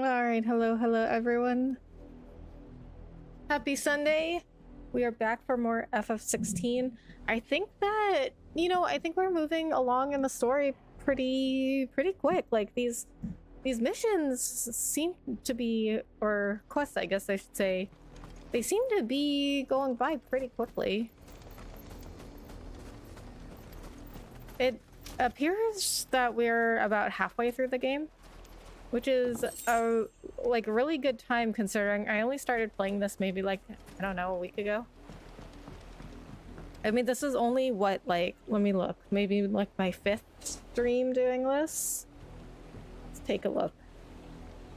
Alright, hello everyone. Happy Sunday. We are back for more FF16. I think that, I think we're moving along in the story pretty quick. Like these missions seem to be, or quests I guess I should say, they seem to be going by pretty quickly. It appears that we're about halfway through the game, which is a really good time considering I only started playing this maybe I don't know, a week ago. I mean, this is only what, let me look, maybe my 5th stream doing this. Let's take a look.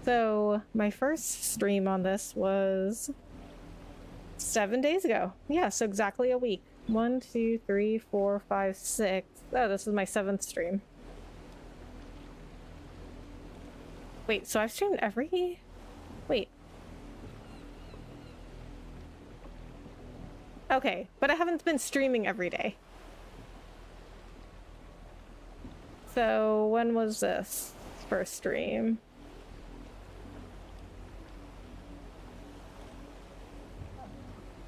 So my first stream on this was 7 days ago. Yeah, so exactly a week. 1, 2, 3, 4, 5, 6. Oh, this is my 7th stream. Wait, so I've streamed every... Wait. Okay, but I haven't been streaming every day. So when was this first stream?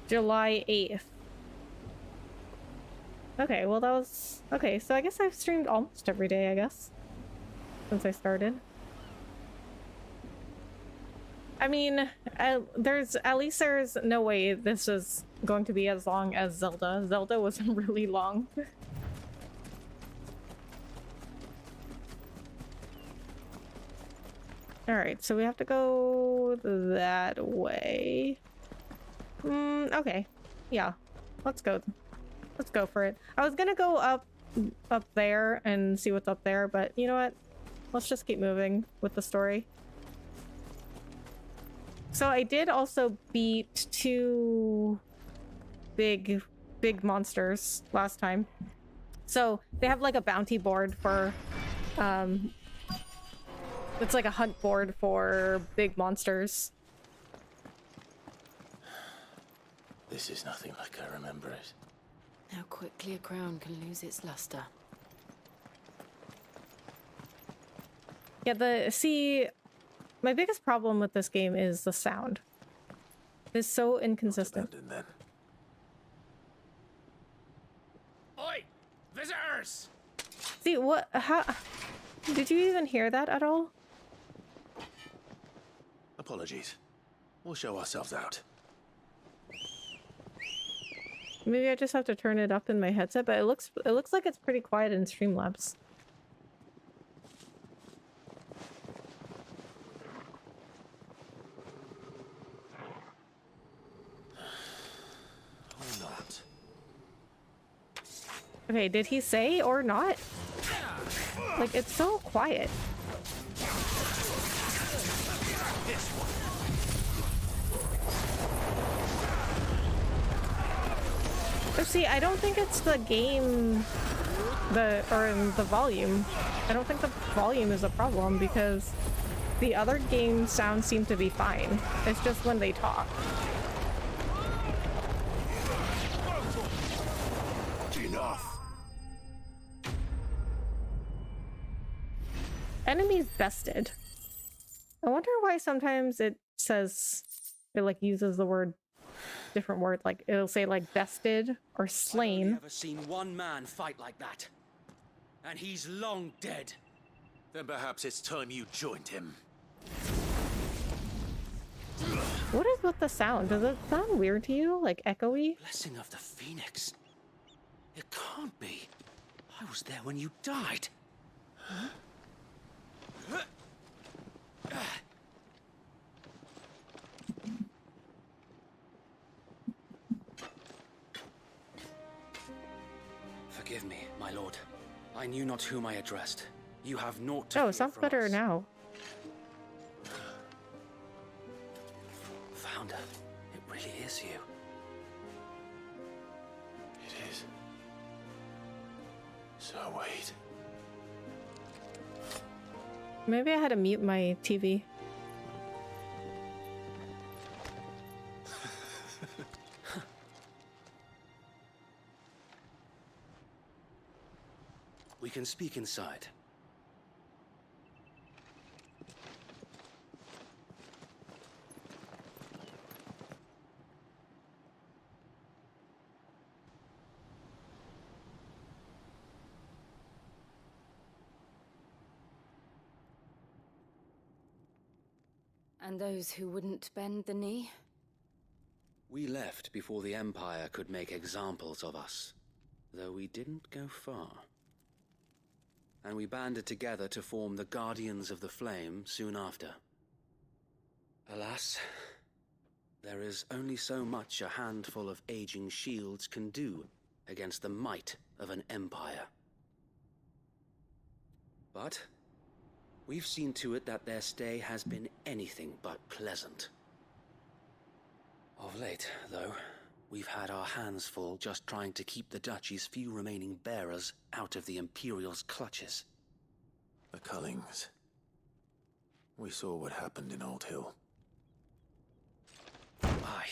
July 8th. Okay, well that was... Okay, so I guess I've streamed almost every day, I guess, since I started. I mean, there's no way this is going to be as long as Zelda. Zelda was really long. Alright, so we have to go that way. Okay. Yeah. Let's go. Let's go for it. I was gonna go up there and see what's up there, but you know what? Let's just keep moving with the story. So I did also beat 2 big monsters last time. So they have like a bounty board for it's like a hunt board for big monsters. This is nothing like I remember it. How quickly a crown can lose its luster. Yeah, my biggest problem with this game is the sound. It's so inconsistent. Then. Oi! Visitors! See, how... Did you even hear that at all? Apologies. We'll show ourselves out. Maybe I just have to turn it up in my headset, but it looks like it's pretty quiet in Streamlabs. Okay, did he say or not? Like, it's so quiet. But see, I don't think it's the game, the volume. I don't think the volume is a problem because the other game sounds seem to be fine. It's just when they talk. Enough. Enemies bested. I wonder why sometimes it says, it uses the word, different word, it'll say bested or slain. I've never seen one man fight like that. And he's long dead. Then perhaps it's time you joined him. What is with the sound? Does it sound weird to you? Echoey? Blessing of the Phoenix. It can't be. I was there when you died. Huh? Forgive me, my lord. I knew not whom I addressed. You have naught to fear it sounds from better us. now. Founder, it really is you. It is. So wait. Maybe I had to mute my TV. We can speak inside. And those who wouldn't bend the knee? We left before the Empire could make examples of us, though we didn't go far. And we banded together to form the Guardians of the Flame soon after. Alas, there is only so much a handful of aging shields can do against the might of an empire. But we've seen to it that their stay has been anything but pleasant. Of late, though, we've had our hands full just trying to keep the Duchy's few remaining bearers out of the Imperial's clutches. The Cullings. We saw what happened in Old Hill. Aye,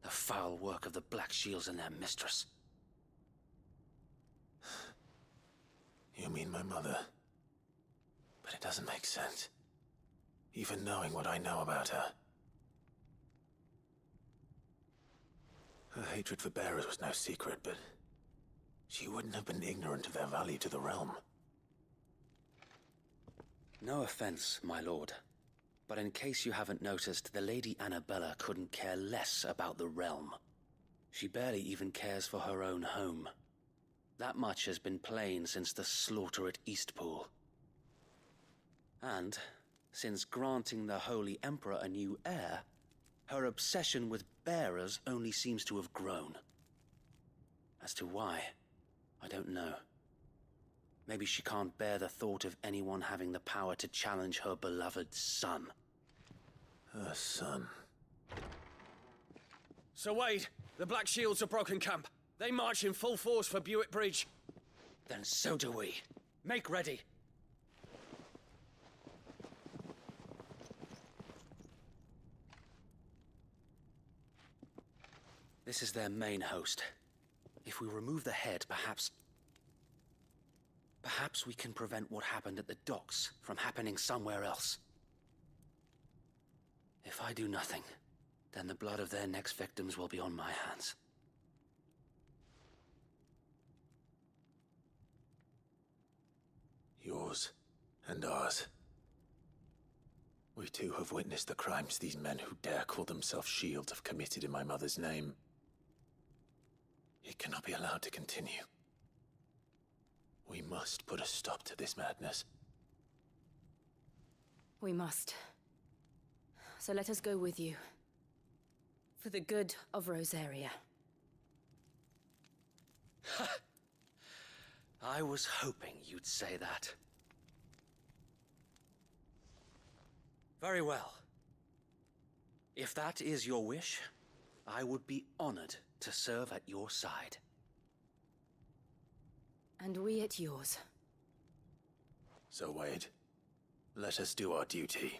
the foul work of the Black Shields and their mistress. You mean my mother? But it doesn't make sense. Even knowing what I know about her. Her hatred for bearers was no secret, but she wouldn't have been ignorant of their value to the realm. No offense, my lord, but in case you haven't noticed, the Lady Annabella couldn't care less about the realm. She barely even cares for her own home. That much has been plain since the slaughter at Eastpool. And, since granting the Holy Emperor a new heir, her obsession with bearers only seems to have grown. As to why, I don't know. Maybe she can't bear the thought of anyone having the power to challenge her beloved son. Her son. Sir Wade, the Black Shields have broken camp. They march in full force for Buick Bridge. Then so do we. Make ready. This is their main host. If we remove the head, perhaps we can prevent what happened at the docks from happening somewhere else. If I do nothing, then the blood of their next victims will be on my hands. Yours and ours. We too have witnessed the crimes these men who dare call themselves shields have committed in my mother's name. It cannot be allowed to continue. We must put a stop to this madness. We must. So let us go with you. For the good of Rosaria. I was hoping you'd say that. Very well. If that is your wish, I would be honored to serve at your side. And we at yours. So, Wade, let us do our duty.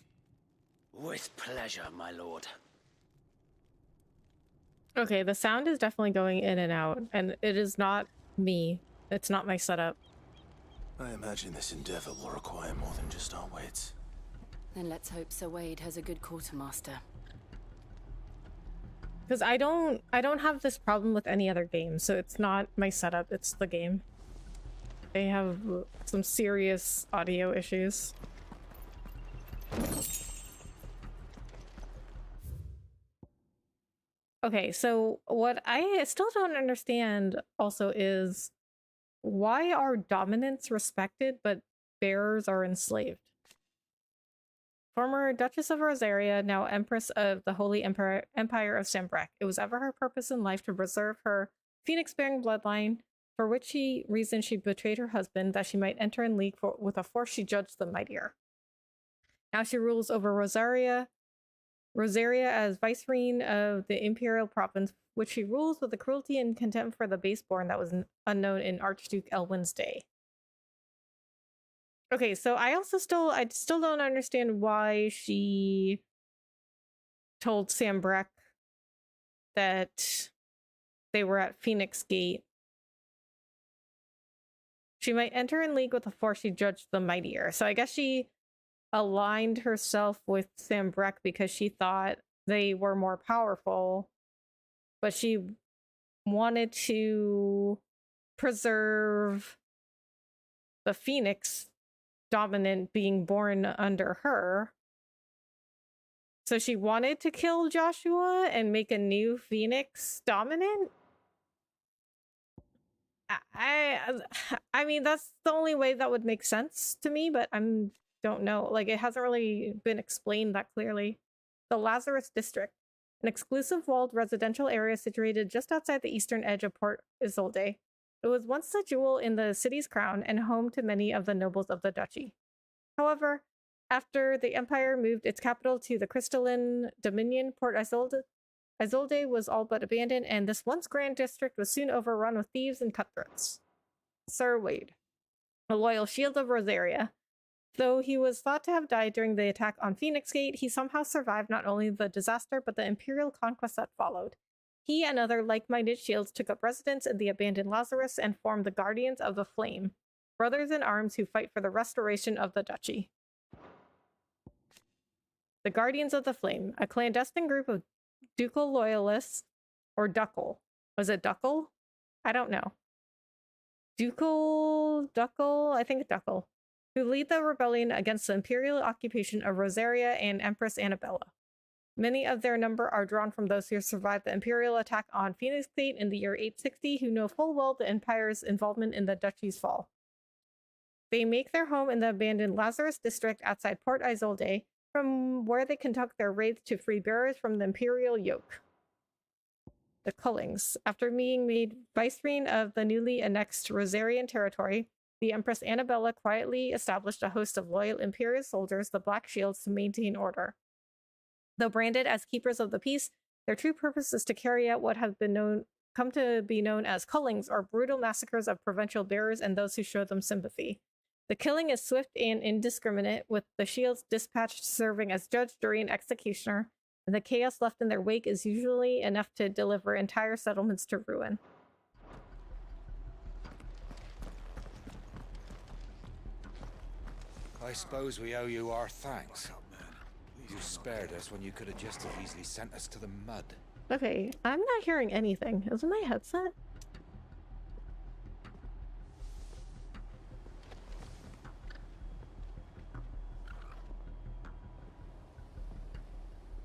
With pleasure, my lord. Okay, the sound is definitely going in and out, and it is not me. It's not my setup. I imagine this endeavor will require more than just our wits. Then let's hope Sir Wade has a good quartermaster. Because I don't have this problem with any other game, so it's not my setup, it's the game. They have some serious audio issues. Okay, so what I still don't understand also is why are dominants respected but bearers are enslaved? Former Duchess of Rosaria, now Empress of the Holy Empire of Sambrek. It was ever her purpose in life to preserve her phoenix-bearing bloodline, for which reason she betrayed her husband, that she might enter in league with a force she judged the mightier. Now she rules over Rosaria as vicereine of the imperial province, which she rules with a cruelty and contempt for the baseborn that was unknown in Archduke Elwin's day. Okay, so I still don't understand why she told Sambrek that they were at Phoenix Gate. She might enter in league with a force she judged the mightier. So I guess she aligned herself with Sambrek because she thought they were more powerful, but she wanted to preserve the Phoenix dominant being born under her. So she wanted to kill Joshua and make a new Phoenix dominant? I mean, that's the only way that would make sense to me, but don't know. Like, it hasn't really been explained that clearly. The Lazarus District, an exclusive walled residential area situated just outside the eastern edge of Port Isolde. It was once a jewel in the city's crown and home to many of the nobles of the duchy. However, after the Empire moved its capital to the crystalline Dominion, Port Isolde was all but abandoned, and this once grand district was soon overrun with thieves and cutthroats. Sir Wade, a loyal shield of Rosaria. Though he was thought to have died during the attack on Phoenix Gate, he somehow survived not only the disaster, but the Imperial conquest that followed. He and other like-minded shields took up residence in the abandoned Lazarus and formed the Guardians of the Flame, brothers in arms who fight for the restoration of the duchy. The Guardians of the Flame, a clandestine group of ducal loyalists, or ducal. Was it ducal? I don't know. Ducal, I think ducal, who lead the rebellion against the imperial occupation of Rosaria and Empress Annabella. Many of their number are drawn from those who survived the imperial attack on Phoenix Gate in the year 860, who know full well the Empire's involvement in the duchy's fall. They make their home in the abandoned Lazarus district outside Port Isolde, from where they conduct their raids to free bearers from the imperial yoke. The Cullings. After being made vicereine of the newly annexed Rosarian territory, the Empress Annabella quietly established a host of loyal imperial soldiers, the Black Shields, to maintain order. Though branded as keepers of the peace, their true purpose is to carry out what have come to be known as Cullings, or brutal massacres of provincial bearers and those who show them sympathy. The killing is swift and indiscriminate, with the shields dispatched serving as judge, jury, and executioner, and the chaos left in their wake is usually enough to deliver entire settlements to ruin. I suppose we owe you our thanks. You spared us when you could have just as easily sent us to the mud. Okay, I'm not hearing anything. Is it my headset?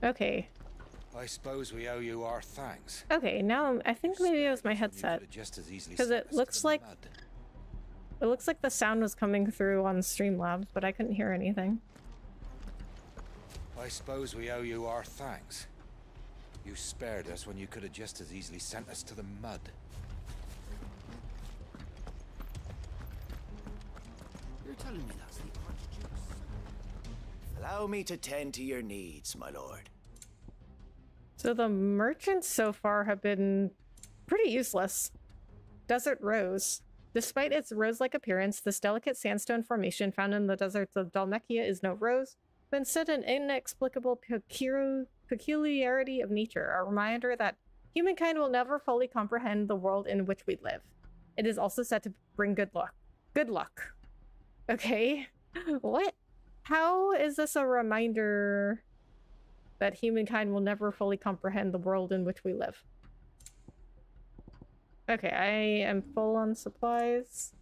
Okay. I suppose we owe you our thanks. Okay, now I think maybe it was my headset. Because it looks like the sound was coming through on Streamlabs, but I couldn't hear anything. I suppose we owe you our thanks. You spared us when you could have just as easily sent us to the mud. You're telling me that's the Archduke's son? Allow me to tend to your needs, my lord. So the merchants so far have been pretty useless. Desert Rose. Despite its rose-like appearance, this delicate sandstone formation found in the deserts of Dhalmekia is no rose, but instead an inexplicable peculiarity of nature, a reminder that humankind will never fully comprehend the world in which we live. It is also said to bring good luck. Good luck. Okay. What? How is this a reminder that humankind will never fully comprehend the world in which we live? Okay, I am full on supplies.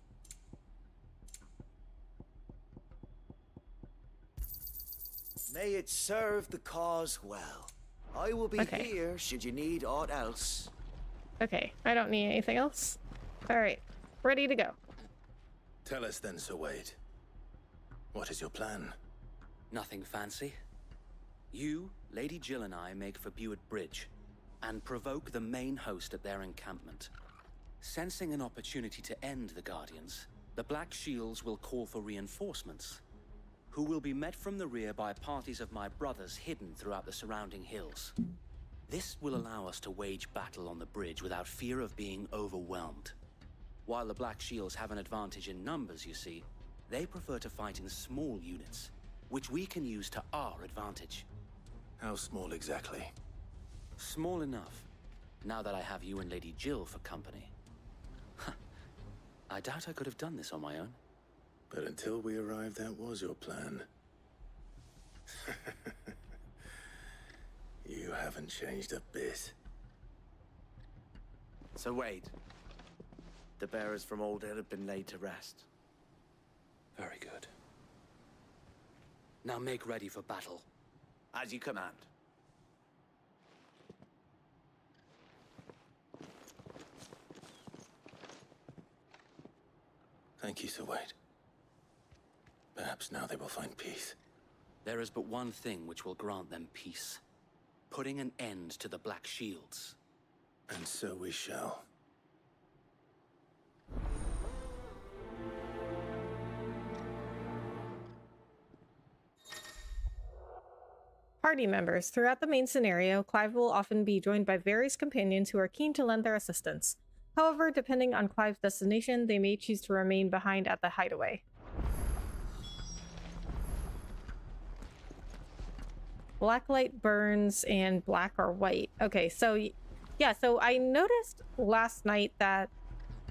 May it serve the cause well. I will be here should you need aught else. Okay, I don't need anything else. Alright, ready to go. Tell us then, Sir Wade. What is your plan? Nothing fancy. You, Lady Jill and I make for Buett Bridge and provoke the main host at their encampment. Sensing an opportunity to end the Guardians, the Black Shields will call for reinforcements, who will be met from the rear by parties of my brothers hidden throughout the surrounding hills. This will allow us to wage battle on the bridge without fear of being overwhelmed. While the Black Shields have an advantage in numbers, you see, they prefer to fight in small units, which we can use to our advantage. How small exactly? Small enough, now that I have you and Lady Jill for company. I doubt I could have done this on my own. But until we arrived, that was your plan. You haven't changed a bit. Sir Wade, the bearers from Old Hill have been laid to rest. Very good. Now make ready for battle. As you command. Thank you, Sir Wade. Perhaps now they will find peace. There is but one thing which will grant them peace. Putting an end to the Black Shields. And so we shall. Party members. Throughout the main scenario, Clive will often be joined by various companions who are keen to lend their assistance. However, depending on Clive's destination, they may choose to remain behind at the hideaway. Black light burns and black or white. Okay, so yeah, so I noticed last night that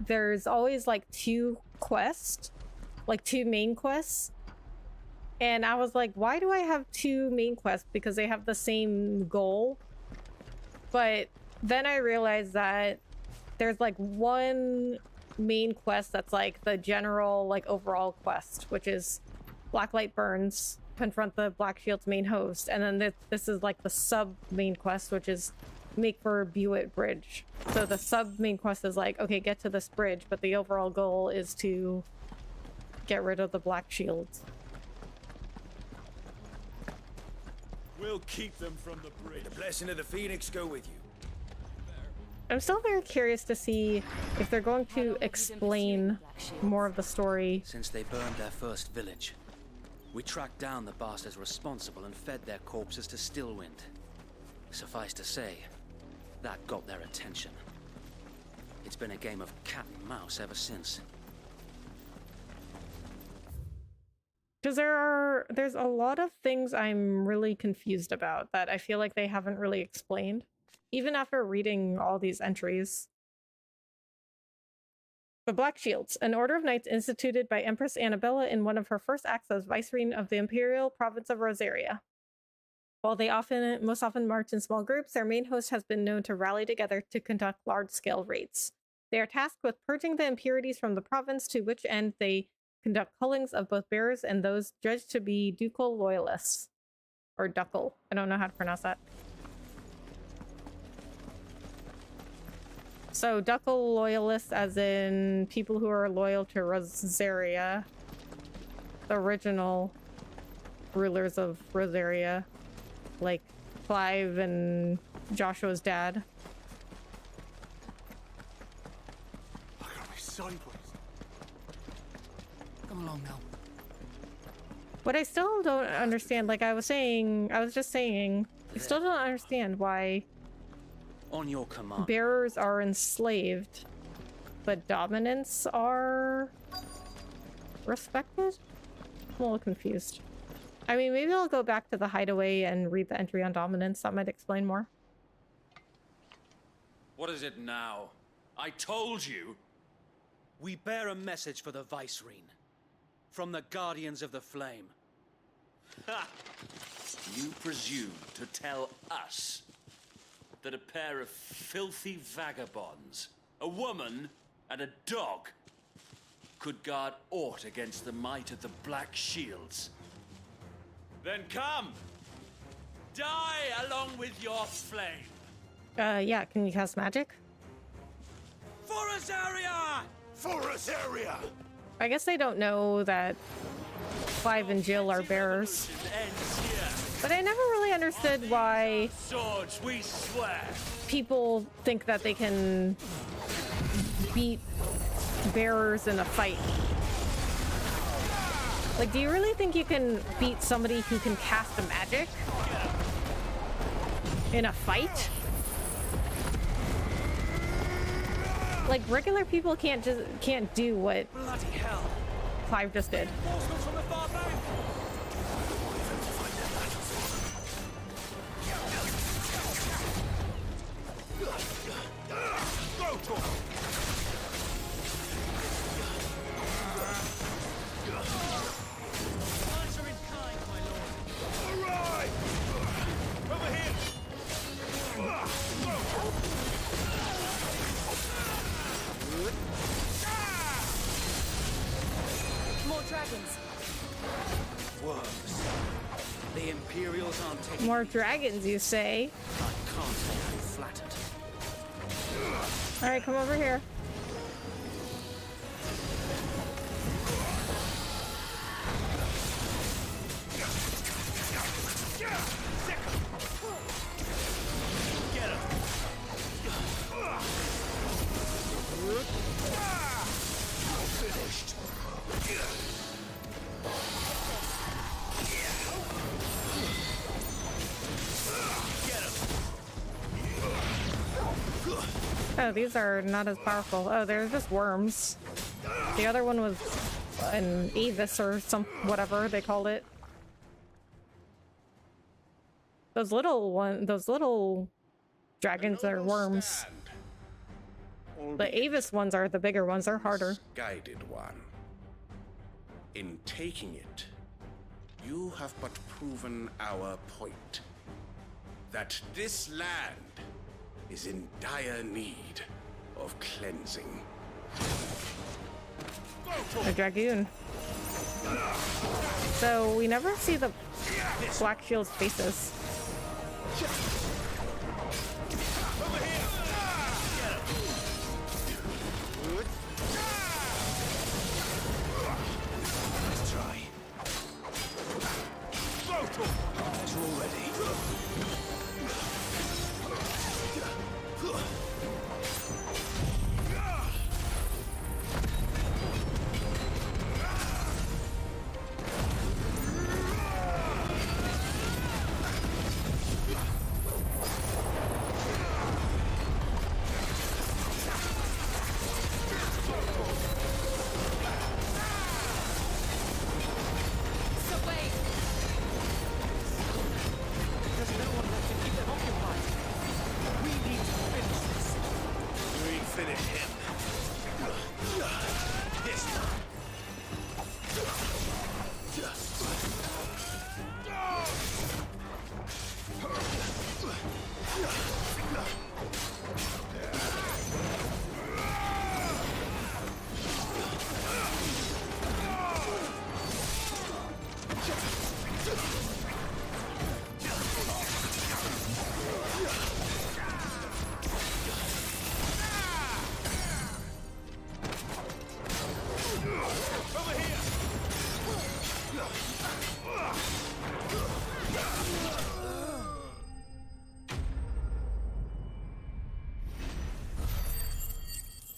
there's always like two quests, like two main quests. And I was like, why do I have two main quests? Because they have the same goal. But then I realized that there's like one main quest that's like the general, like overall quest, which is Blacklight Burns, confront the Black Shield's main host. And then this is like the sub main quest, which is make for Buick Bridge. So the sub main quest is like, okay, get to this bridge, but the overall goal is to get rid of the Black Shields. We'll keep them from the bridge. The blessing of the Phoenix go with you. I'm still very curious to see if they're going to explain more of the story. Since they burned their first village, we tracked down the bastards responsible and fed their corpses to Stillwind. Suffice to say, that got their attention. It's been a game of cat and mouse ever since. Because there's a lot of things I'm really confused about that I feel like they haven't really explained, even after reading all these entries. The Black Shields, an order of knights instituted by Empress Annabella in one of her first acts as vicereine of the Imperial Province of Rosaria. While they most often march in small groups, their main host has been known to rally together to conduct large-scale raids. They are tasked with purging the impurities from the province, to which end they conduct cullings of both bearers and those judged to be ducal loyalists. Or ducal. I don't know how to pronounce that. So, ducal loyalists as in people who are loyal to Rosaria. The original rulers of Rosaria. Like Clive and Joshua's dad. I gotta be sideways. Come along now. But I still don't understand, like I was just saying, I still don't understand why On your command. bearers are enslaved, but dominants are respected? I'm a little confused. I mean, maybe I'll go back to the hideaway and read the entry on dominance. That might explain more. What is it now? I told you. We bear a message for the Vicereine. From the Guardians of the Flame. Ha! You presume to tell us that a pair of filthy vagabonds, a woman and a dog, could guard aught against the might of the Black Shields? Then come! Die along with your flame! Yeah, can you cast magic? For Rosaria! For Rosaria! I guess they don't know that Clive and Jill are bearers. But I never really understood why Swords, we swear! people think that they can beat bearers in a fight. Like, do you really think you can beat somebody who can cast a magic in a fight? Like, regular people can't do what Bloody hell! Clive just did. Horsemen from the far bank! Go, Tor! Answer in kind, my lord. All right! Over here! More dragons. Worms. The Imperials aren't taking More dragons, you say? I can't say I'm flattered. Alright, come over here. Oh, these are not as powerful. Oh, they're just worms. The other one was an Avis or some whatever they called it. Those little dragons are worms. The Avis ones are the bigger ones. They're harder. Guided one. In taking it, you have but proven our point. That this land is in dire need of cleansing. A dragoon. So we never see the Black Shield's faces.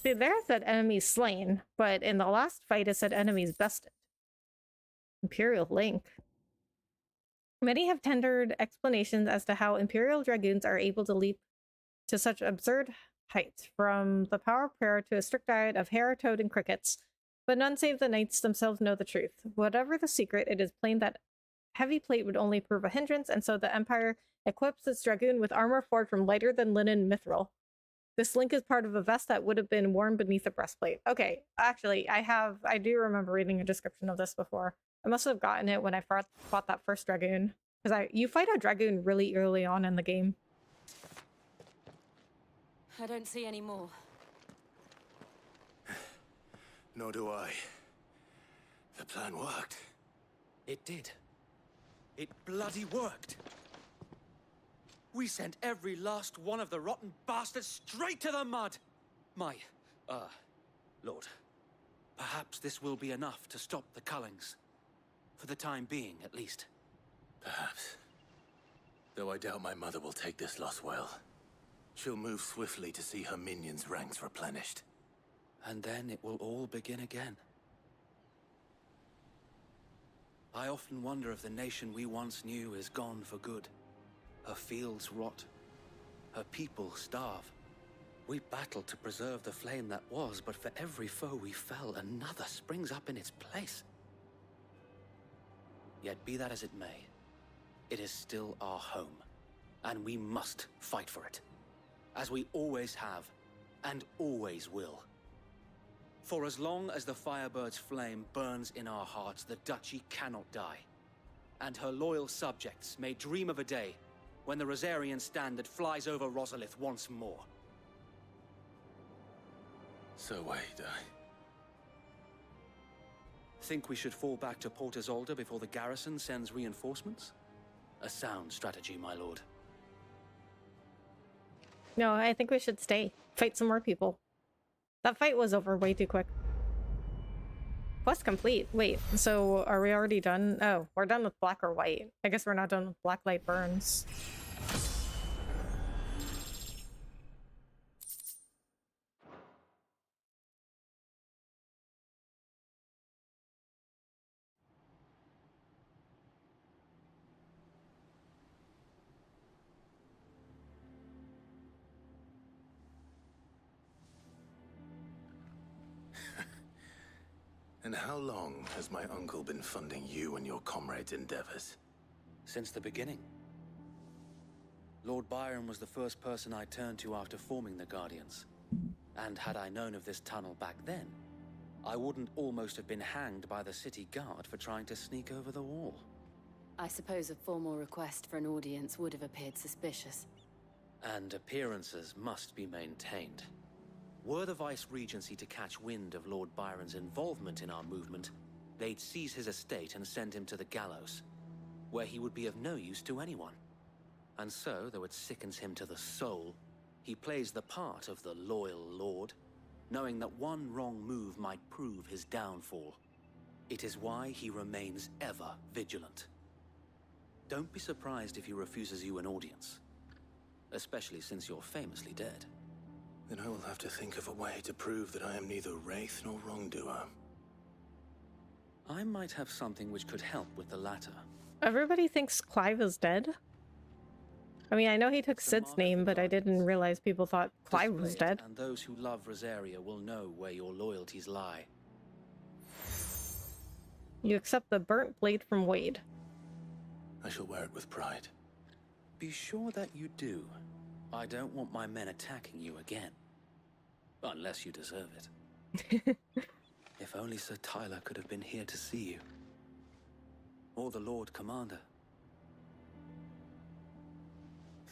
See, there it said enemies slain, but in the last fight it said enemies bested. Imperial Link. Many have tendered explanations as to how Imperial Dragoons are able to leap to such absurd heights, from the power of prayer to a strict diet of hare, toad, and crickets, but none save the knights themselves know the truth. Whatever the secret, it is plain that heavy plate would only prove a hindrance, and so the Empire equips its Dragoon with armor forged from lighter than linen mithril. This link is part of a vest that would have been worn beneath a breastplate. Okay, actually, I do remember reading a description of this before. I must have gotten it when I fought that first Dragoon. Because you fight a Dragoon really early on in the game. I don't see any more. Nor do I. The plan worked. It did. It bloody worked. We sent every last one of the rotten bastards straight to the mud! My, Lord, perhaps this will be enough to stop the Cullings. For the time being, at least. Perhaps. Though I doubt my mother will take this loss well. She'll move swiftly to see her minions' ranks replenished. And then it will all begin again. I often wonder if the nation we once knew is gone for good. Her fields rot. Her people starve. We battled to preserve the flame that was, but for every foe we fell, another springs up in its place. Yet be that as it may, it is still our home, and we must fight for it, as we always have, and always will. For as long as the Firebird's flame burns in our hearts, the Duchy cannot die, and her loyal subjects may dream of a day when the Rosarian standard flies over Rosalith once more. So wait, Think we should fall back to Port Isolde before the garrison sends reinforcements? A sound strategy, my lord. No, I think we should stay. Fight some more people. That fight was over way too quick. Quest complete. Wait, so are we already done? Oh, we're done with black or white. I guess we're not done with black light burns. And how long has my uncle been funding you and your comrades' endeavors? Since the beginning. Lord Byron was the first person I turned to after forming the Guardians. And had I known of this tunnel back then, I wouldn't almost have been hanged by the city guard for trying to sneak over the wall. I suppose a formal request for an audience would have appeared suspicious. And appearances must be maintained. Were the Vice-Regency to catch wind of Lord Byron's involvement in our movement, they'd seize his estate and send him to the gallows, where he would be of no use to anyone. And so, though it sickens him to the soul, he plays the part of the loyal lord, knowing that one wrong move might prove his downfall. It is why he remains ever vigilant. Don't be surprised if he refuses you an audience, especially since you're famously dead. Then I will have to think of a way to prove that I am neither wraith nor wrongdoer. I might have something which could help with the latter. Everybody thinks Clive is dead. I mean, I know he took Sid's name, but I didn't realize people thought Clive was dead. And those who love Rosaria will know where your loyalties lie. You accept the burnt blade from Wade. I shall wear it with pride. Be sure that you do. I don't want my men attacking you again. Unless you deserve it. If only Sir Tyler could have been here to see you. Or the Lord Commander.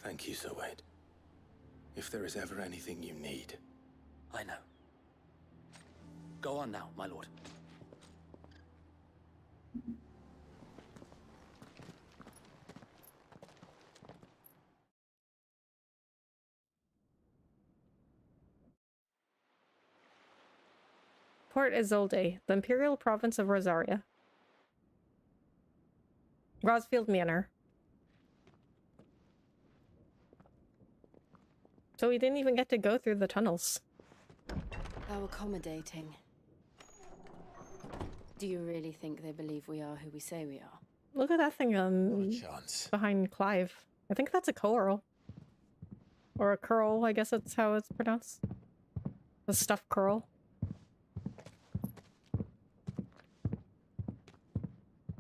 Thank you, Sir Wade. If there is ever anything you need. I know. Go on now, my lord. Port Isolde, the Imperial Province of Rosaria. Rosfield Manor. So we didn't even get to go through the tunnels. How accommodating. Do you really think they believe we are who we say we are? Look at that thing No chance. behind Clive. I think that's a coral. Or a curl, I guess that's how it's pronounced. A stuffed curl.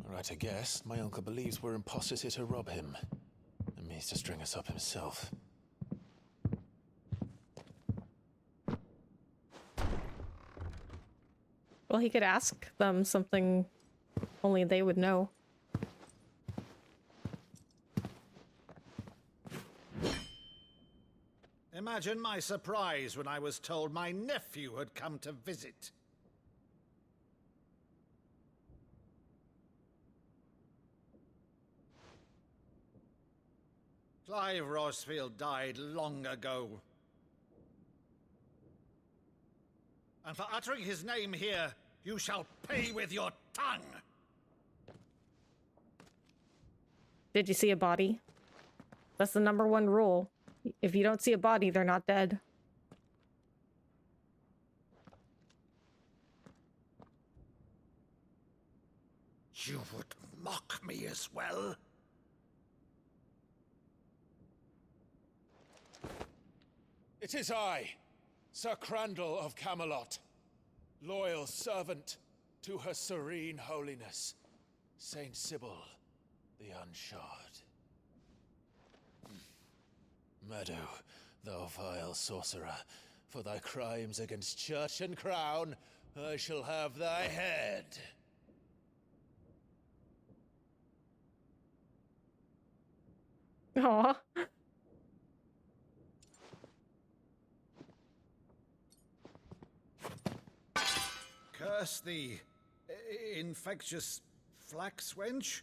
Right, I guess. My uncle believes we're imposters here to rob him. And means to string us up himself. Well, he could ask them something only they would know. Imagine my surprise when I was told my nephew had come to visit. Clive Rosfield died long ago. And for uttering his name here, you shall pay with your tongue! Did you see a body? That's the #1 rule. If you don't see a body, they're not dead. You would mock me as well? It is I, Sir Crandall of Camelot, loyal servant to Her Serene Holiness, Saint Sybil the Unshod. Meadow, thou vile sorcerer, for thy crimes against church and crown, I shall have thy head. Aw. Curse thee, infectious flax wench.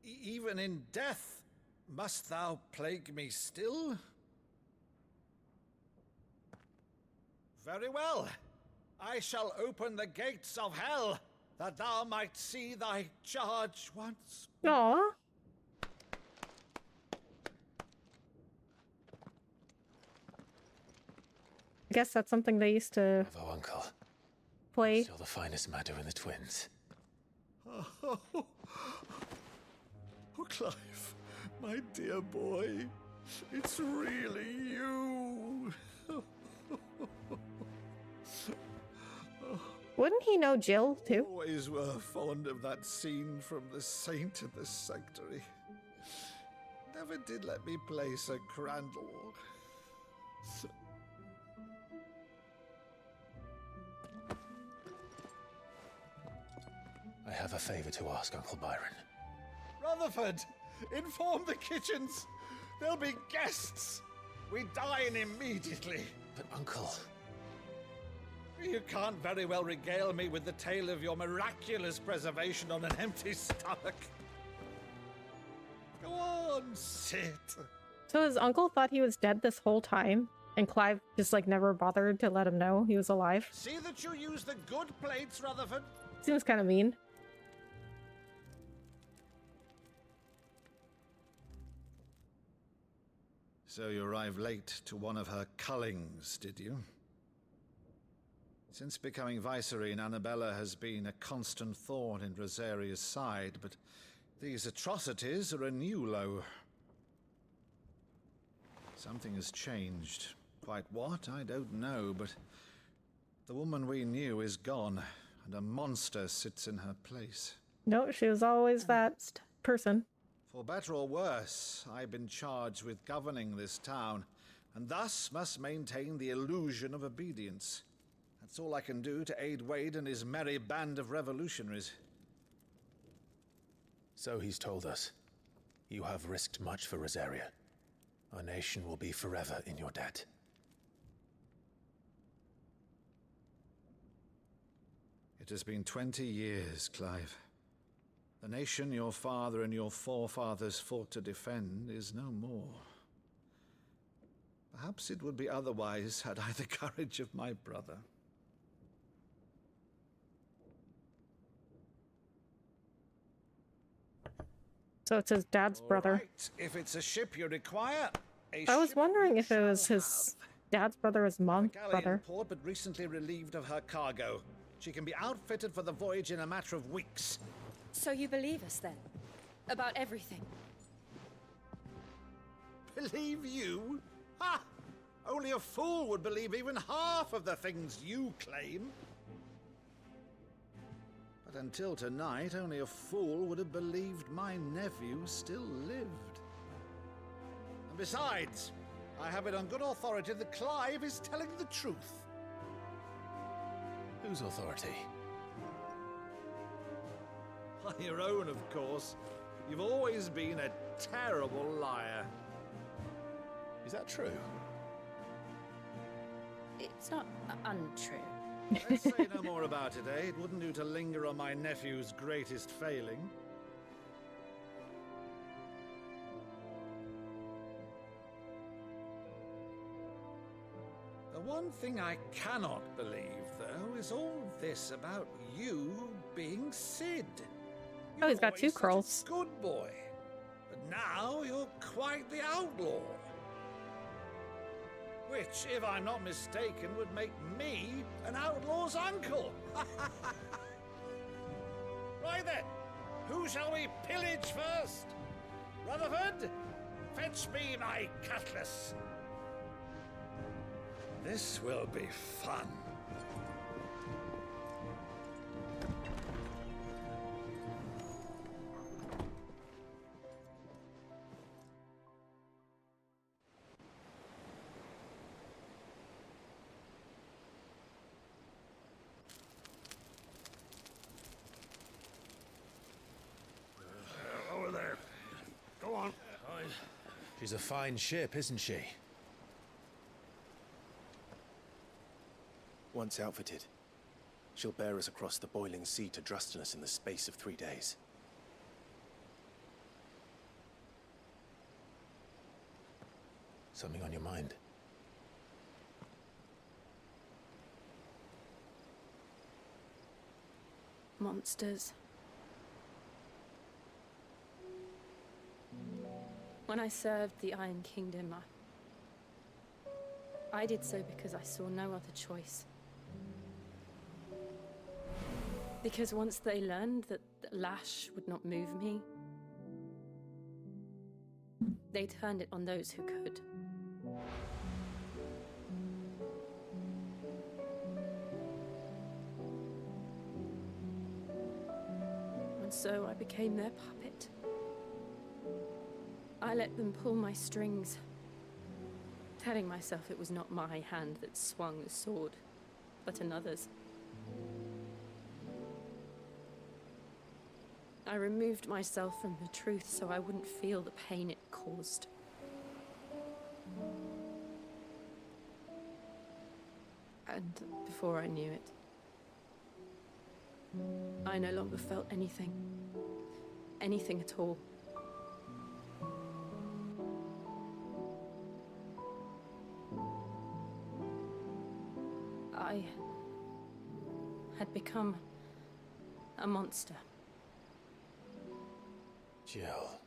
Even in death, must thou plague me still? Very well. I shall open the gates of hell, that thou might see thy charge once. Aw. I guess that's something they used to Bravo, uncle. play. Still the finest Meadow in the twins. Oh, Clive, my dear boy, it's really you. Wouldn't he know Jill, too? Always were fond of that scene from The Saint and the Sanctuary. Never did let me play Sir Crandall. I have a favor to ask, Uncle Byron. Rutherford, inform the kitchens. There'll be guests. We dine immediately. But, Uncle... You can't very well regale me with the tale of your miraculous preservation on an empty stomach. Go on, sit. So his uncle thought he was dead this whole time, and Clive just like never bothered to let him know he was alive. See that you use the good plates, Rutherford. Seems kind of mean. So you arrived late to one of her cullings, did you? Since becoming Vicereine, Annabella has been a constant thorn in Rosaria's side, but these atrocities are a new low. Something has changed. Quite what, I don't know, but the woman we knew is gone, and a monster sits in her place. No, she was always that person. For better or worse, I've been charged with governing this town, and thus must maintain the illusion of obedience. That's all I can do to aid Wade and his merry band of revolutionaries. So he's told us. You have risked much for Rosaria. Our nation will be forever in your debt. It has been 20 years, Clive. The nation your father and your forefathers fought to defend is no more. Perhaps it would be otherwise had I the courage of my brother. So it's his dad's brother. Right. If it's a ship you require, I was wondering if it was his dad's brother or his mom's brother. Port, but recently relieved of her cargo. She can be outfitted for the voyage in a matter of weeks. So you believe us then? About everything? Believe you? Ha! Only a fool would believe even half of the things you claim. But until tonight, only a fool would have believed my nephew still lived. And besides, I have it on good authority that Clive is telling the truth. Whose authority? On your own, of course. You've always been a terrible liar. Is that true? It's not untrue. Let's say no more about it, eh? It wouldn't do to linger on my nephew's greatest failing. The one thing I cannot believe, though, is all this about you being Sid. Oh, he's got two curls. Good boy. But now you're quite the outlaw. Which, if I'm not mistaken, would make me an outlaw's uncle. Right then, who shall we pillage first? Rutherford, fetch me my cutlass. This will be fun. Over there. Go on. She's a fine ship, isn't she? Once outfitted, she'll bear us across the boiling sea to Drustinus in the space of 3 days. Something on your mind? Monsters. When I served the Iron Kingdom, I did so because I saw no other choice. Because once they learned that Lash would not move me, they turned it on those who could. so I became their puppet. I let them pull my strings, telling myself it was not my hand that swung the sword, but another's. I removed myself from the truth so I wouldn't feel the pain it caused. And before I knew it, I no longer felt anything. Anything at all. I had become a monster. Jill.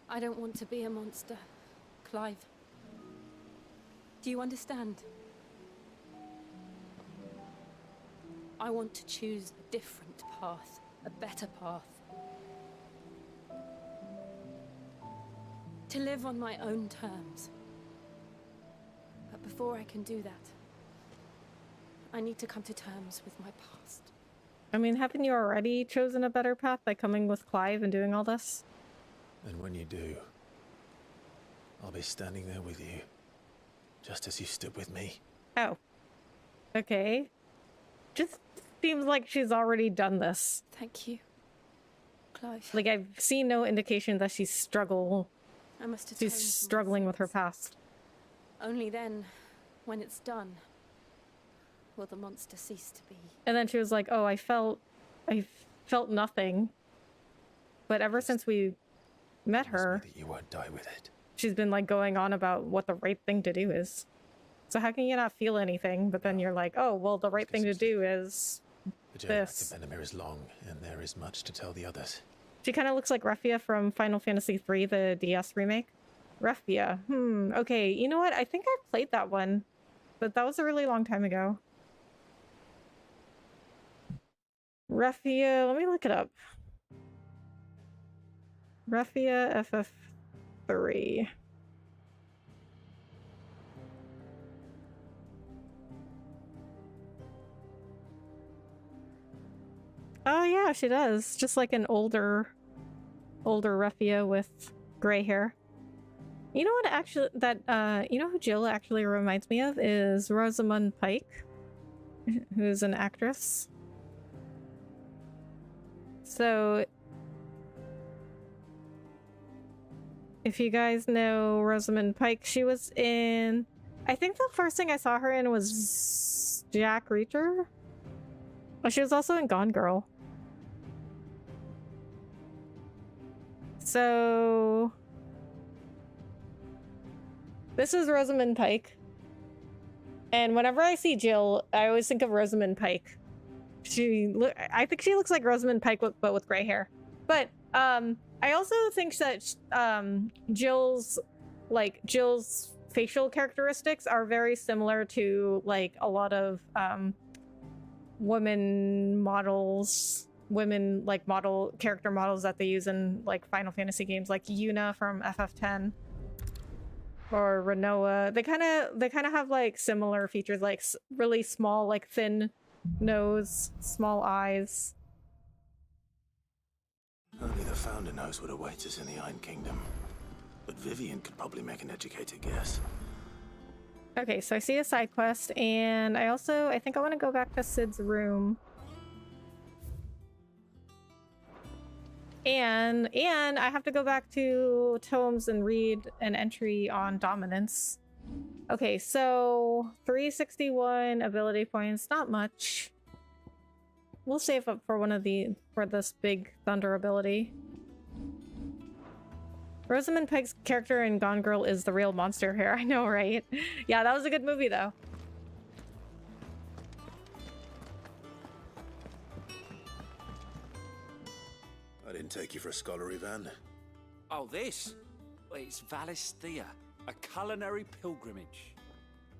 I don't want to be a monster, Clive. Do you understand? I want to choose a different path, a better path. To live on my own terms. But before I can do that, I need to come to terms with my past. I mean, haven't you already chosen a better path by coming with Clive and doing all this? And when you do, I'll be standing there with you, just as you stood with me. Oh. Okay. Just seems like she's already done this. Thank you, Clive. Like, I've seen no indication that she's I must atone she's for my struggling with her sins. past. Only then, when it's done, will the monster cease to be. And then she was like, oh, I felt nothing. But ever since we met her, That you won't die with it. she's been like going on about what the right thing to do is. So how can you not feel anything, but then you're like, oh, well, the right thing to do is The journey back this. to Benamir is long, and there is much to tell the others. She kind of looks like Refia from Final Fantasy III, the DS remake. Refia. Okay, you know what? I think I played that one, but that was a really long time ago. Refia, let me look it up. Refia FF3. Oh yeah, she does. Just like an older Refia with gray hair. You know what actually you know who Jill actually reminds me of is Rosamund Pike, who's an actress. So if you guys know Rosamund Pike, she was in, I think the first thing I saw her in was Jack Reacher. Oh, she was also in Gone Girl. So this is Rosamund Pike. And whenever I see Jill, I always think of Rosamund Pike. I think she looks like Rosamund Pike, but with gray hair. But I also think that Jill's facial characteristics are very similar to like a lot of women character models that they use in like Final Fantasy games, like Yuna from FF10 or Renoa. They kind of have like similar features, like really small, like thin nose, small eyes. Only the Founder knows what awaits us in the Iron Kingdom. But Vivian could probably make an educated guess. Okay, so I see a side quest, and I think I want to go back to Sid's room. And I have to go back to Tomes and read an entry on dominance. Okay, so 361 ability points, not much. We'll save up for for this big thunder ability. Rosamund Pike's character in Gone Girl is the real monster here. I know, right? Yeah, that was a good movie, though. I didn't take you for a scholarly van. Oh, this? Well, it's Valisthea, a culinary pilgrimage.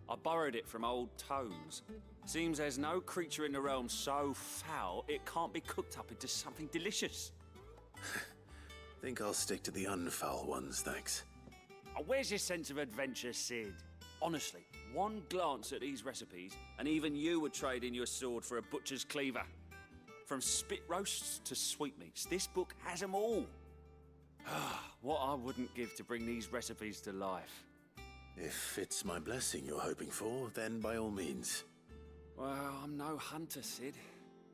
I borrowed it from old Tomes. Seems there's no creature in the realm so foul it can't be cooked up into something delicious. Think I'll stick to the unfoul ones, thanks. Oh, where's your sense of adventure, Sid? Honestly, one glance at these recipes, and even you would trade in your sword for a butcher's cleaver. From spit roasts to sweetmeats, this book has them all. What I wouldn't give to bring these recipes to life. If it's my blessing you're hoping for, then by all means. Well, I'm no hunter, Sid.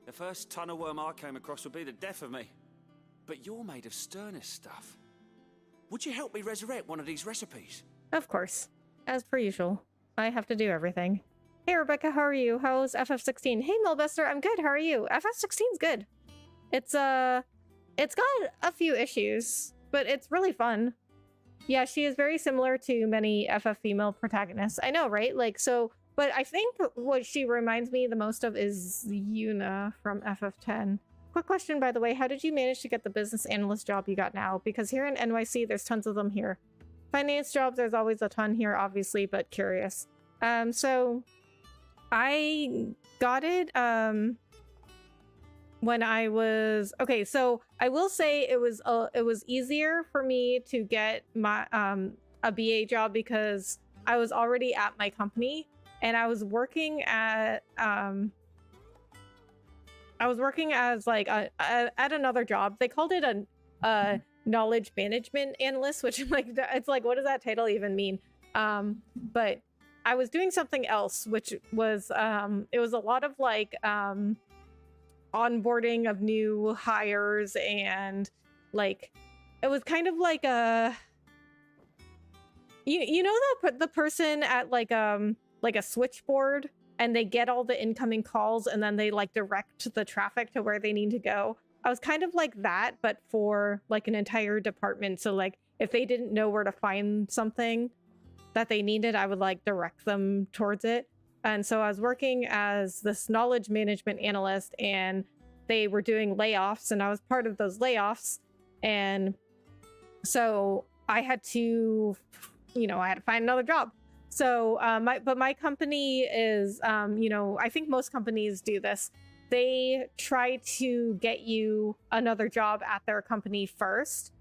The first tunnel worm I came across would be the death of me. But you're made of sterner stuff. Would you help me resurrect one of these recipes? Of course. As per usual. I have to do everything. Hey Rebecca, how are you? How's FF16? Hey Melbester, I'm good, how are you? FF16's good. It's got a few issues, but it's really fun. Yeah, she is very similar to many FF female protagonists. I know, right? Like, so, but I think what she reminds me the most of is Yuna from FF10. Quick question, by the way, how did you manage to get the business analyst job you got now? Because here in NYC, there's tons of them here. Finance jobs, there's always a ton here, obviously, but curious. So I got it, when I was, okay, so I will say it was easier for me to get my, a BA job because I was already at my company and I was working at, I was working as like at another job. They called it a knowledge management analyst, which like, it's like, what does that title even mean? But I was doing something else, which was, it was a lot of like, onboarding of new hires and like, it was kind of like a, you know, the person at like a switchboard and they get all the incoming calls and then they like direct the traffic to where they need to go. I was kind of like that, but for like an entire department. So like if they didn't know where to find something that they needed, I would like direct them towards it. And so I was working as this knowledge management analyst and they were doing layoffs and I was part of those layoffs. And so I had to, you know, I had to find another job. So my company is, you know, I think most companies do this. They try to get you another job at their company first,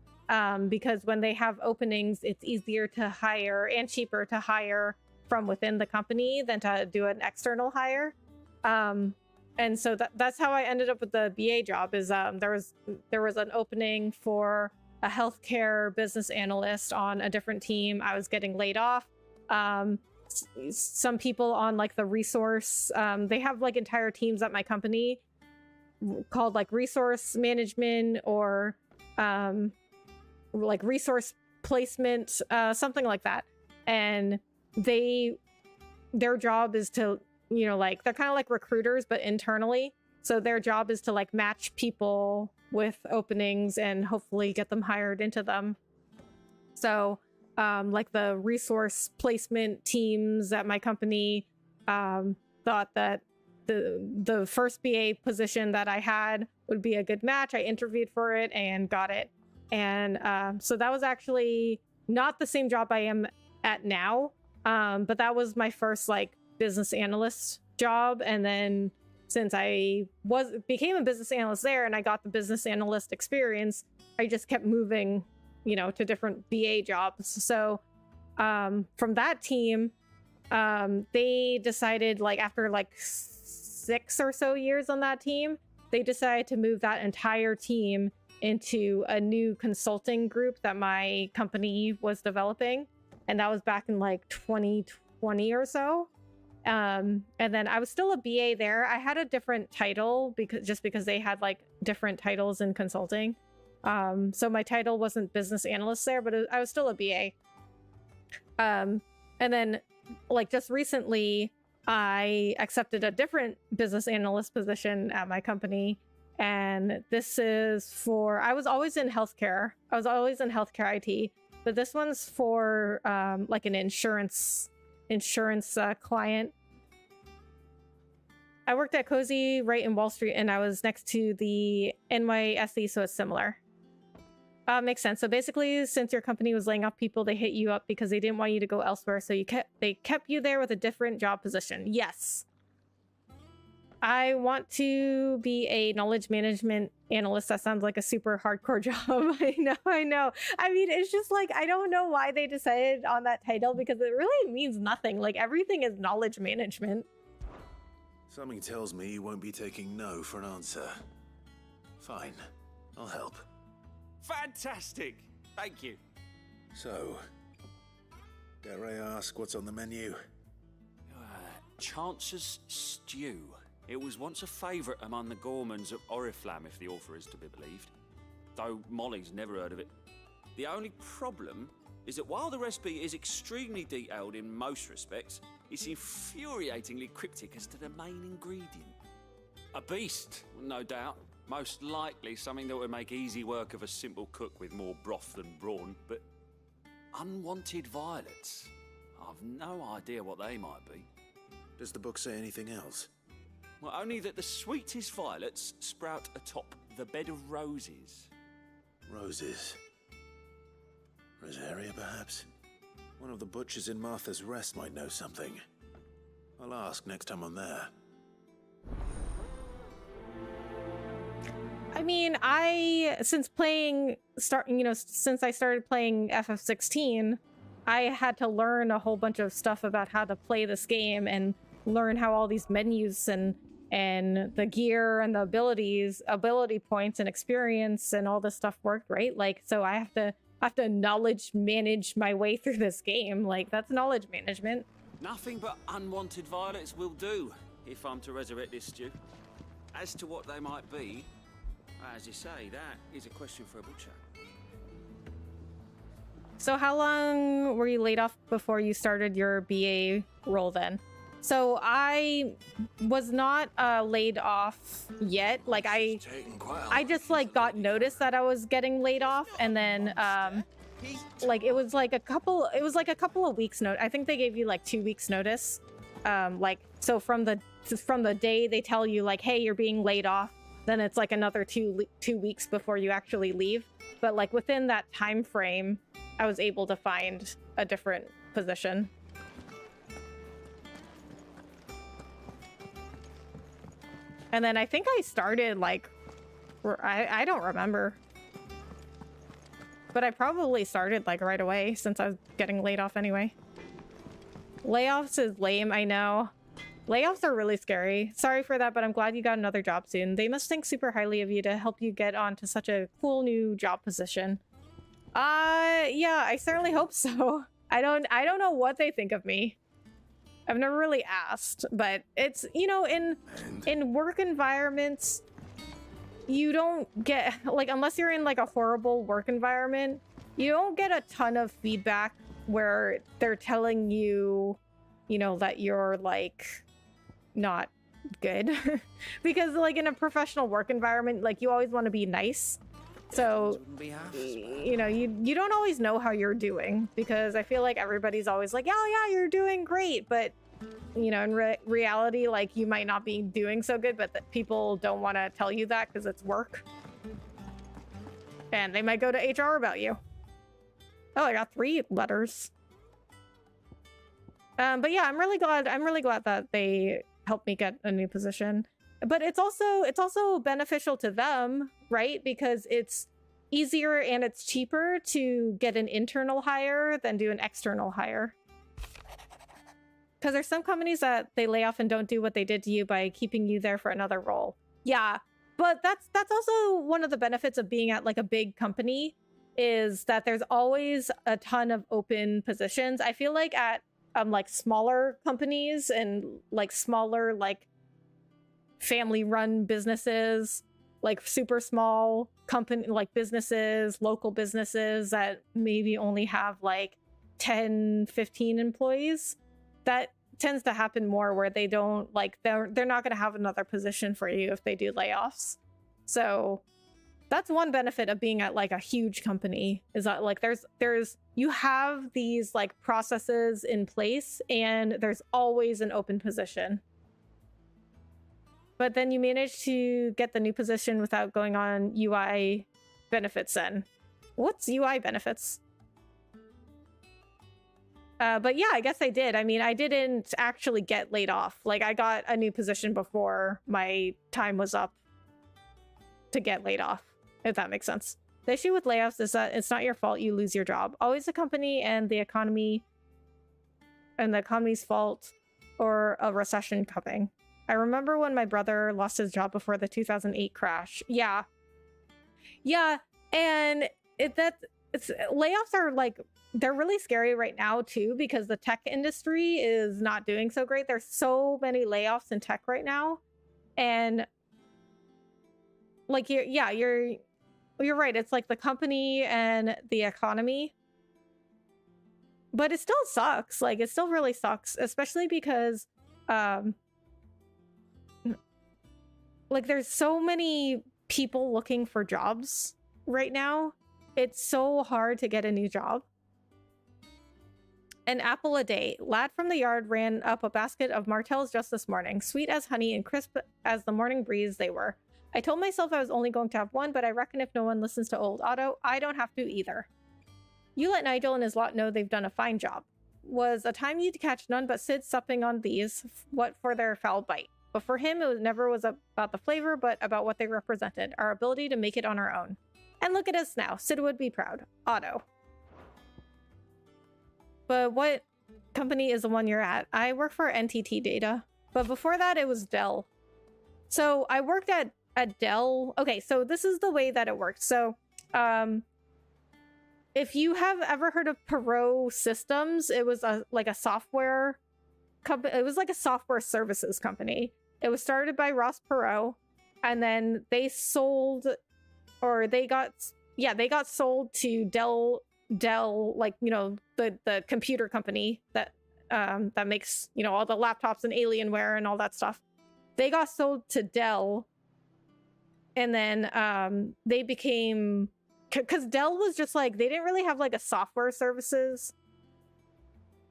because when they have openings, it's easier to hire and cheaper to hire from within the company than to do an external hire. And so that's how I ended up with the BA job is there was an opening for a healthcare business analyst on a different team. I was getting laid off. Some people on like the resource, they have like entire teams at my company called like resource management or like resource placement, something like that. And their job is to, you know, like they're kind of like recruiters, but internally. So their job is to like match people with openings and hopefully get them hired into them. So like the resource placement teams at my company thought that the first BA position that I had would be a good match. I interviewed for it and got it. And so that was actually not the same job I am at now, but that was my first like business analyst job. And then since I became a business analyst there and I got the business analyst experience, I just kept moving, you know, to different BA jobs. So from that team, they decided like after like 6 or so years on that team, they decided to move that entire team into a new consulting group that my company was developing. And that was back in like 2020 or so. And then I was still a BA there. I had a different title because they had like different titles in consulting. So my title wasn't business analyst there, but I was still a BA. And then like just recently I accepted a different business analyst position at my company. And this is for, I was always in healthcare. I was always in healthcare IT, but this one's for like an insurance client. I worked at Cozy right in Wall Street and I was next to the NYSE, so it's similar. Makes sense. So basically, since your company was laying off people, they hit you up because they didn't want you to go elsewhere. So they kept you there with a different job position. Yes. I want to be a knowledge management analyst. That sounds like a super hardcore job. I know. I mean, it's just like, I don't know why they decided on that title because it really means nothing. Like, everything is knowledge management. Something tells me you won't be taking no for an answer. Fine, I'll help. Fantastic! Thank you. So, dare I ask what's on the menu? Chance's Stew. It was once a favourite among the gourmands of Oriflamme, if the author is to be believed. Though Molly's never heard of it. The only problem is that while the recipe is extremely detailed in most respects, it's infuriatingly cryptic as to the main ingredient. A beast, no doubt. Most likely something that would make easy work of a simple cook with more broth than brawn, but unwanted violets. I've no idea what they might be. Does the book say anything else? Well, only that the sweetest violets sprout atop the bed of roses. Roses. Rosaria, perhaps? One of the butchers in Martha's Rest might know something. I'll ask next time I'm there. I mean, since I started playing FF16, I had to learn a whole bunch of stuff about how to play this game and learn how all these menus and the gear and the ability points and experience and all this stuff worked, right? Like, so I have to knowledge manage my way through this game. Like, that's knowledge management. Nothing but unwanted violets will do, if I'm to resurrect this stew. As to what they might be, as you say, that is a question for a butcher. So how long were you laid off before you started your BA role then? So I was not laid off yet. Like, I just like got notice that I was getting laid off, and then like it was like a couple of weeks notice. I think they gave you like 2 weeks notice. Like, so from the day they tell you like, hey, you're being laid off, then it's like another two weeks before you actually leave. But like within that time frame, I was able to find a different position. And then I think I started like, I don't remember. But I probably started like right away since I was getting laid off anyway. Layoffs is lame, I know. Layoffs are really scary. Sorry for that, but I'm glad you got another job soon. They must think super highly of you to help you get onto such a cool new job position. Yeah, I certainly hope so. I don't know what they think of me. I've never really asked, but it's, you know, in work environments, you don't get, like, unless you're in like a horrible work environment, you don't get a ton of feedback where they're telling you, you know, that you're like not good. Because like in a professional work environment, like you always want to be nice. So, you know, you don't always know how you're doing, because I feel like everybody's always like, oh yeah, you're doing great. But, you know, in reality, like you might not be doing so good, but people don't want to tell you that because it's work. And they might go to HR about you. Oh, I got 3 letters. But yeah, I'm really glad that they helped me get a new position. But it's also beneficial to them, right? Because it's easier and it's cheaper to get an internal hire than do an external hire. Because there's some companies that they lay off and don't do what they did to you by keeping you there for another role. Yeah, but that's also one of the benefits of being at like a big company, is that there's always a ton of open positions. I feel like at like smaller companies and like smaller like family-run businesses, like super small company like businesses, local businesses that maybe only have like 10, 15 employees, that tends to happen more where they don't like they're not going to have another position for you if they do layoffs. So that's one benefit of being at like a huge company, is that like there's you have these like processes in place and there's always an open position. But then you manage to get the new position without going on UI benefits then. What's UI benefits? But yeah, I guess I did. I mean, I didn't actually get laid off. Like, I got a new position before my time was up to get laid off, if that makes sense. The issue with layoffs is that it's not your fault you lose your job. Always the company and the economy's fault, or a recession coming. I remember when my brother lost his job before the 2008 crash. Yeah, and layoffs are like, they're really scary right now too, because the tech industry is not doing so great. There's so many layoffs in tech right now, and like you're right. It's like the company and the economy, but it still sucks. Like, it still really sucks, especially because like, there's so many people looking for jobs right now. It's so hard to get a new job. An apple a day. Lad from the yard ran up a basket of Martells just this morning. Sweet as honey and crisp as the morning breeze they were. I told myself I was only going to have one, but I reckon if no one listens to old Otto, I don't have to either. You let Nigel and his lot know they've done a fine job. Was a time you'd catch none but Sid supping on these, what for their foul bite. But for him, it never was about the flavor, but about what they represented, our ability to make it on our own. And look at us now. Sid would be proud. Otto. But what company is the one you're at? I work for NTT Data. But before that, it was Dell. So I worked at Dell. Okay, so this is the way that it works. So if you have ever heard of Perot Systems, it was like a software company. It was like a software services company. It was started by Ross Perot, and then they sold, or they got sold to Dell, like, you know, the computer company that that makes, you know, all the laptops and Alienware and all that stuff. They got sold to Dell, and then they became, because Dell was just like, they didn't really have like a software services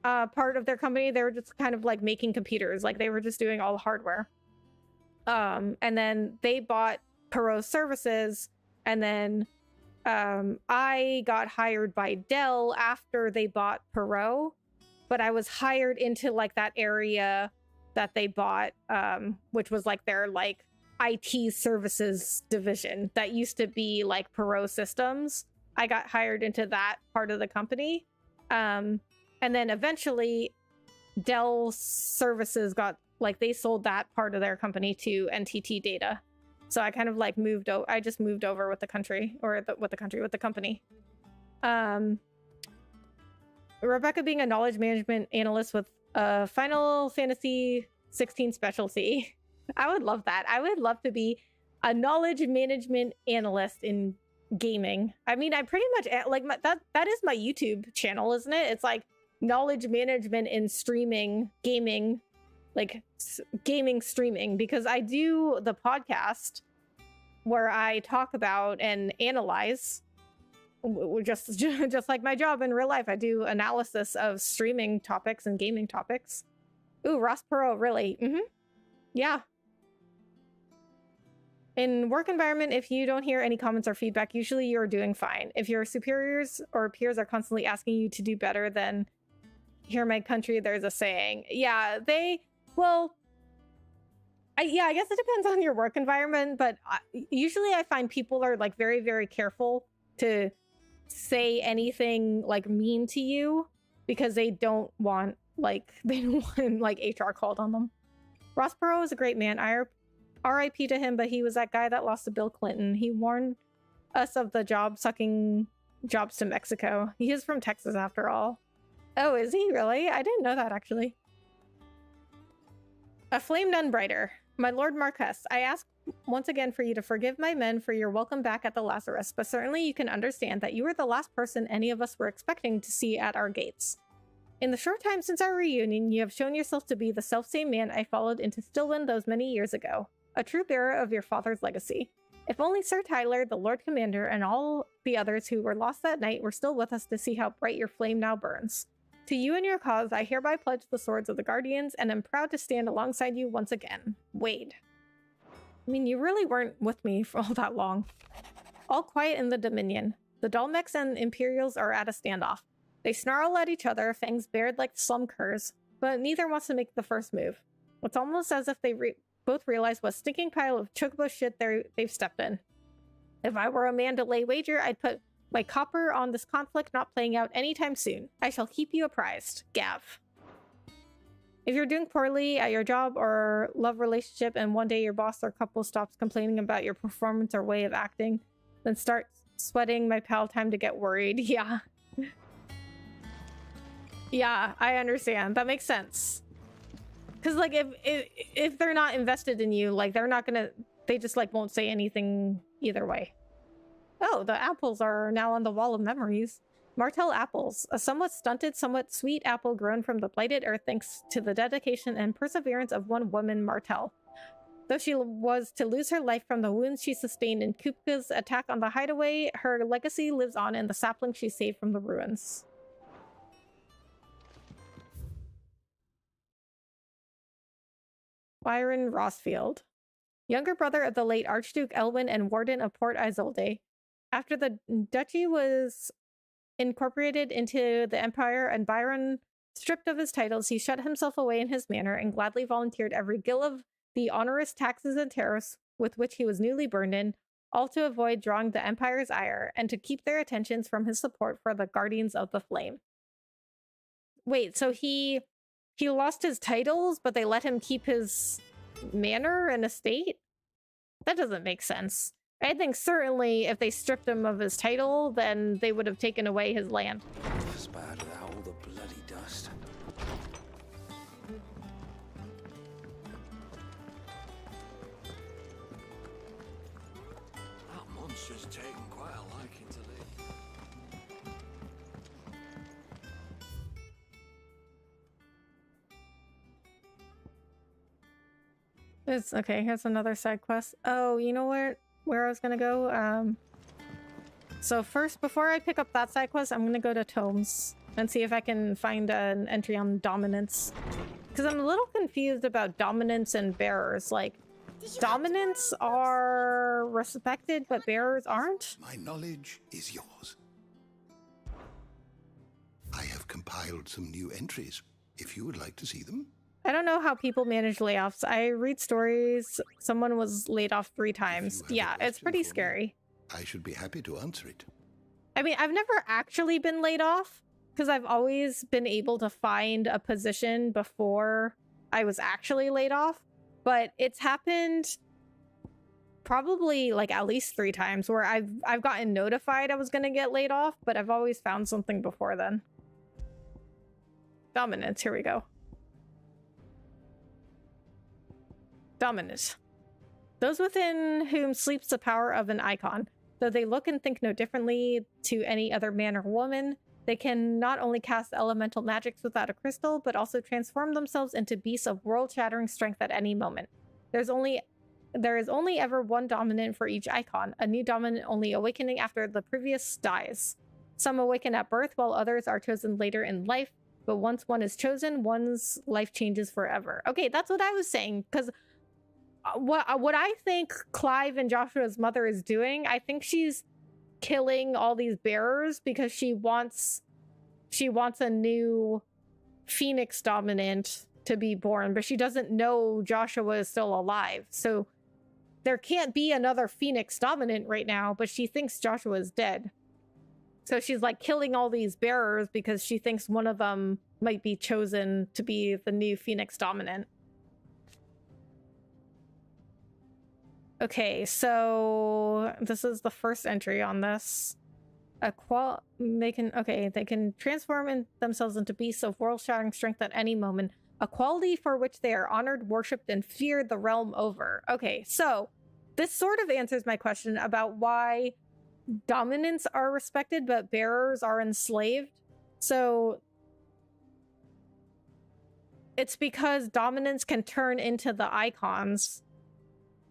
part of their company. They were just kind of like making computers, like they were just doing all the hardware. And then they bought Perot Services, and then I got hired by Dell after they bought Perot, but I was hired into like that area that they bought, which was like their like IT services division that used to be like Perot Systems. I got hired into that part of the company. And then eventually Dell Services got, like, they sold that part of their company to NTT Data. So I kind of like I just moved over with the country, or with the company. Rebecca being a knowledge management analyst with a Final Fantasy 16 specialty. I would love that. I would love to be a knowledge management analyst in gaming. I mean, I pretty much like that is my YouTube channel, isn't it? It's like knowledge management in streaming, gaming, like gaming streaming, because I do the podcast where I talk about and analyze, just like my job in real life. I do analysis of streaming topics and gaming topics. Ooh, Ross Perot, really? Yeah. In work environment, if you don't hear any comments or feedback, usually you're doing fine. If your superiors or peers are constantly asking you to do better, then here in my country, there's a saying. Yeah, I guess it depends on your work environment, but usually I find people are like very, very careful to say anything like mean to you because they don't want like HR called on them. Ross Perot is a great man. RIP to him, but he was that guy that lost to Bill Clinton. He warned us of the job-sucking jobs to Mexico. He is from Texas after all. Oh, is he really? I didn't know that, actually. A flame none brighter. My Lord Marquess, I ask once again for you to forgive my men for your welcome back at the Lazarus, but certainly you can understand that you were the last person any of us were expecting to see at our gates. In the short time since our reunion, you have shown yourself to be the selfsame man I followed into Stillwind those many years ago, a true bearer of your father's legacy. If only Sir Tyler, the Lord Commander, and all the others who were lost that night were still with us to see how bright your flame now burns. To you and your cause, I hereby pledge the swords of the Guardians, and am proud to stand alongside you once again. Wade. I mean, you really weren't with me for all that long. All quiet in the Dominion. The Dalmecs and Imperials are at a standoff. They snarl at each other, fangs bared like slum curs, but neither wants to make the first move. It's almost as if they both realize what stinking pile of chocobo shit they've stepped in. If I were a man to lay wager, I'd put my copper on this conflict not playing out anytime soon. I shall keep you apprised. Gav. If you're doing poorly at your job or love relationship and one day your boss or couple stops complaining about your performance or way of acting, then start sweating my pal time to get worried. Yeah. Yeah, I understand. That makes sense. Because, like, if they're not invested in you, like, they're not gonna... They just, like, won't say anything either way. Oh, the apples are now on the wall of memories. Martell apples, a somewhat stunted, somewhat sweet apple grown from the blighted earth thanks to the dedication and perseverance of one woman, Martell. Though she was to lose her life from the wounds she sustained in Kupka's attack on the hideaway, her legacy lives on in the sapling she saved from the ruins. Byron Rossfield, younger brother of the late Archduke Elwin and warden of Port Isolde. After the duchy was incorporated into the empire and Byron stripped of his titles, he shut himself away in his manor and gladly volunteered every gill of the onerous taxes and tariffs with which he was newly burdened, all to avoid drawing the empire's ire and to keep their attentions from his support for the Guardians of the Flame. Wait, so he lost his titles, but they let him keep his manor and estate? That doesn't make sense. I think certainly if they stripped him of his title, then they would have taken away his land. It's bad without all the bloody dust. That monster's taken quite a liking to live. It's okay. Here's another side quest. Oh, you know where I was gonna go? So first, before I pick up that side quest, I'm gonna go to Tomes and see if I can find an entry on dominance. Because I'm a little confused about dominance and bearers. Like, dominants are respected, but bearers aren't? My knowledge is yours. I have compiled some new entries, if you would like to see them. I don't know how people manage layoffs. I read stories. Someone was laid off 3 times. Yeah, it's pretty scary. I should be happy to answer it. I mean, I've never actually been laid off because I've always been able to find a position before I was actually laid off. But it's happened probably like at least 3 times where I've gotten notified I was going to get laid off, but I've always found something before then. Dominance, here we go. Dominant. Those within whom sleeps the power of an icon. Though they look and think no differently to any other man or woman, they can not only cast elemental magics without a crystal, but also transform themselves into beasts of world-shattering strength at any moment. There is only ever one dominant for each icon, a new dominant only awakening after the previous dies. Some awaken at birth, while others are chosen later in life, but once one is chosen, one's life changes forever. Okay, that's what I was saying, because what I think Clive and Joshua's mother is doing, I think she's killing all these bearers because she wants a new Phoenix dominant to be born, but she doesn't know Joshua is still alive. So there can't be another Phoenix dominant right now, but she thinks Joshua is dead. So she's like killing all these bearers because she thinks one of them might be chosen to be the new Phoenix dominant. Okay, so this is the first entry on this. They can transform themselves into beasts of world-shattering strength at any moment, a quality for which they are honored, worshipped, and feared the realm over. Okay, so this sort of answers my question about why dominants are respected, but bearers are enslaved. So it's because dominants can turn into the icons.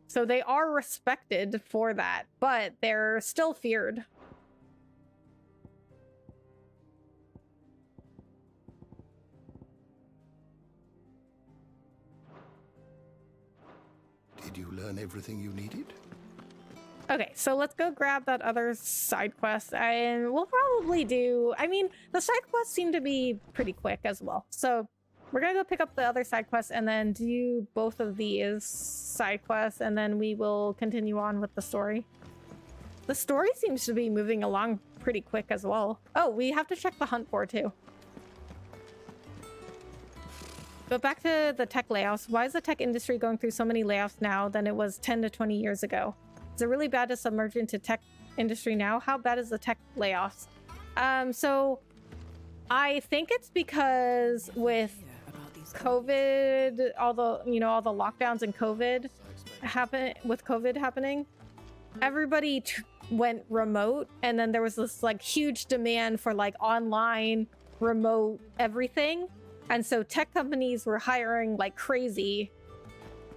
So they are respected for that, but they're still feared. Did you learn everything you needed? Okay, so let's go grab that other side quest, and we'll probably do... I mean, the side quests seem to be pretty quick as well. So we're gonna go pick up the other side quests and then do both of these side quests, and then we will continue on with the story. The story seems to be moving along pretty quick as well. Oh, we have to check the hunt board too. But back to the tech layoffs. Why is the tech industry going through so many layoffs now than it was 10 to 20 years ago? Is it really bad to submerge into tech industry now? How bad is the tech layoffs? So I think it's because with COVID, all the lockdowns and COVID happening, everybody went remote, and then there was this like huge demand for like online remote everything. And so tech companies were hiring like crazy,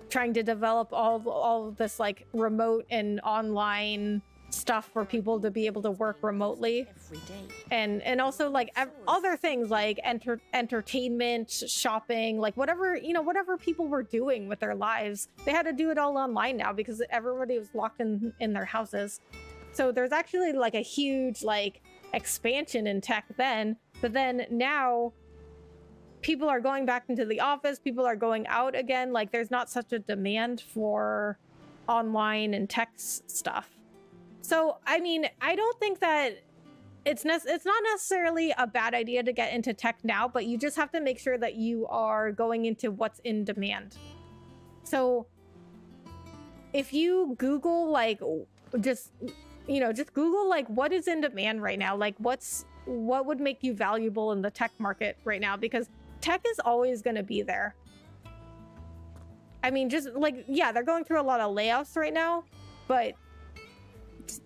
trying to develop all of this like remote and online stuff for people to be able to work remotely every day, and also like other things like entertainment, shopping, like whatever people were doing with their lives, they had to do it all online now because everybody was locked in their houses. So there's actually like a huge like expansion in tech then, but then now people are going back into the office, people are going out again, like there's not such a demand for online and tech stuff. So I mean, I don't think that it's not necessarily a bad idea to get into tech now, but you just have to make sure that you are going into what's in demand. So if you Google like just Google like what is in demand right now, like what would make you valuable in the tech market right now, because tech is always going to be there. I mean, just like, yeah, they're going through a lot of layoffs right now, but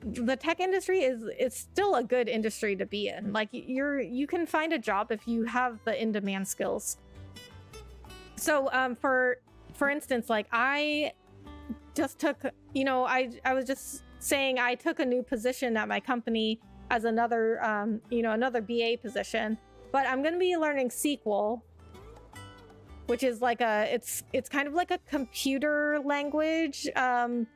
the tech industry is still a good industry to be in. Like you can find a job if you have the in-demand skills. So for instance, like I just took, I was just saying I took a new position at my company as another another BA position. But I'm going to be learning SQL, which is like it's kind of like a computer language. I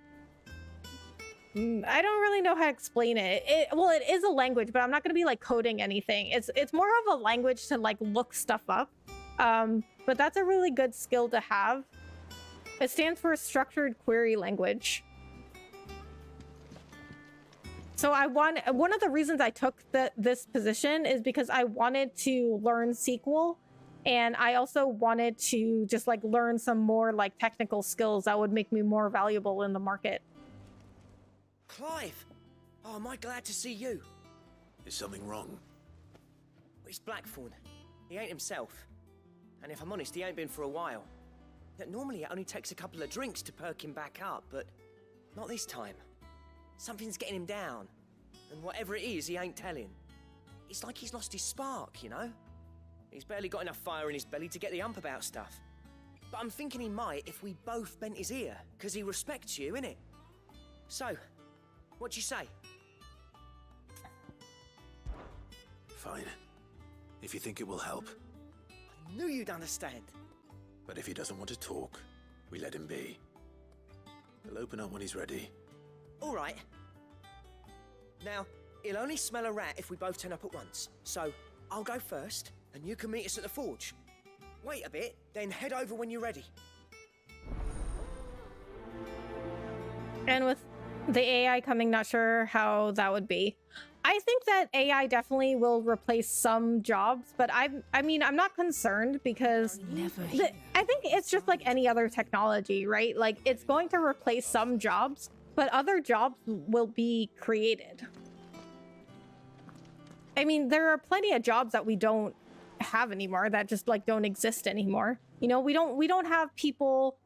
don't really know how to explain it. Well, it is a language, but I'm not going to be like coding anything. It's more of a language to like look stuff up. But that's a really good skill to have. It stands for structured query language. So one of the reasons I took this position is because I wanted to learn SQL, and I also wanted to just like learn some more like technical skills that would make me more valuable in the market. Clive! Oh, am I glad to see you? Is something wrong? It's Blackthorn. He ain't himself. And if I'm honest, he ain't been for a while. Normally it only takes a couple of drinks to perk him back up, but not this time. Something's getting him down, and whatever it is, he ain't telling. It's like he's lost his spark, you know? He's barely got enough fire in his belly to get the ump about stuff. But I'm thinking he might if we both bent his ear, because he respects you, innit? So, what you say? Fine. If you think it will help. I knew you'd understand. But if he doesn't want to talk, we let him be. He'll open up when he's ready. All right. Now, he'll only smell a rat if we both turn up at once. So, I'll go first, and you can meet us at the forge. Wait a bit, then head over when you're ready. And with the AI coming, not sure how that would be. I think that AI definitely will replace some jobs, but I mean, I'm not concerned because I think it's just like any other technology, right? Like, it's going to replace some jobs, but other jobs will be created. I mean, there are plenty of jobs that we don't have anymore, that just like don't exist anymore. You know, we don't have people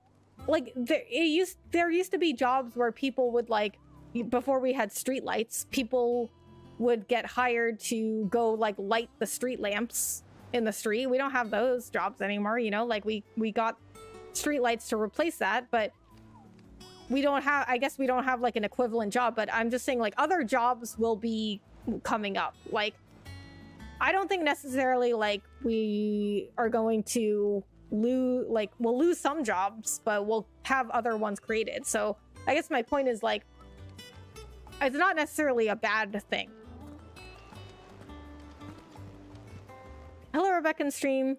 like there used to be jobs where people would like, before we had street lights, people would get hired to go like light the street lamps in the street. We don't have those jobs anymore, you know, like we got street lights to replace that, but we don't have, I guess we don't have like an equivalent job. But I'm just saying, like, other jobs will be coming up. Like, I don't think necessarily like we are going to lose, like, we'll lose some jobs, but we'll have other ones created. So I guess my point is, like, it's not necessarily a bad thing. Hello, Rebecca and stream.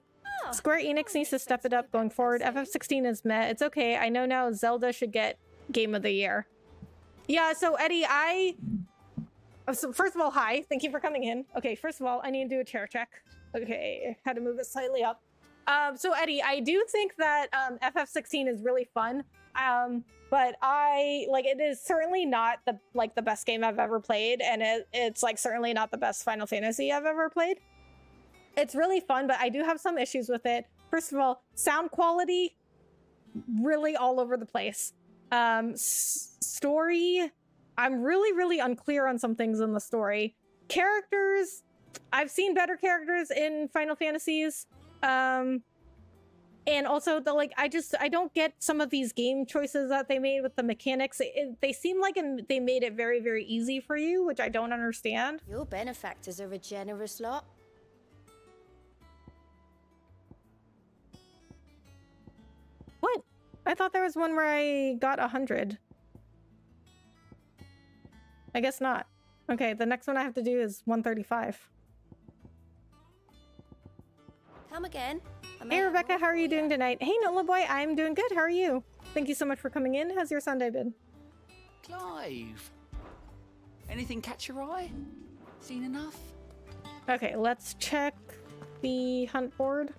Square Enix needs to step it up going forward. FF16 is meh. It's okay. I know now Zelda should get Game of the Year. Yeah, so Eddie, so first of all, hi. Thank you for coming in. Okay, first of all, I need to do a chair check. Okay, had to move it slightly up. So Eddie, I do think that FF16 is really fun. But it is certainly not the best game I've ever played, and it's like certainly not the best Final Fantasy I've ever played. It's really fun, but I do have some issues with it. First of all, sound quality, really all over the place. Story, I'm really unclear on some things in the story. Characters, I've seen better characters in Final Fantasies. And also I don't get some of these game choices that they made with the mechanics. They seem like they made it very easy for you, which I don't understand. Your benefactors are a generous lot. What? I thought there was one where I got 100. I guess not. Okay, the next one I have to do is 135. Come again. Hey Rebecca, how are you doing tonight? Hey Nola boy, I'm doing good. How are you? Thank you so much for coming in. How's your Sunday been? Clive, anything catch your eye? Seen enough? Okay, let's check the hunt board.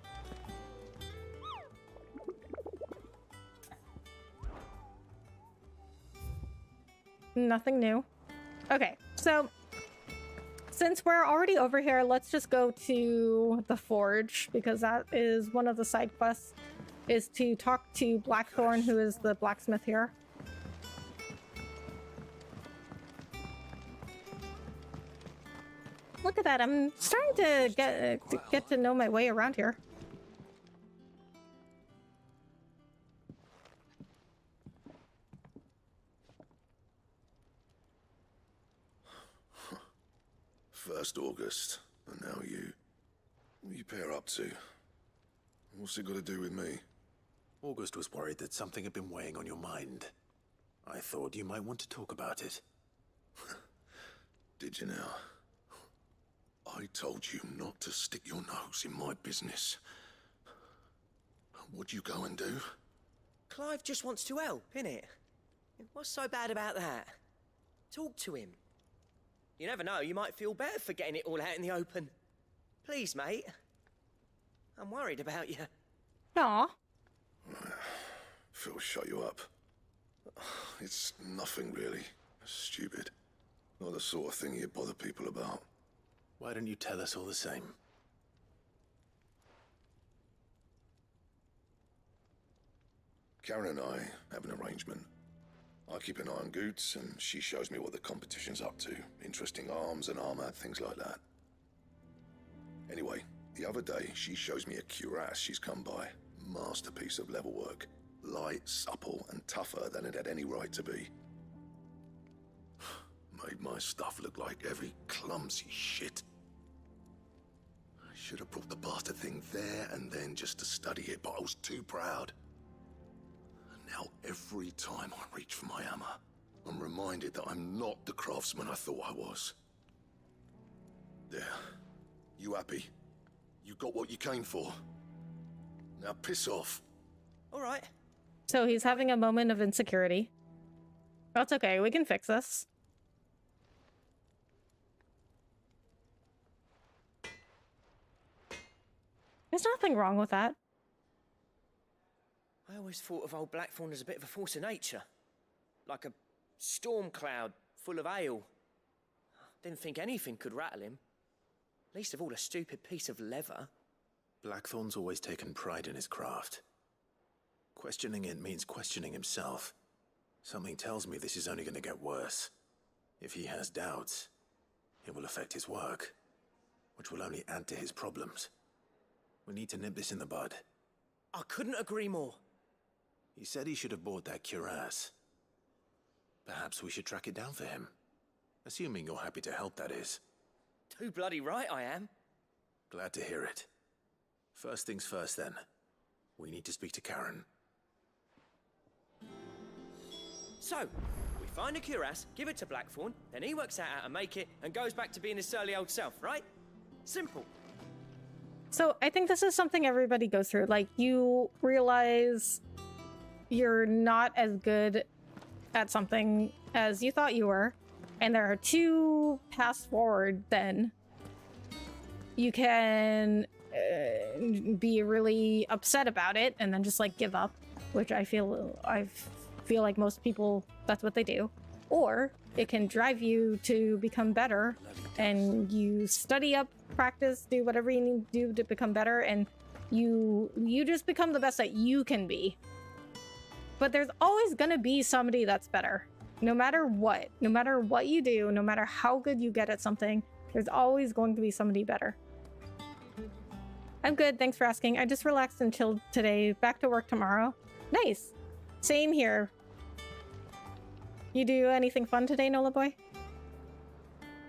Nothing new. Okay, so since we're already over here, let's just go to the forge, because that is one of the side quests, is to talk to Blackthorn, who is the blacksmith here. Look at that, I'm starting to get to know my way around here. First August, and now you. What are you pair up to? What's it got to do with me? August was worried that something had been weighing on your mind. I thought you might want to talk about it. Did you now? I told you not to stick your nose in my business. What'd you go and do? Clive just wants to help, innit? What's so bad about that? Talk to him. You never know, you might feel better for getting it all out in the open. Please, mate. I'm worried about you. Aw. Phil, shut you up. It's nothing really. Stupid. Not the sort of thing you bother people about. Why don't you tell us all the same? Karen and I have an arrangement. I keep an eye on Goots, and she shows me what the competition's up to. Interesting arms and armor, things like that. Anyway, the other day, she shows me a cuirass she's come by. Masterpiece of level work. Light, supple, and tougher than it had any right to be. Made my stuff look like every clumsy shit. I should have brought the bastard thing there and then just to study it, but I was too proud. Now, every time I reach for my hammer, I'm reminded that I'm not the craftsman I thought I was. There. You happy? You got what you came for. Now piss off. All right. So he's having a moment of insecurity. That's okay, we can fix this. There's nothing wrong with that. I always thought of old Blackthorn as a bit of a force of nature. Like a storm cloud full of ale. Didn't think anything could rattle him. Least of all a stupid piece of leather. Blackthorn's always taken pride in his craft. Questioning it means questioning himself. Something tells me this is only going to get worse. If he has doubts, it will affect his work, which will only add to his problems. We need to nip this in the bud. I couldn't agree more. He said he should have bought that cuirass. Perhaps we should track it down for him. Assuming you're happy to help, that is. Too bloody right I am. Glad to hear it. First things first, then. We need to speak to Karen. So, we find a cuirass, give it to Blackthorn, then he works out how to make it and goes back to being his surly old self, right? Simple. So I think this is something everybody goes through. Like, you realize you're not as good at something as you thought you were, and there are two paths forward. Then you can be really upset about it and then just like give up, which I feel like most people, that's what they do. Or it can drive you to become better, and you study up, practice, do whatever you need to do to become better, and you just become the best that you can be. But there's always gonna be somebody that's better. No matter what you do, no matter how good you get at something, there's always going to be somebody better. I'm good, thanks for asking. I just relaxed and chilled today. Back to work tomorrow. Nice. Same here. You do anything fun today, Nola boy?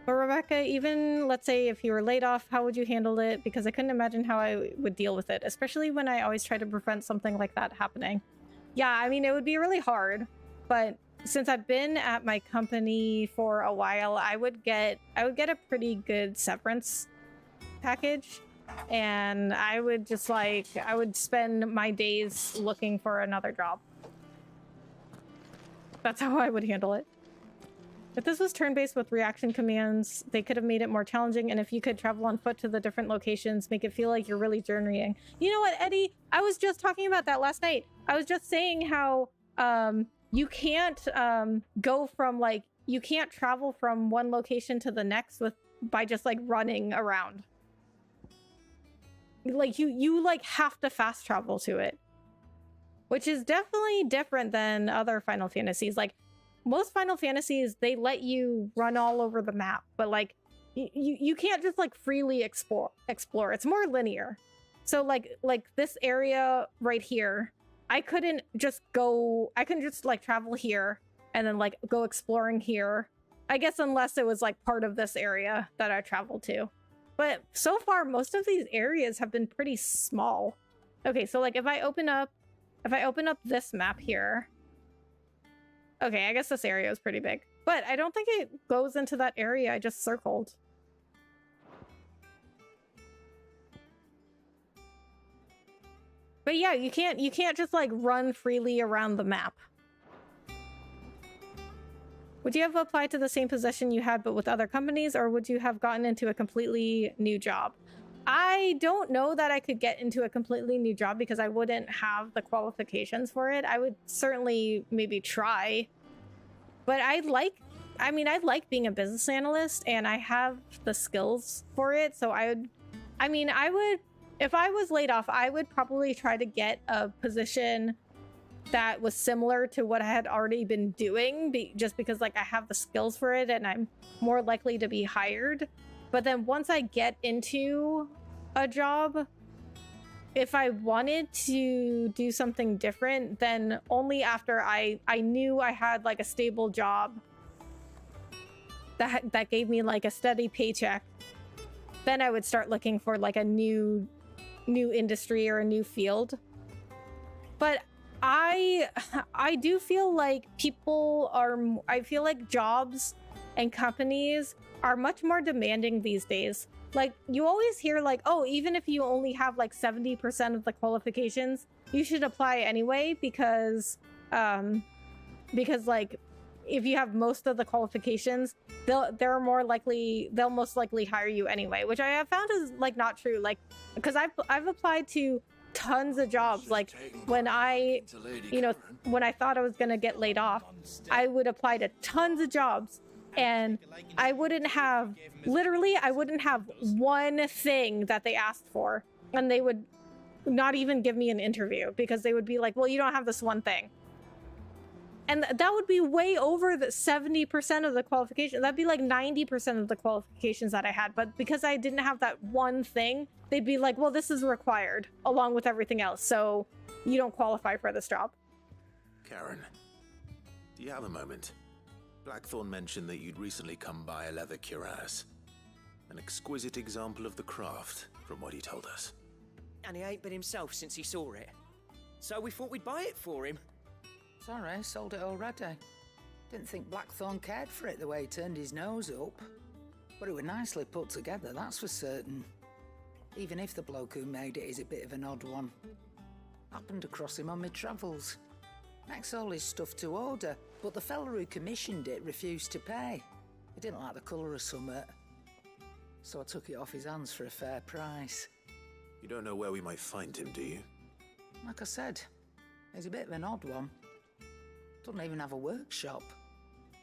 But Rebecca, even let's say if you were laid off, how would you handle it? Because I couldn't imagine how I would deal with it, especially when I always try to prevent something like that happening. Yeah, I mean, it would be really hard, but since I've been at my company for a while, I would get a pretty good severance package, and I would just I would spend my days looking for another job. That's how I would handle it. If this was turn-based with reaction commands, they could have made it more challenging, and if you could travel on foot to the different locations, make it feel like you're really journeying. You know what, Eddie? I was just talking about that last night. I was just saying how you can't go from you can't travel from one location to the next by just running around. You have to fast travel to it, which is definitely different than other Final Fantasies. Most Final Fantasies, they let you run all over the map, but you can't just freely explore. It's more linear. So like this area right here, I couldn't just travel here and then go exploring here. I guess unless it was part of this area that I traveled to. But so far, most of these areas have been pretty small. Okay, so if I open up this map here, okay, I guess this area is pretty big, but I don't think it goes into that area I just circled. But yeah, you can't just run freely around the map. Would you have applied to the same position you had but with other companies, or would you have gotten into a completely new job? I don't know that I could get into a completely new job because I wouldn't have the qualifications for it. I would certainly maybe try, but I like being a business analyst and I have the skills for it. So I would, if I was laid off, I would probably try to get a position that was similar to what I had already been doing, just because I have the skills for it and I'm more likely to be hired. But then once I get into a job, if I wanted to do something different, then only after I knew I had a stable job that gave me a steady paycheck, then I would start looking for a new industry or a new field. But I do feel like I feel like jobs and companies are much more demanding these days. You always hear oh, even if you only have 70% of the qualifications, you should apply anyway because if you have most of the qualifications, they'll most likely hire you anyway, which I have found is not true. Because I've applied to tons of jobs. When I thought I was gonna get laid off, I would apply to tons of jobs, and I wouldn't have one thing that they asked for, and they would not even give me an interview because they would be well, you don't have this one thing. And that would be way over the 70% of the qualifications. That'd be 90% of the qualifications that I had. But because I didn't have that one thing, they'd be well, this is required along with everything else. So you don't qualify for this job. Karen, do you have a moment? Blackthorn mentioned that you'd recently come by a leather cuirass. An exquisite example of the craft, from what he told us. And he ain't been himself since he saw it. So we thought we'd buy it for him. Sorry, sold it already. Didn't think Blackthorn cared for it the way he turned his nose up. But it was nicely put together, that's for certain. Even if the bloke who made it is a bit of an odd one. Happened across him on my travels. Makes all his stuff to order, but the fella who commissioned it refused to pay. He didn't like the colour of summit. So I took it off his hands for a fair price. You don't know where we might find him, do you? Like I said, he's a bit of an odd one. Doesn't even have a workshop.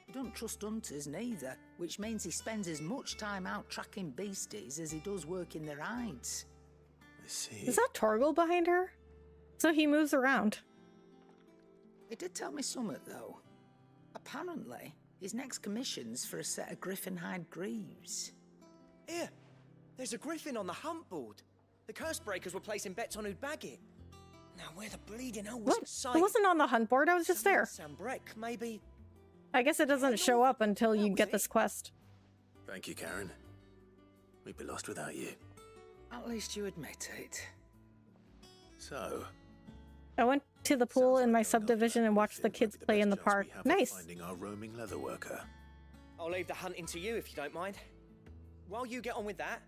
He doesn't trust hunters neither, which means he spends as much time out tracking beasties as he does working their hides. I see. Is that Torgal behind her? So he moves around. He did tell me something, though. Apparently, his next commission's for a set of griffin hide greaves. Here, there's a griffin on the hunt board. The curse breakers were placing bets on who'd bag it. Now, where the bleeding hell was What? it sight? It wasn't on the hunt board, I was just there. Sambrek, maybe. I guess it doesn't show up until you get this quest. Thank you, Karen. We'd be lost without you. At least you admit it. So, I went to the pool in my subdivision and watched the kids play in the park. Nice. Finding our roaming leatherworker. I'll leave the hunting to you if you don't mind. While you get on with that,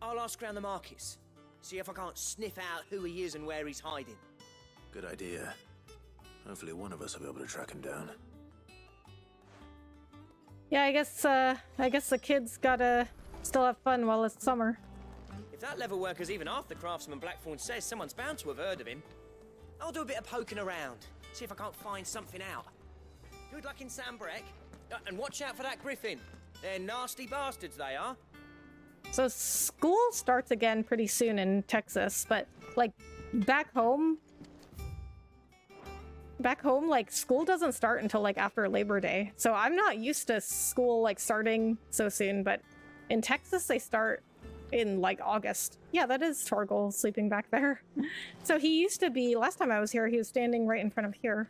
I'll ask around the markets. See if I can't sniff out who he is and where he's hiding. Good idea. Hopefully one of us will be able to track him down. Yeah, I guess the kids gotta still have fun while it's summer. If that level worker's even half the craftsman Blackthorn says, someone's bound to have heard of him. I'll do a bit of poking around, see if I can't find something out. Good luck in Sambrek, and watch out for that griffin. They're nasty bastards, they are. So school starts again pretty soon in Texas, but like back home, like school doesn't start until like after Labor Day. So I'm not used to school like starting so soon, but in Texas they start in like August. Yeah, that is Torgal sleeping back there. So he used to be, last time I was here, he was standing right in front of here.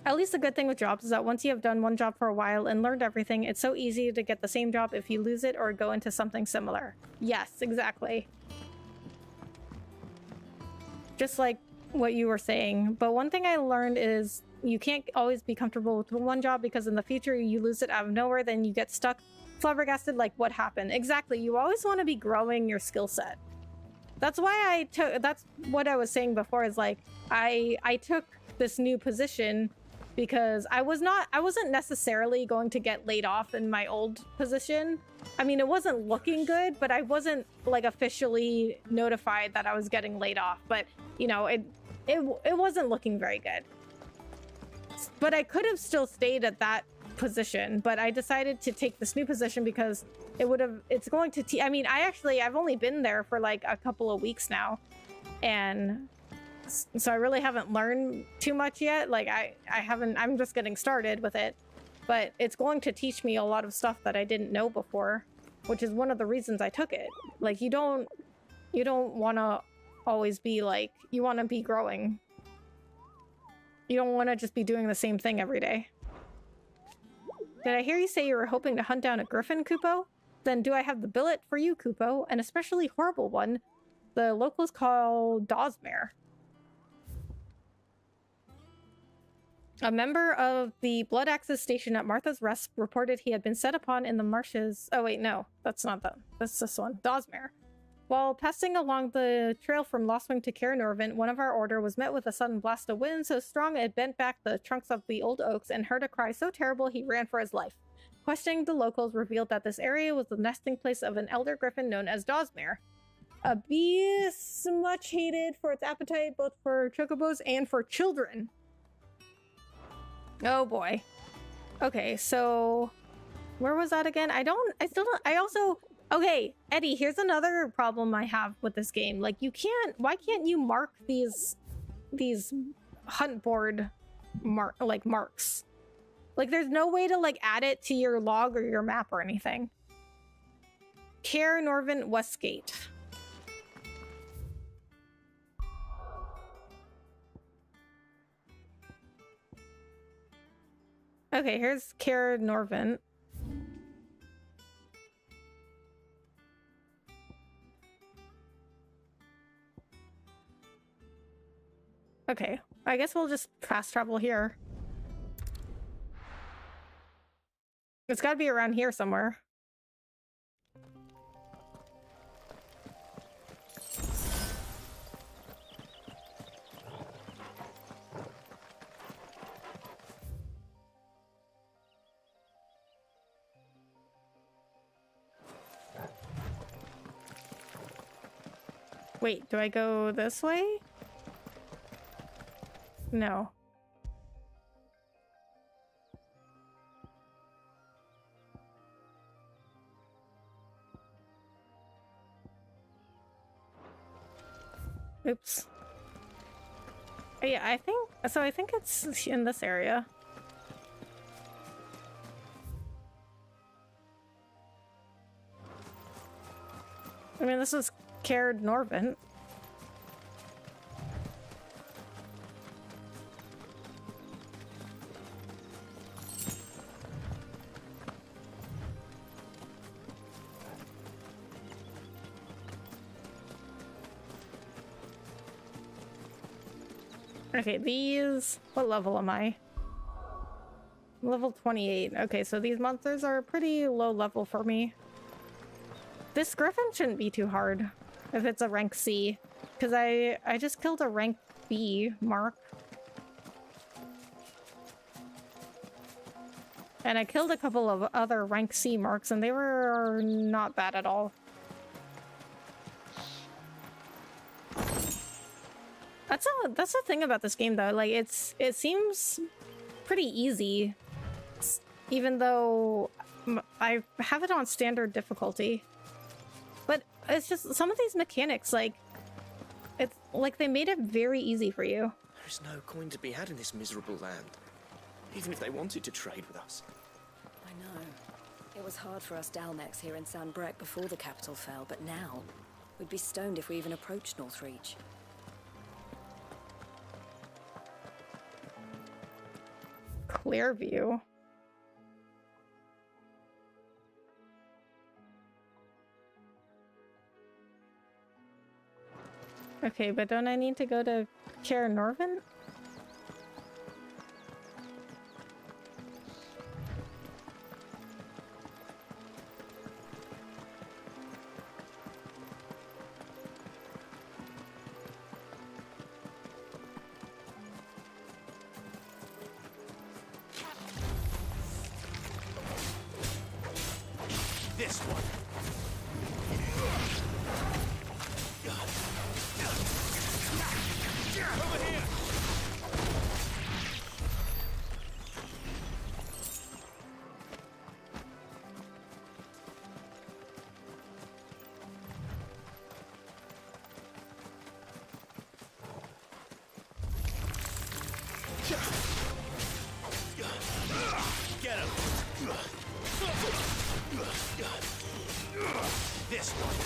At least the good thing with jobs is that once you have done one job for a while and learned everything, it's so easy to get the same job if you lose it or go into something similar. Yes, exactly. Just like what you were saying. But one thing I learned is you can't always be comfortable with one job, because in the future you lose it out of nowhere, then you get stuck flabbergasted like what happened. Exactly. You always want to be growing your skill set. That's why that's what I was saying before, is like I took this new position because I wasn't necessarily going to get laid off in my old position. I mean, it wasn't looking good, but I wasn't like officially notified that I was getting laid off. But you know, it wasn't looking very good. But I could have still stayed at that position, but I decided to take this new position because it's going to I mean, I've only been there for like a couple of weeks now, and so I really haven't learned too much yet. Like I'm just getting started with it, but it's going to teach me a lot of stuff that I didn't know before, which is one of the reasons I took it. Like you don't want to always be like, you want to be growing. You don't want to just be doing the same thing every day. Did I hear you say you were hoping to hunt down a griffin, Kupo? Then do I have the billet for you, Kupo? An especially horrible one. The locals call Dawsmare. A member of the Blood Axes station at Martha's Rest reported he had been set upon in the marshes. Oh wait, no, that's not that. That's this one. Dawsmare. While passing along the trail from Lostwing to Cairnorvent, one of our order was met with a sudden blast of wind so strong it bent back the trunks of the old oaks and heard a cry so terrible he ran for his life. Questioning the locals revealed that this area was the nesting place of an elder griffin known as Dawsmare. A beast much hated for its appetite both for chocobos and for children. Oh boy. Okay, so where was that again? Okay, Eddie, here's another problem I have with this game. Like, why can't you mark these hunt board marks? Like, there's no way to, like, add it to your log or your map or anything. Cairnorvent Westgate. Okay, here's Cairnorvent. Okay, I guess we'll just fast travel here. It's gotta be around here somewhere. Wait, do I go this way? No. Oops. Yeah, I think it's in this area. I mean, this is Caird Norvent. Okay, these... What level am I? Level 28. Okay, so these monsters are pretty low level for me. This griffin shouldn't be too hard if it's a rank C, because I just killed a rank B mark. And I killed a couple of other rank C marks, and they were not bad at all. That's the thing about this game, though. Like, it seems pretty easy, even though I have it on standard difficulty. But it's just some of these mechanics, like, it's like they made it very easy for you. There's no coin to be had in this miserable land, even if they wanted to trade with us. I know. It was hard for us Dalmex here in Sanbreque before the capital fell, but now we'd be stoned if we even approached Northreach. Clearview. Okay, but don't I need to go to Caird Norvent? This one. Over here. Get him. This one.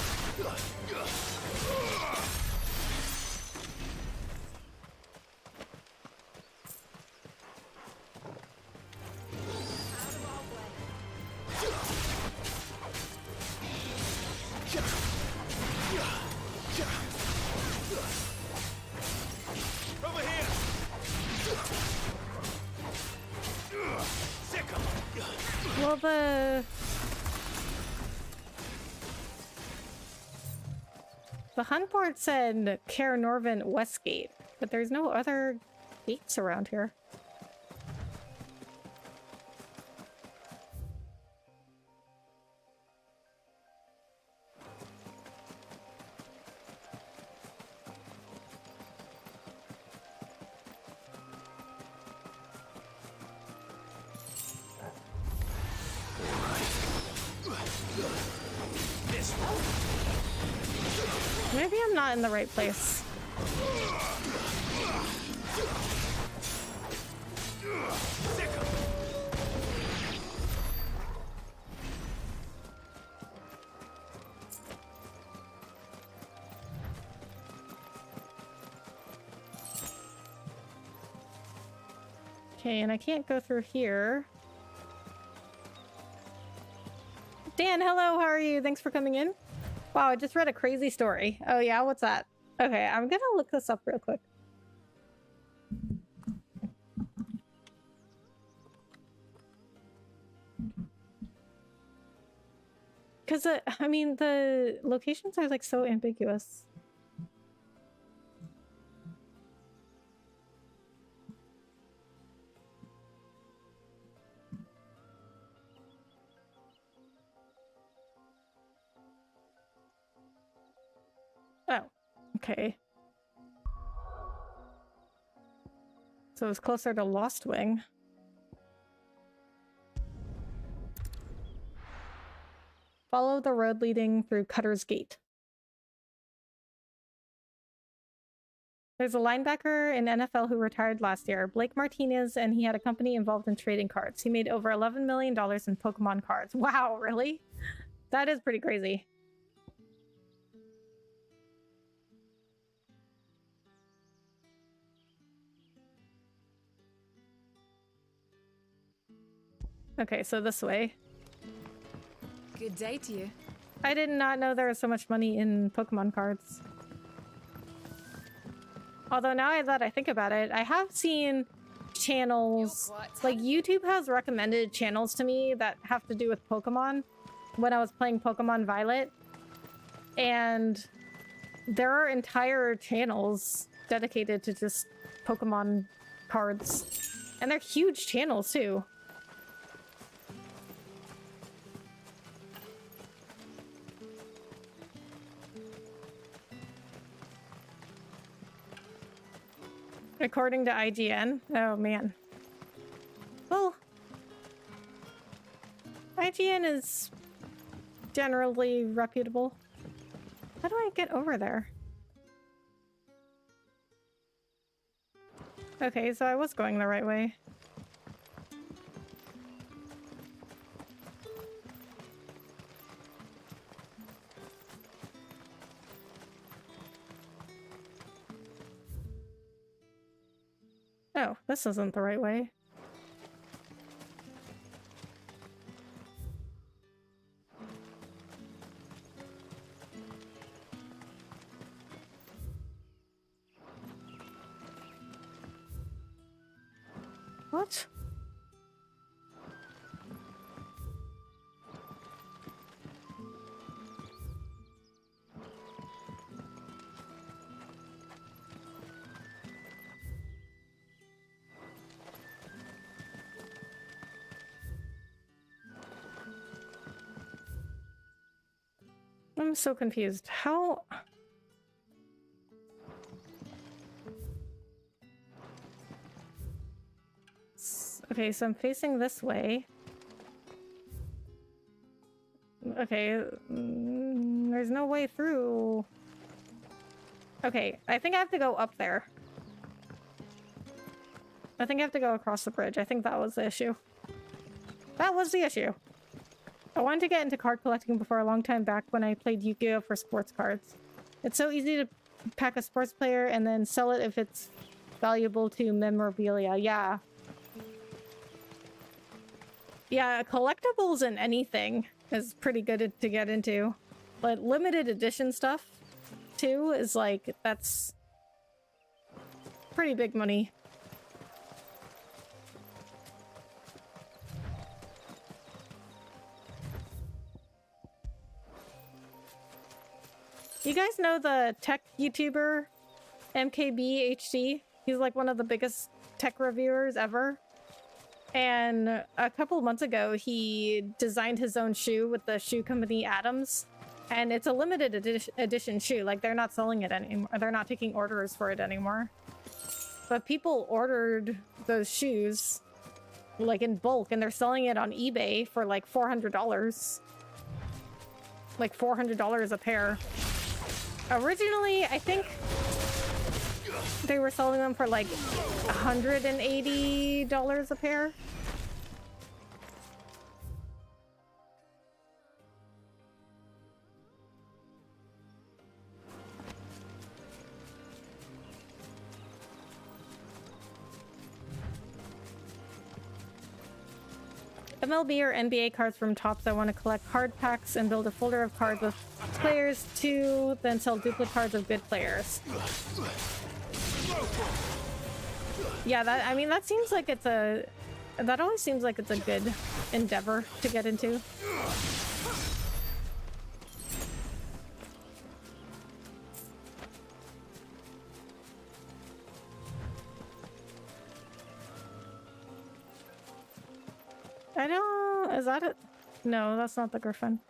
Over here. Sick 'em. Well, the hunt board said Caird Norvent Westgate, but there's no other gates around here. This one. Maybe I'm not in the right place. Sick 'em. Okay, and I can't go through here. Dan, hello, how are you? Thanks for coming in. Wow, I just read a crazy story. Oh yeah, what's that? Okay, I'm gonna look this up real quick. Because, I mean, the locations are like so ambiguous. Oh, okay. So it's closer to Lost Wing. Follow the road leading through Cutter's Gate. There's a linebacker in NFL who retired last year, Blake Martinez, and he had a company involved in trading cards. He made over $11 million in Pokemon cards. Wow, really? That is pretty crazy. Okay, so this way. Good day to you. I did not know there was so much money in Pokemon cards. Although now that I think about it, I have seen channels, like YouTube has recommended channels to me that have to do with Pokemon when I was playing Pokemon Violet. And there are entire channels dedicated to just Pokemon cards. And they're huge channels too. According to IGN. Oh man. Well, IGN is generally reputable. How do I get over there? Okay, so I was going the right way. Oh, this isn't the right way. What? I'm so confused. How? Okay, so I'm facing this way. Okay, there's no way through. Okay, I think I have to go up there. I think I have to go across the bridge. I think that was the issue. That was the issue. I wanted to get into card collecting before a long time back when I played Yu-Gi-Oh! For sports cards. It's so easy to pack a sports player and then sell it if it's valuable to memorabilia. Yeah. Yeah, collectibles and anything is pretty good to get into. But limited edition stuff, too, is like, that's pretty big money. You guys know the tech YouTuber MKBHD? He's like one of the biggest tech reviewers ever. And a couple of months ago, he designed his own shoe with the shoe company Adams. And it's a limited edition shoe. Like, they're not selling it anymore. They're not taking orders for it anymore. But people ordered those shoes, like, in bulk. And they're selling it on eBay for, like, $400. Like, $400 a pair. Originally, I think they were selling them for like $180 a pair. MLB or NBA cards from Topps. I want to collect card packs and build a folder of cards with players to then sell duplicate cards of good players. Yeah, that, I mean, that seems like it's a, that always seems like it's a good endeavor to get into. I don't... Is that it? No, that's not the griffin.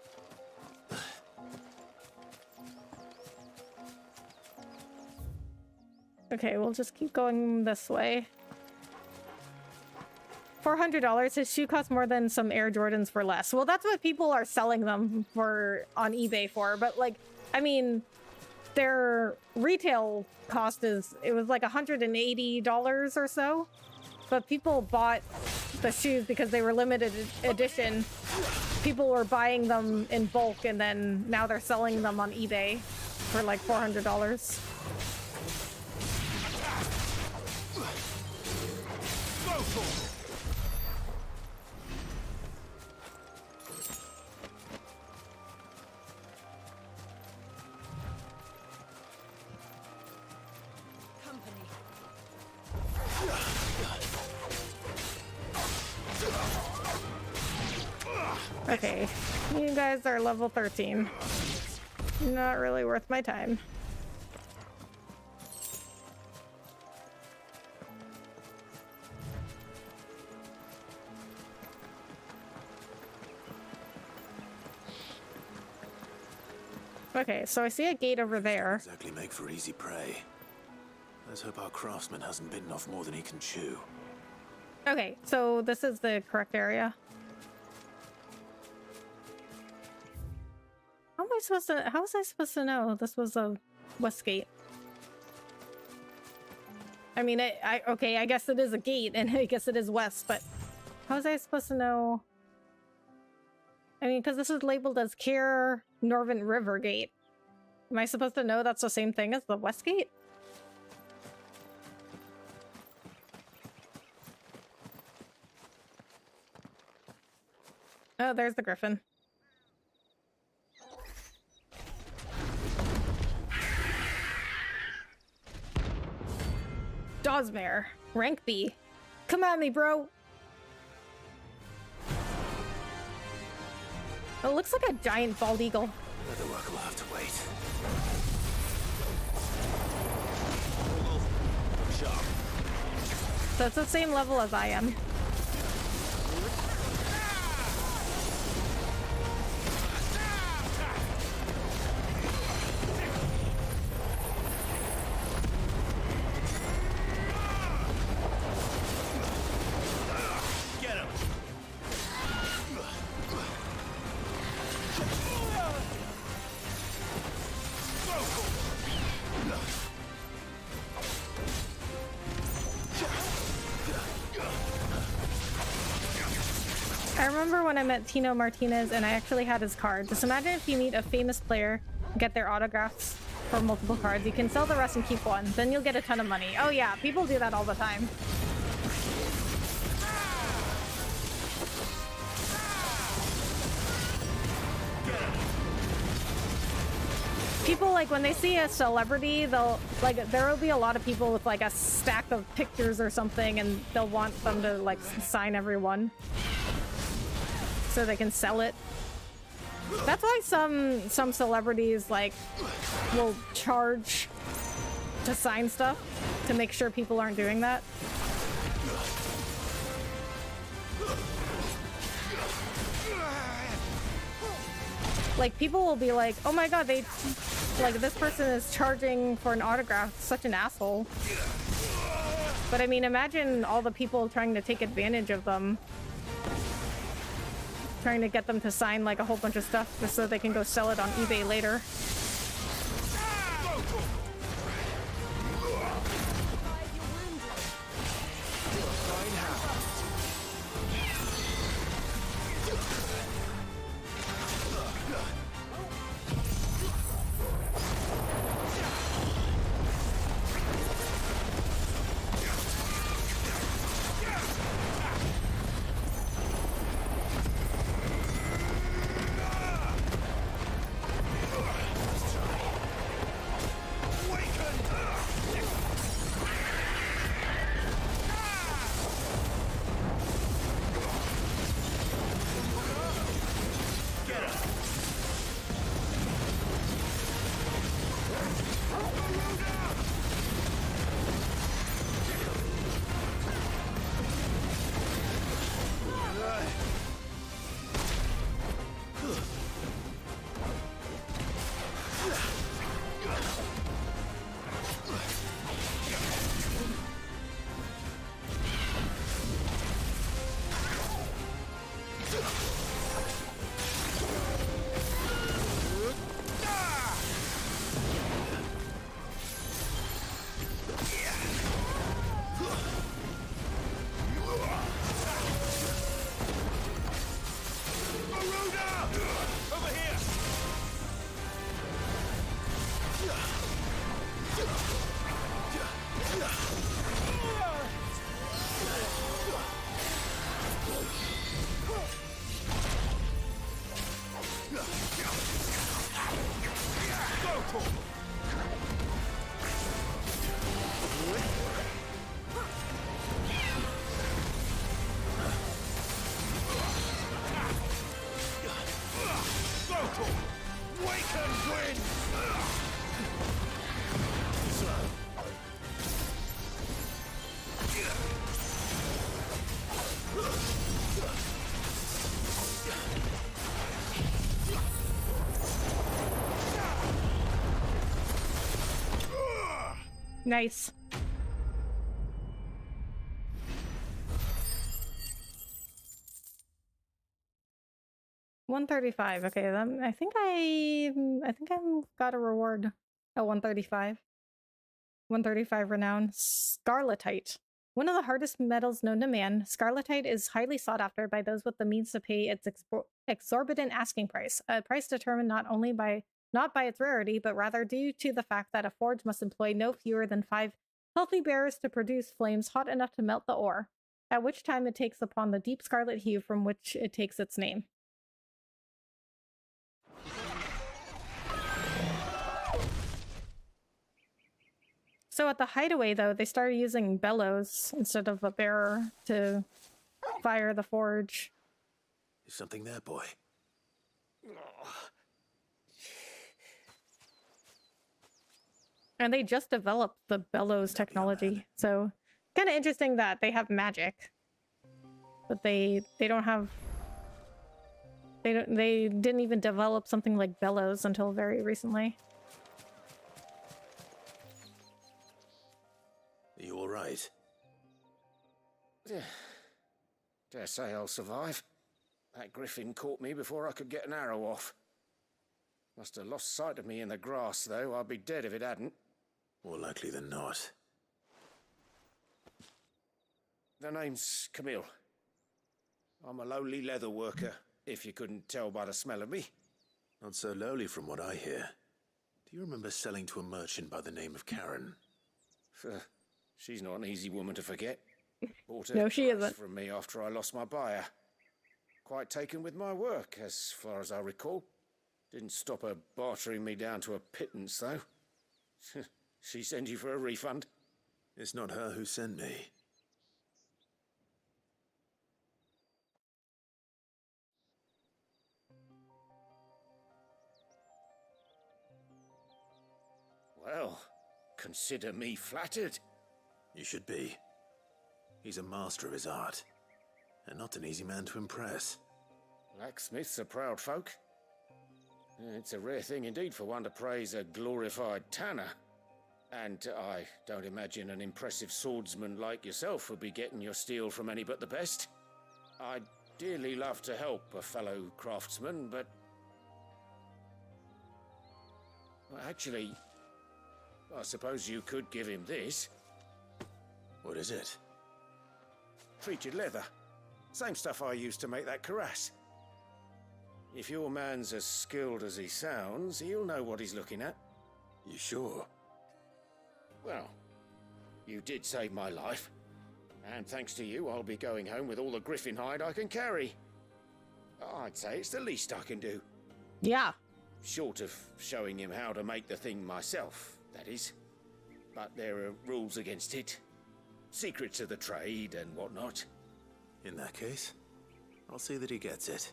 Okay, we'll just keep going this way. $400. His shoe costs more than some Air Jordans for less. Well, that's what people are selling them for on eBay for. But like, I mean, their retail cost is, it was like $180 or so. But people bought the shoes because they were limited edition. People were buying them in bulk, and then now they're selling them on eBay for like $400. Okay, you guys are level 13. Not really worth my time. Okay, so I see a gate over there. Exactly make for easy prey. Let's hope our craftsman hasn't bitten off more than he can chew. Okay, so this is the correct area. How was I supposed to know this was a west gate? I mean, okay, I guess it is a gate, and I guess it is west, but how was I supposed to know? I mean, because this is labeled as Kier Northern River Gate. Am I supposed to know that's the same thing as the west gate? Oh, there's the griffin. Dawsmare, rank B. Come at me, bro. It looks like a giant bald eagle. Other work will have to wait. Sharp. So it's the same level as I am. I remember when I met Tino Martinez and I actually had his card. Just imagine if you meet a famous player, get their autographs for multiple cards, you can sell the rest and keep one. Then you'll get a ton of money. Oh yeah, people do that all the time. People, like, when they see a celebrity, they'll, like, there will be a lot of people with, like, a stack of pictures or something, and they'll want them to, like, sign everyone so they can sell it. That's why some celebrities, like, will charge to sign stuff to make sure people aren't doing that. Like, people will be like, oh my god, like, this person is charging for an autograph. Such an asshole. But I mean, imagine all the people trying to take advantage of them. Trying to get them to sign, like, a whole bunch of stuff just so they can go sell it on eBay later. Nice. $135. Okay, then I think I've got a reward at 135. 135 renown. Scarletite. One of the hardest metals known to man, scarletite is highly sought after by those with the means to pay its exorbitant asking price, a price determined not by its rarity, but rather due to the fact that a forge must employ no fewer than 5 healthy bearers to produce flames hot enough to melt the ore, at which time it takes upon the deep scarlet hue from which it takes its name. So at the hideaway, though, they started using bellows instead of a bearer to fire the forge. Is something there, boy? And they just developed the bellows technology, so kind of interesting that they have magic, but they don't have. They didn't even develop something like bellows until very recently. Are you all right? Dare say I'll survive. That griffin caught me before I could get an arrow off. Must have lost sight of me in the grass, though. I'd be dead if it hadn't. More likely than not. The name's Camille. I'm a lowly leather worker, if you couldn't tell by the smell of me. Not so lowly from what I hear. Do you remember selling to a merchant by the name of Karen? She's not an easy woman to forget. Bought her No, she isn't. from me after I lost my buyer. Quite taken with my work, as far as I recall. Didn't stop her bartering me down to a pittance, though. She sent you for a refund? It's not her who sent me. Well, consider me flattered. You should be. He's a master of his art, and not an easy man to impress. Blacksmiths are proud folk. It's a rare thing indeed for one to praise a glorified tanner. And I don't imagine an impressive swordsman like yourself would be getting your steel from any but the best. I'd dearly love to help a fellow craftsman, but... Well, actually, I suppose you could give him this. What is it? Treated leather. Same stuff I used to make that cuirass. If your man's as skilled as he sounds, he'll know what he's looking at. You sure? Well, you did save my life. And thanks to you, I'll be going home with all the griffin hide I can carry. I'd say it's the least I can do. Yeah. Short of showing him how to make the thing myself, that is. But there are rules against it. Secrets of the trade and whatnot. In that case, I'll see that he gets it.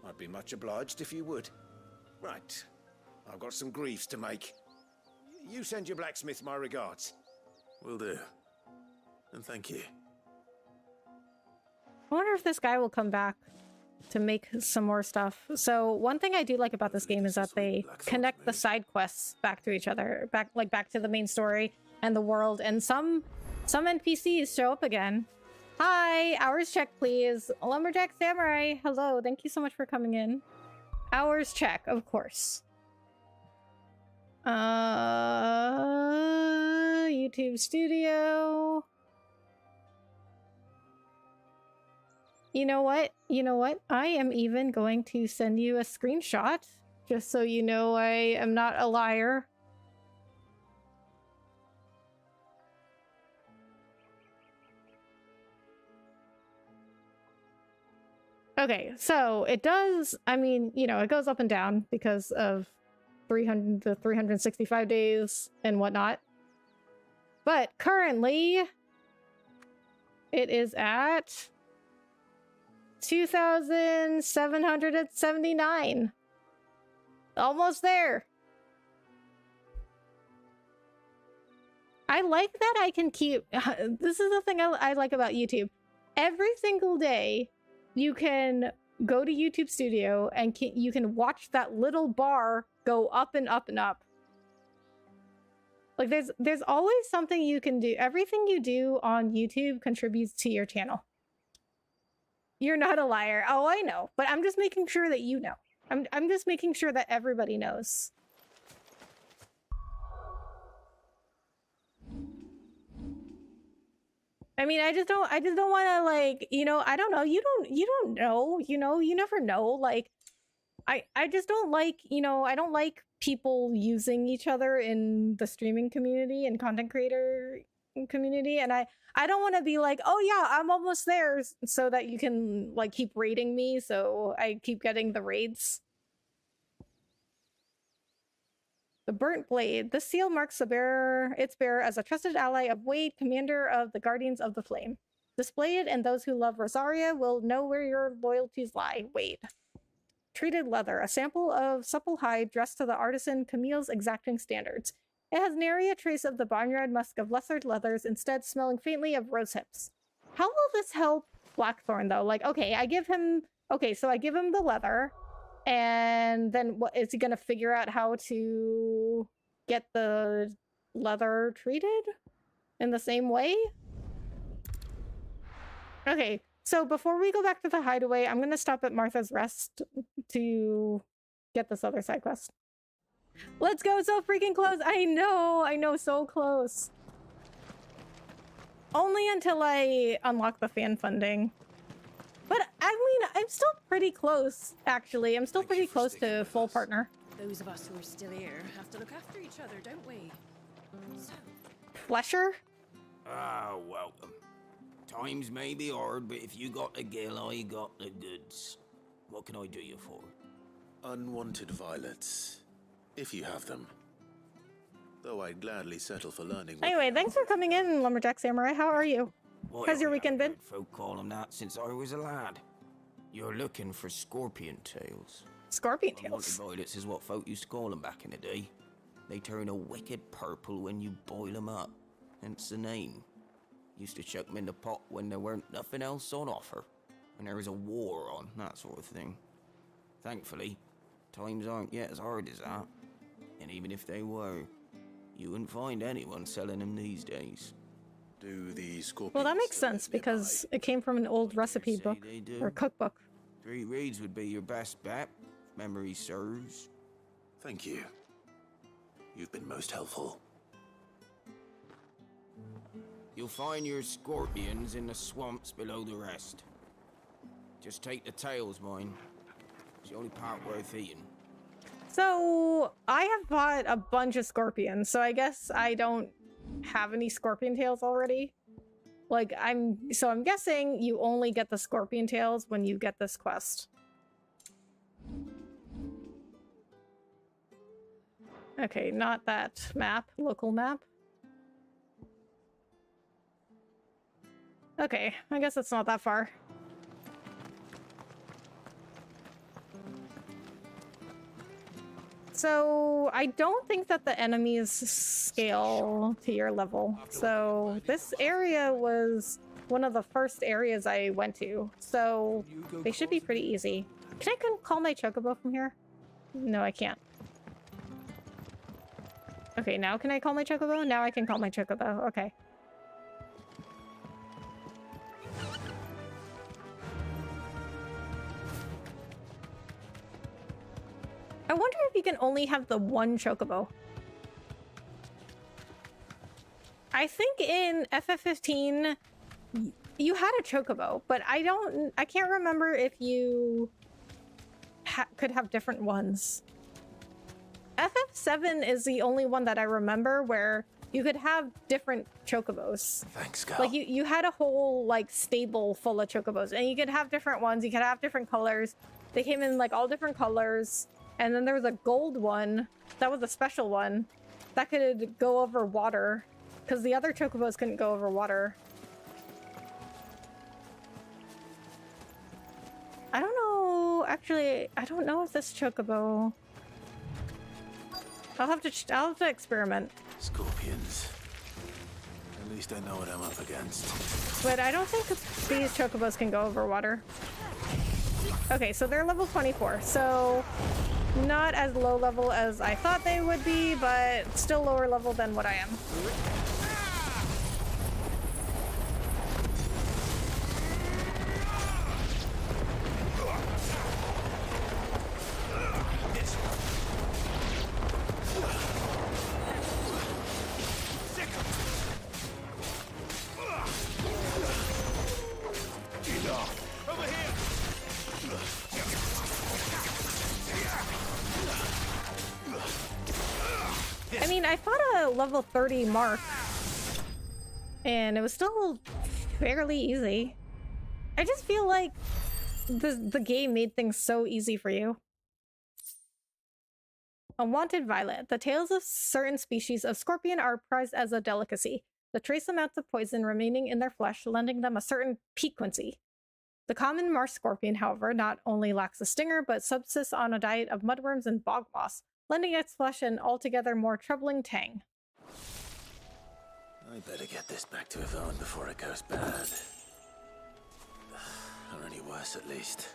I'd be much obliged if you would. Right. I've got some greaves to make. You send your blacksmith my regards. Will do. And thank you. I wonder if this guy will come back to make some more stuff. So one thing I do like about this game is that they connect the side quests back to each other, back to the main story and the world, and some NPCs show up again. Hi, hours check please. Lumberjack Samurai, hello, thank you so much for coming in. Hours check, of course. YouTube Studio. You know what? I am even going to send you a screenshot, just so you know I am not a liar. Okay, so it does, I mean, it goes up and down because of the 365 days and whatnot. But currently, it is at 2,779. Almost there. I like that I can keep... This is the thing I like about YouTube. Every single day, you can go to YouTube Studio and you can watch that little bar go up and up and up. Like there's always something you can do. Everything you do on YouTube contributes to your channel. You're not a liar. Oh, I know. But I'm just making sure that you know. I'm just making sure that everybody knows. I mean, I just don't want to, like, you know, I don't know. You don't know, you know, you never know. Like, I just don't like, you know, I don't like people using each other in the streaming community and content creator community. And I don't want to be like, oh yeah, I'm almost there, so that you can, like, keep raiding me. So I keep getting the raids. The Burnt Blade. This seal marks its bearer as a trusted ally of Wade, commander of the Guardians of the Flame. Display it, and those who love Rosaria will know where your loyalties lie. Wade. Treated leather. A sample of supple hide dressed to the artisan Camille's exacting standards. It has nary a trace of the barnyard musk of lesser leathers, instead smelling faintly of rose hips. How will this help Blackthorn, though? Like, okay, I give him the leather. And then what is he gonna figure out how to get the leather treated in the same way? Okay, so before we go back to the hideaway, I'm gonna stop at Martha's Rest to get this other side quest. Let's go, so freaking close. I know, so close. Only until I unlock the fan funding. But, I mean, I'm still pretty close, actually. I'm still pretty close to full partner. Those of us who are still here have to look after each other, don't we? So... Flesher? Ah, welcome. Times may be hard, but if you got the gill, I got the goods. What can I do you for? Unwanted violets, if you have them. Though I'd gladly settle for learning. Anyway, thanks for coming in, Lumberjack Samurai. How are you? Boy, how's your weekend been? Folk call them that since I was a lad. You're looking for scorpion tails. Scorpion tails? Unwanted violets is what folk used to call them back in the day. They turn a wicked purple when you boil them up. Hence the name. Used to chuck them in the pot when there weren't nothing else on offer. When there was a war on, that sort of thing. Thankfully, times aren't yet as hard as that. And even if they were, you wouldn't find anyone selling them these days. Do the scorpions... Well, that makes sense, because it came from an old recipe book, or cookbook. 3 reeds would be your best bet, if memory serves. Thank you. You've been most helpful. You'll find your scorpions in the swamps below the rest. Just take the tails, mind. It's the only part worth eating. So, I have bought a bunch of scorpions, so I guess I don't have any scorpion tails already. Like, I'm guessing you only get the scorpion tails when you get this quest. Okay, not that map, local map. Okay, I guess it's not that far. So, I don't think that the enemies scale to your level. So, this area was one of the first areas I went to. So, they should be pretty easy. Can I call my chocobo from here? No, I can't. Okay, now can I call my chocobo? Now I can call my chocobo. Okay. I wonder if you can only have the one chocobo. I think in FF15 you had a chocobo, but I can't remember if you could have different ones. FF7 is the only one that I remember where you could have different chocobos. Thanks, Cal. Like you had a whole like stable full of chocobos, and you could have different ones. You could have different colors. They came in like all different colors. And then there was a gold one. That was a special one. That could go over water. Because the other chocobos couldn't go over water. I don't know. Actually, I don't know if this chocobo... I'll have to experiment. Scorpions. At least I know what I'm up against. But I don't think these chocobos can go over water. Okay, so they're level 24. So... Not as low level as I thought they would be, but still lower level than what I am. I mean, I fought a level 30 mark, and it was still fairly easy. I just feel like the game made things so easy for you. Unwanted violet. The tails of certain species of scorpion are prized as a delicacy, the trace amounts of poison remaining in their flesh lending them a certain piquancy. The common marsh scorpion, however, not only lacks a stinger, but subsists on a diet of mudworms and bog moss, lending its flesh an altogether more troubling tang. I better get this back to Yvonne before it goes bad. Or any worse, at least.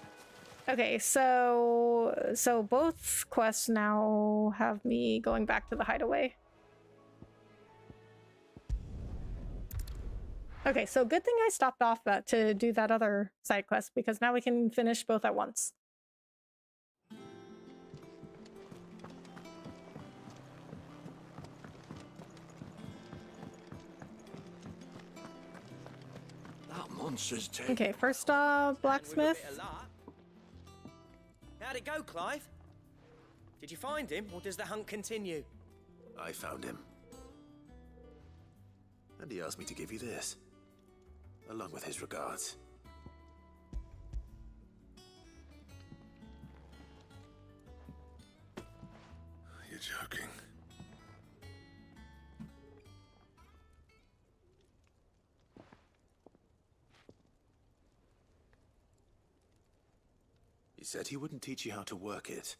Okay, so both quests now have me going back to the hideaway. Okay, so good thing I stopped off that to do that other side quest, because now we can finish both at once. That monster's dead. Okay, first blacksmith. How'd it go, Clive? Did you find him, or does the hunt continue? I found him. And he asked me to give you this, along with his regards. You're joking. He said he wouldn't teach you how to work it,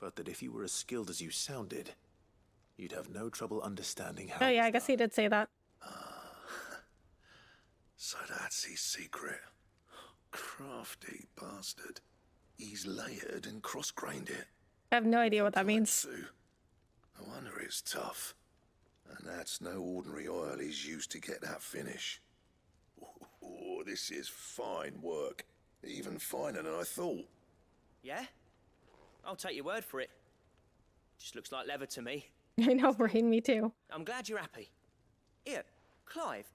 but that if you were as skilled as you sounded, you'd have no trouble understanding how. Oh yeah, I guess he did say that. So that's his secret. Crafty bastard. He's layered and cross-grained it. I have no idea what that means. No wonder it's tough. And that's no ordinary oil he's used to get that finish. Oh, this is fine work. Even finer than I thought. Yeah? I'll take your word for it. Just looks like leather to me. I know, Brain, me too. I'm glad you're happy. Here, Clive.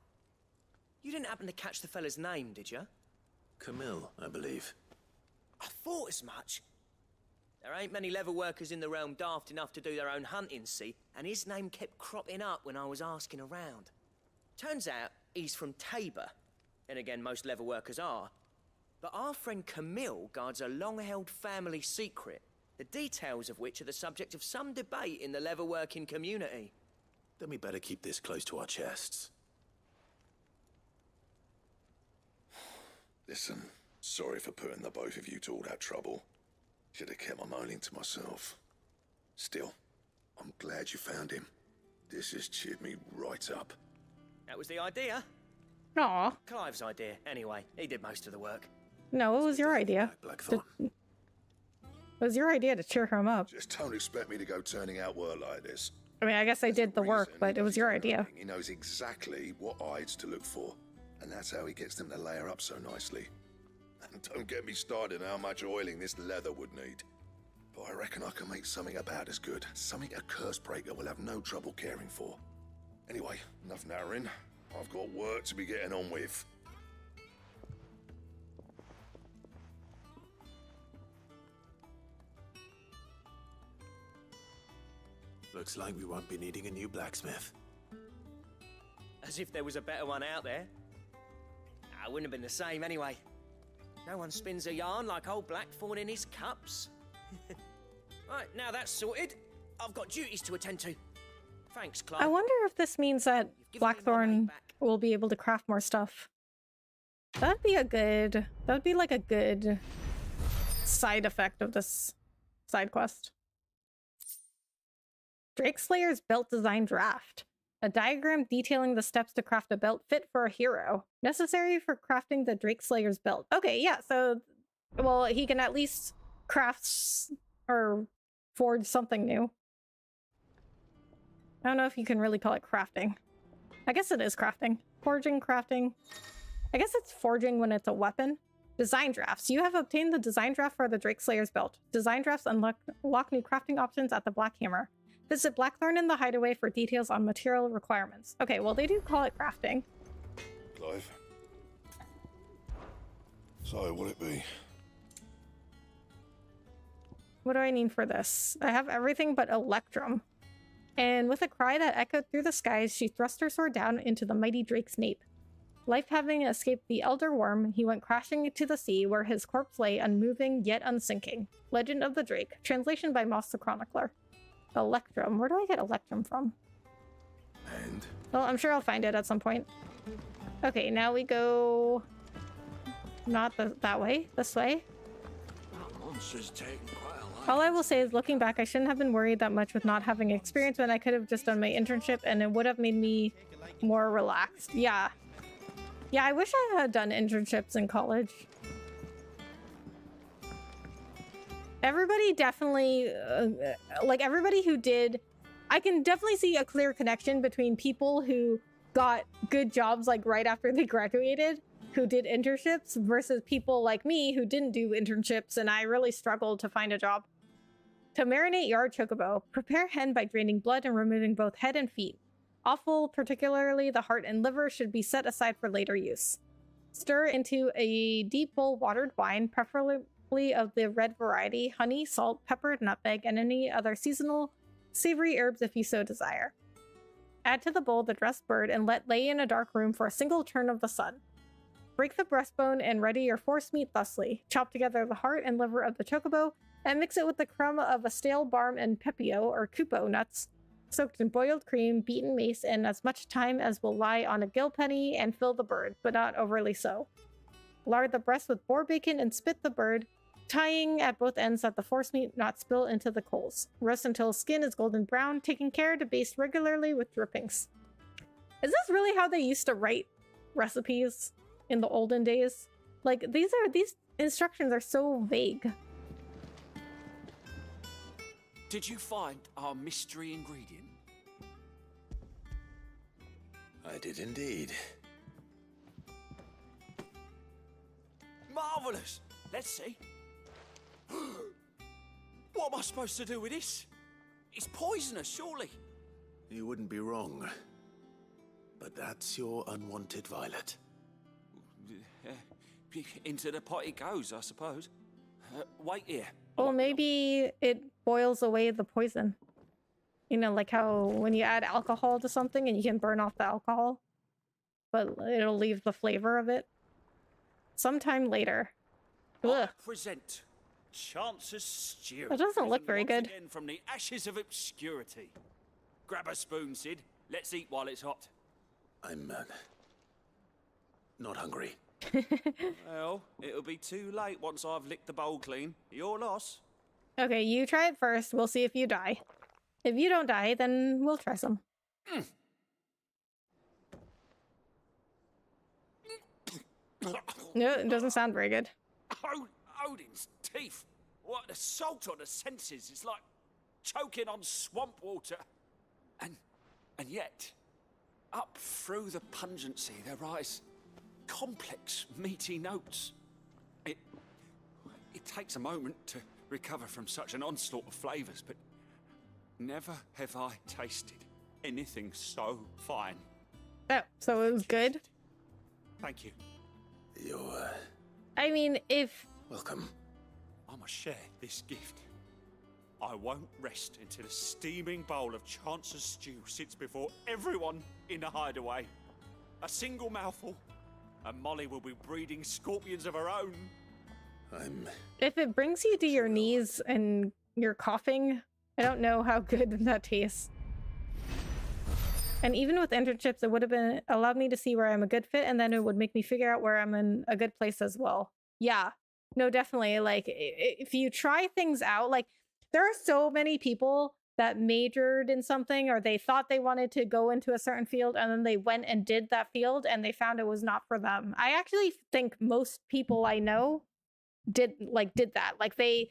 You didn't happen to catch the fella's name, did you? Camille, I believe. I thought as much. There ain't many leather workers in the realm daft enough to do their own hunting, see? And his name kept cropping up when I was asking around. Turns out he's from Tabor. And again, most leather workers are. But our friend Camille guards a long-held family secret, the details of which are the subject of some debate in the leather-working community. Then we better keep this close to our chests. Listen, sorry for putting the both of you to all that trouble. Should have kept my moaning to myself. Still, I'm glad you found him. This has cheered me right up. That was the idea. Aw. Clive's idea, anyway. He did most of the work. No, it was your idea. It was your idea to cheer him up. Just don't expect me to go turning out work like this. I mean, I guess I did the work, but it was your idea. He knows exactly what hides to look for, and that's how he gets them to layer up so nicely. And don't get me started on how much oiling this leather would need. But I reckon I can make something about as good. Something a curse breaker will have no trouble caring for. Anyway, enough narrowing. I've got work to be getting on with. Looks like we won't be needing a new blacksmith. As if there was a better one out there. I wouldn't have been the same anyway. No one spins a yarn like old Blackthorn in his cups. Right, now that's sorted. I've got duties to attend to. Thanks, Clive. I wonder if this means that Blackthorn will be able to craft more stuff. That'd be like a good side effect of this side quest. Drakeslayer's belt design draft. A diagram detailing the steps to craft a belt fit for a hero. Necessary for crafting the Drakeslayer's belt. Okay, yeah, so, well, he can at least craft or forge something new. I don't know if you can really call it crafting. I guess it is crafting. Forging, crafting. I guess it's forging when it's a weapon. Design drafts. You have obtained the design draft for the Drake Slayer's belt. Design drafts unlock new crafting options at the Black Hammer. Visit Blackthorn in the Hideaway for details on material requirements. Okay, well, they do call it crafting. Clive. So, will it be? What do I need for this? I have everything but Electrum. And with a cry that echoed through the skies, she thrust her sword down into the mighty Drake's nape. Life having escaped the Elder Worm, he went crashing into the sea, where his corpse lay unmoving yet unsinking. Legend of the Drake. Translation by Moss the Chronicler. Electrum. Where do I get Electrum from? And? Well, I'm sure I'll find it at some point. Okay, now we go... not that way. This way. That monster's taking quite a lot. All I will say is, looking back, I shouldn't have been worried that much with not having experience when I could have just done my internship and it would have made me more relaxed. Yeah. Yeah, I wish I had done internships in college. Everybody definitely, like everybody who did, I can definitely see a clear connection between people who got good jobs like right after they graduated, who did internships, versus people like me who didn't do internships and I really struggled to find a job. To marinate your chocobo, prepare hen by draining blood and removing both head and feet. Offal, particularly the heart and liver, should be set aside for later use. Stir into a deep bowl watered wine, preferably of the red variety, honey, salt, pepper, nutmeg, and any other seasonal savory herbs if you so desire. Add to the bowl the dressed bird and let lay in a dark room for a single turn of the sun. Break the breastbone and ready your force meat thusly. Chop together the heart and liver of the chocobo and mix it with the crumb of a stale barm and pepio or kupo nuts, soaked in boiled cream, beaten mace, and as much thyme as will lie on a gill penny, and fill the bird, but not overly so. Lard the breast with boar bacon and spit the bird, tying at both ends that the forcemeat not spill into the coals. Roast until skin is golden brown, taking care to baste regularly with drippings. Is this really how they used to write recipes in the olden days? Like, these instructions are so vague. Did you find our mystery ingredient? I did indeed. Marvelous! Let's see. What am I supposed to do with this? It's poisonous, surely. You wouldn't be wrong. But that's your unwanted violet. Into the pot it goes, I suppose. Wait here. Well, maybe it boils away the poison. You know, like how when you add alcohol to something and you can burn off the alcohol, but it'll leave the flavor of it. Sometime later. Ugh. I present Chance's Stew. That doesn't look very good. Again from the ashes of obscurity. Grab a spoon, Sid. Let's eat while it's hot. I'm not hungry. Well, it'll be too late once I've licked the bowl clean. Your loss. Okay, you try it first. We'll see if you die. If you don't die, then we'll try some. No, it doesn't sound very good. Odin's teeth. What an assault on the senses. It's like choking on swamp water. And yet, up through the pungency, there rise complex, meaty notes. It takes a moment to recover from such an onslaught of flavors, but never have I tasted anything so fine. Oh, so it was good? Thank you. You're... I mean, if... Welcome. I must share this gift. I won't rest until a steaming bowl of Chance's Stew sits before everyone in the hideaway. A single mouthful, and Molly will be breeding scorpions of her own. If it brings you to your knees and you're coughing, I don't know how good that tastes. And even with internships, it would have been allowed me to see where I'm a good fit, and then it would make me figure out where I'm in a good place as well. Yeah, no, definitely. Like, if you try things out, like, there are so many people that majored in something, or they thought they wanted to go into a certain field, and then they went and did that field, and they found it was not for them. I actually think most people I know did that. Like, they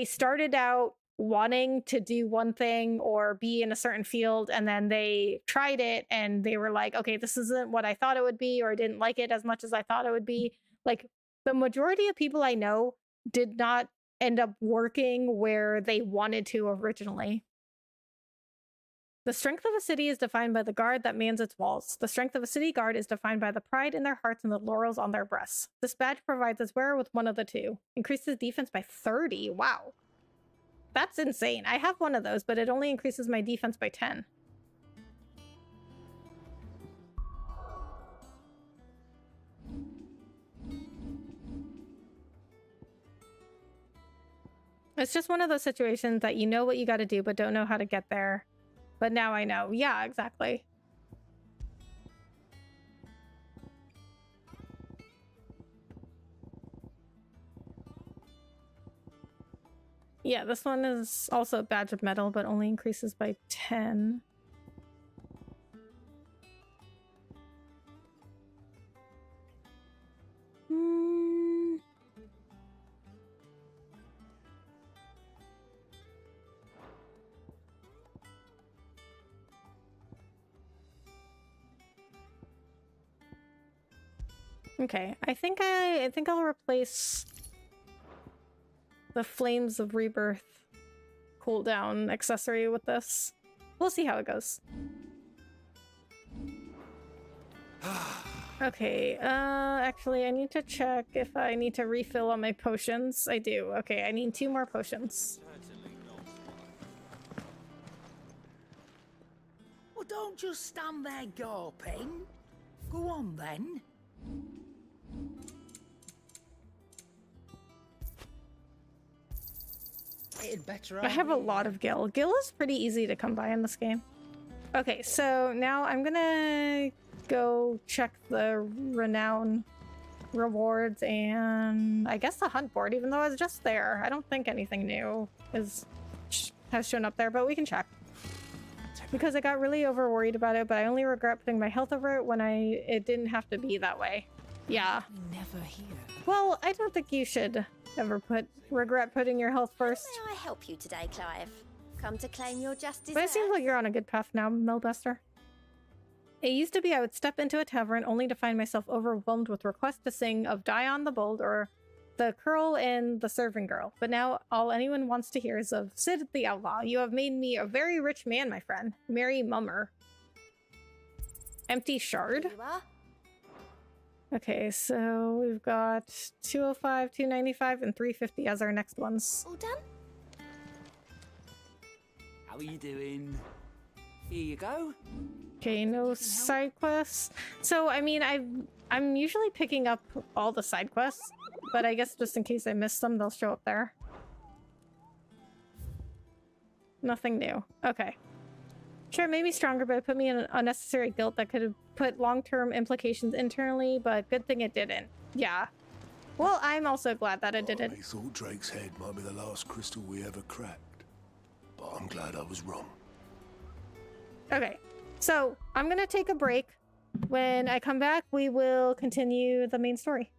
started out wanting to do one thing or be in a certain field, and then they tried it and they were like, okay, this isn't what I thought it would be, or I didn't like it as much as I thought it would be. Like, the majority of people I know did not end up working where they wanted to originally. The strength of a city is defined by the guard that mans its walls. The strength of a city guard is defined by the pride in their hearts and the laurels on their breasts. This badge provides its wearer with one of the two. Increases defense by 30. Wow. That's insane. I have one of those, but it only increases my defense by 10. It's just one of those situations that you know what you got to do, but don't know how to get there. But now I know. Yeah, exactly. Yeah, this one is also a badge of metal, but only increases by 10. Okay, I think I'll replace the Flames of Rebirth cooldown accessory with this. We'll see how it goes. Okay, actually I need to check if I need to refill on my potions. I do. Okay, I need 2 more potions. Well, don't just stand there gawping. Go on then. I have a lot of Gil. Gil is pretty easy to come by in this game. Okay, so now I'm gonna go check the renown rewards and I guess the hunt board, even though I was just there. I don't think anything new has shown up there, but we can check. Because I got really over worried about it, but I only regret putting my health over it when it didn't have to be that way. Yeah. Never here. Well, I don't think you should ever regret putting your health first. How may I help you today, Clive? Come to claim your just But it seems like you're on a good path now, Millbuster. It used to be I would step into a tavern only to find myself overwhelmed with requests to sing of Dion the Bold or the Curl and the Serving Girl. But now all anyone wants to hear is of Sid the Outlaw. You have made me a very rich man, my friend. Merry Mummer. Empty Shard? Here you are. Okay, so we've got 205, 295, and 350 as our next ones. All done? How are you doing? Here you go. Okay, no side quests. So, I mean, I'm usually picking up all the side quests, but I guess just in case I miss them, they'll show up there. Nothing new. Okay. Sure, it made me stronger, but it put me in an unnecessary guilt that could have put long-term implications internally, but good thing it didn't. Yeah. Well, I'm also glad that it didn't. I thought Drake's head might be the last crystal we ever cracked, but I'm glad I was wrong. Okay, so I'm gonna take a break. When I come back, we will continue the main story.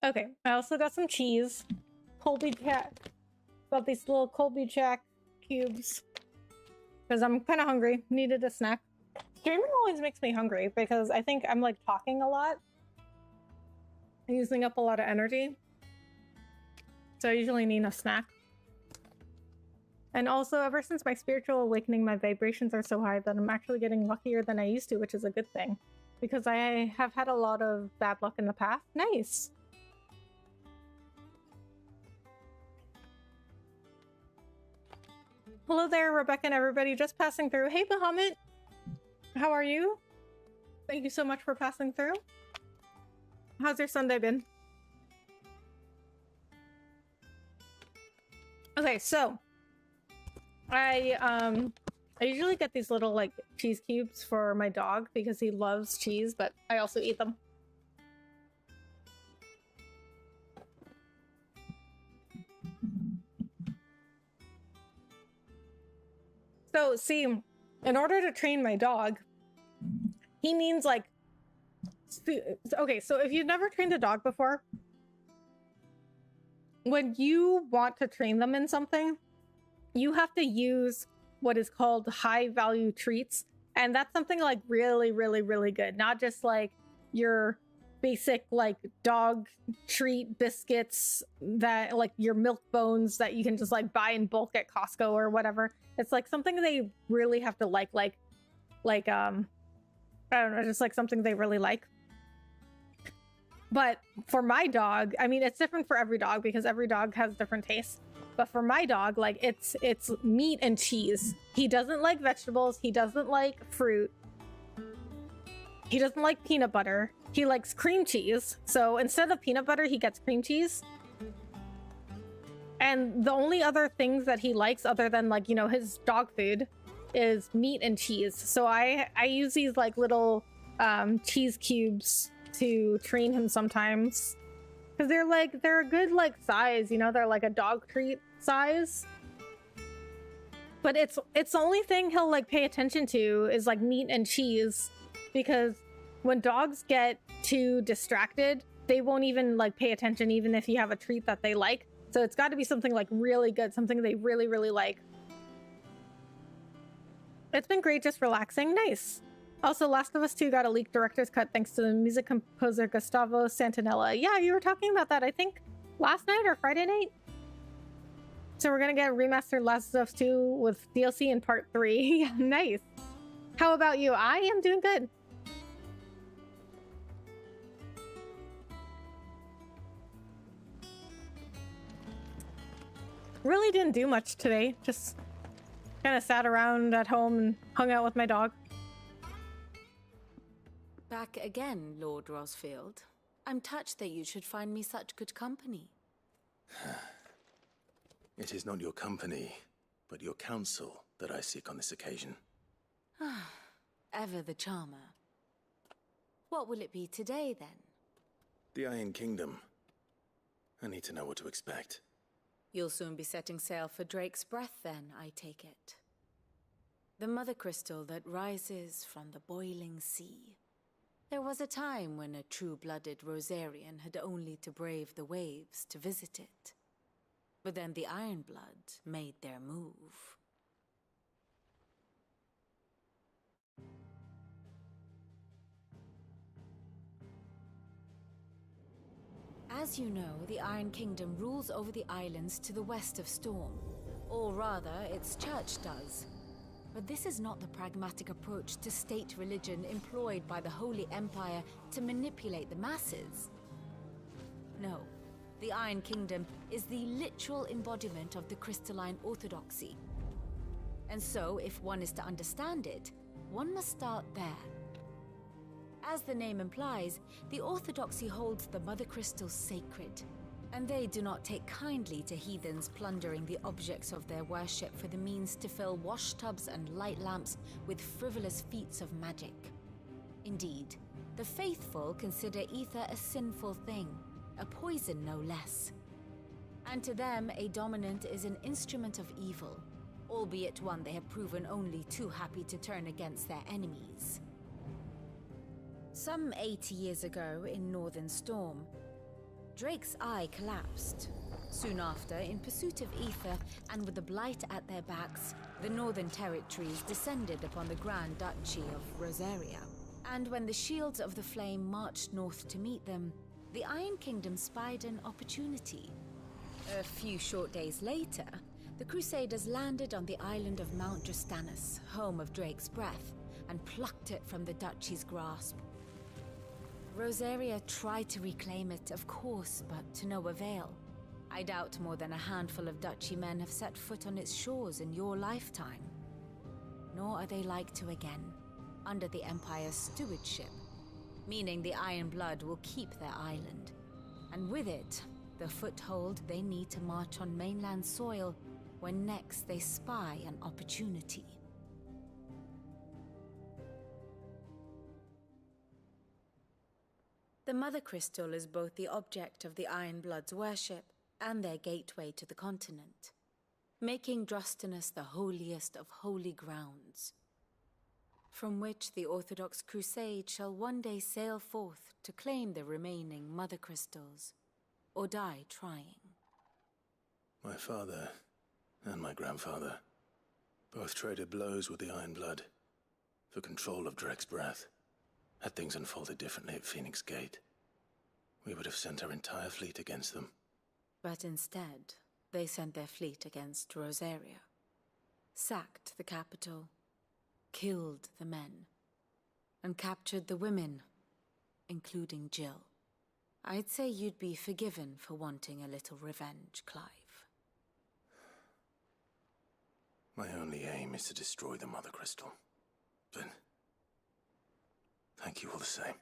Okay, I also got some cheese. Colby Jack. Got these little Colby Jack cubes. Because I'm kind of hungry. Needed a snack. Streaming always makes me hungry because I think I'm like talking a lot. Using up a lot of energy. So I usually need a snack. And also, ever since my spiritual awakening, my vibrations are so high that I'm actually getting luckier than I used to, which is a good thing. Because I have had a lot of bad luck in the past. Nice! Hello there, Rebecca and everybody just passing through. Hey, Bahamut! How are you? Thank you so much for passing through. How's your Sunday been? Okay, so I usually get these little like cheese cubes for my dog because he loves cheese, but I also eat them. So, see, in order to train my dog, he needs like... Okay, so if you've never trained a dog before, when you want to train them in something, you have to use what is called high value treats. And that's something like really, really, really good. Not just like your basic like dog treat biscuits that like your milk bones that you can just like buy in bulk at Costco or whatever. It's like something they really have to like I don't know, just like something they really like. But for my dog, I mean, it's different for every dog because every dog has different tastes. But for my dog, like it's meat and cheese. He doesn't like vegetables. He doesn't like fruit. He doesn't like peanut butter. He likes cream cheese. So instead of peanut butter, he gets cream cheese. And the only other things that he likes other than like, you know, his dog food is meat and cheese. So I use these like little cheese cubes to train him sometimes. Because they're a good like size, you know, they're like a dog treat size. But it's the only thing he'll like pay attention to is like meat and cheese. Because when dogs get too distracted, they won't even like pay attention even if you have a treat that they like. So it's got to be something like really good, something they really, really like. It's been great just relaxing. Nice. Also, Last of Us 2 got a leaked director's cut thanks to the music composer Gustavo Santanella. Yeah, you were talking about that, I think, last night or Friday night? So we're gonna get remastered Last of Us 2 with DLC in part 3. Yeah, nice. How about you? I am doing good. Really didn't do much today. Just kind of sat around at home and hung out with my dog. Back again, Lord Rosfield. I'm touched that you should find me such good company. It is not your company, but your counsel that I seek on this occasion. Ever the charmer. What will it be today, then? The Iron Kingdom. I need to know what to expect. You'll soon be setting sail for Drake's Breath, then, I take it. The mother crystal that rises from the boiling sea. There was a time when a true-blooded Rosarian had only to brave the waves to visit it. But then the Ironblood made their move. As you know, the Iron Kingdom rules over the islands to the west of Storm. Or rather, its church does. But this is not the pragmatic approach to state religion employed by the Holy Empire to manipulate the masses. No, the Iron Kingdom is the literal embodiment of the crystalline orthodoxy. And so, if one is to understand it, one must start there. As the name implies, the orthodoxy holds the Mother Crystals sacred, and they do not take kindly to heathens plundering the objects of their worship for the means to fill washtubs and light lamps with frivolous feats of magic. Indeed, the faithful consider ether a sinful thing, a poison no less. And to them, a dominant is an instrument of evil, albeit one they have proven only too happy to turn against their enemies. Some 80 years ago in Northern Storm, Drake's eye collapsed. Soon after, in pursuit of ether and with the blight at their backs, the Northern Territories descended upon the Grand Duchy of Rosaria. And when the Shields of the Flame marched north to meet them, the Iron Kingdom spied an opportunity. A few short days later, the Crusaders landed on the island of Mount Justanus, home of Drake's breath, and plucked it from the duchy's grasp. Rosaria tried to reclaim it, of course, but to no avail. I doubt more than a handful of duchy men have set foot on its shores in your lifetime. Nor are they like to again, under the Empire's stewardship, meaning the Iron Blood will keep their island, and with it, the foothold they need to march on mainland soil when next they spy an opportunity. The Mother Crystal is both the object of the Iron Blood's worship and their gateway to the continent, making Drostanus the holiest of holy grounds, from which the Orthodox Crusade shall one day sail forth to claim the remaining Mother Crystals, or die trying. My father and my grandfather both traded blows with the Iron Blood for control of Drake's breath. Had things unfolded differently at Phoenix Gate, we would have sent our entire fleet against them. But instead, they sent their fleet against Rosaria, sacked the capital, killed the men, and captured the women, including Jill. I'd say you'd be forgiven for wanting a little revenge, Clive. My only aim is to destroy the Mother Crystal. But thank you all the same.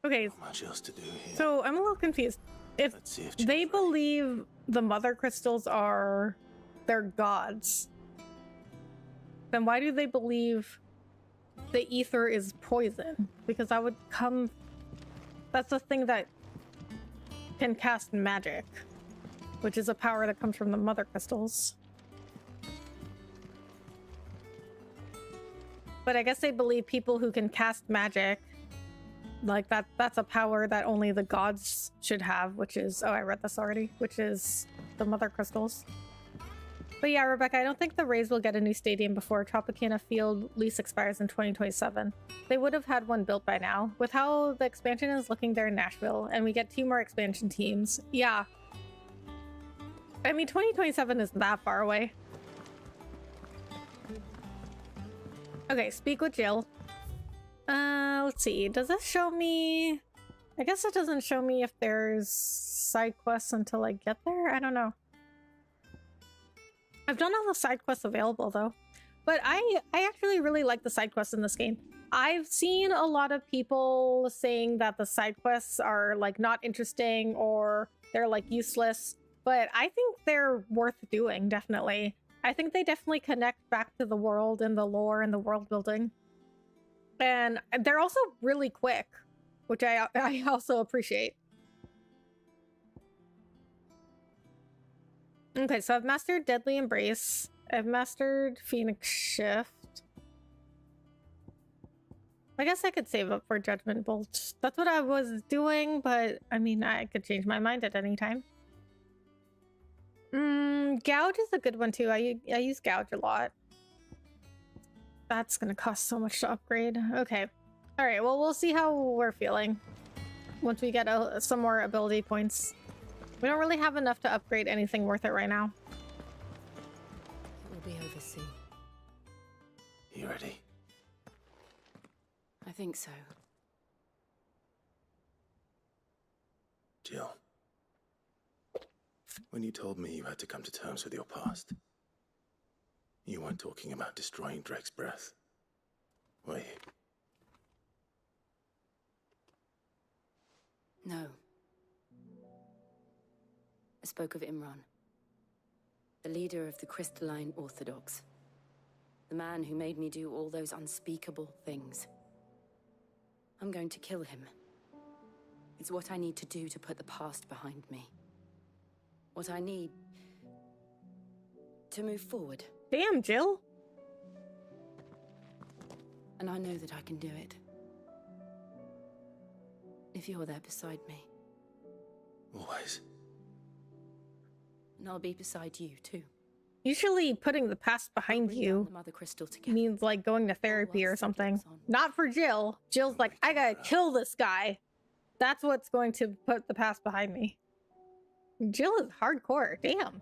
Okay. Not much else to do here. So I'm a little confused. If they believe the Mother Crystals are their gods, then why do they believe the ether is poison? Because that would come... That's a thing that can cast magic, which is a power that comes from the Mother Crystals. But I guess they believe people who can cast magic, like that's a power that only the gods should have, which is, oh, I read this already, which is the Mother Crystals. But yeah, Rebecca, I don't think the Rays will get a new stadium before Tropicana Field lease expires in 2027. They would have had one built by now. With how the expansion is looking there in Nashville, and we get 2 more expansion teams. Yeah. I mean, 2027 isn't that far away. Okay, speak with Jill. Let's see. Does this show me... I guess it doesn't show me if there's side quests until I get there? I don't know. I've done all the side quests available though. But I actually really like the side quests in this game. I've seen a lot of people saying that the side quests are like not interesting or they're like useless, but I think they're worth doing, definitely. I think they definitely connect back to the world and the lore and the world building. And they're also really quick, which I also appreciate. Okay, so I've mastered Deadly Embrace. I've mastered Phoenix Shift. I guess I could save up for Judgment Bolt. That's what I was doing, but I mean, I could change my mind at any time. Gouge is a good one too. I use Gouge a lot. That's gonna cost so much to upgrade. Okay. Alright, well, we'll see how we're feeling once we get some more ability points. We don't really have enough to upgrade anything worth it right now. It will be over soon. You ready? I think so. Jill, when you told me you had to come to terms with your past, you weren't talking about destroying Drake's breath, were you? No. I spoke of Imran, the leader of the Crystalline Orthodox. The man who made me do all those unspeakable things. I'm going to kill him. It's what I need to do to put the past behind me. What I need to move forward. Damn, Jill. And I know that I can do it. If you're there beside me. Always. And I'll be beside you, too. Usually putting the past behind you The Mother Crystal together. means like going to therapy or something. Not for Jill. Jill's like, I gotta kill this guy. That's what's going to put the past behind me. Jill is hardcore. Damn.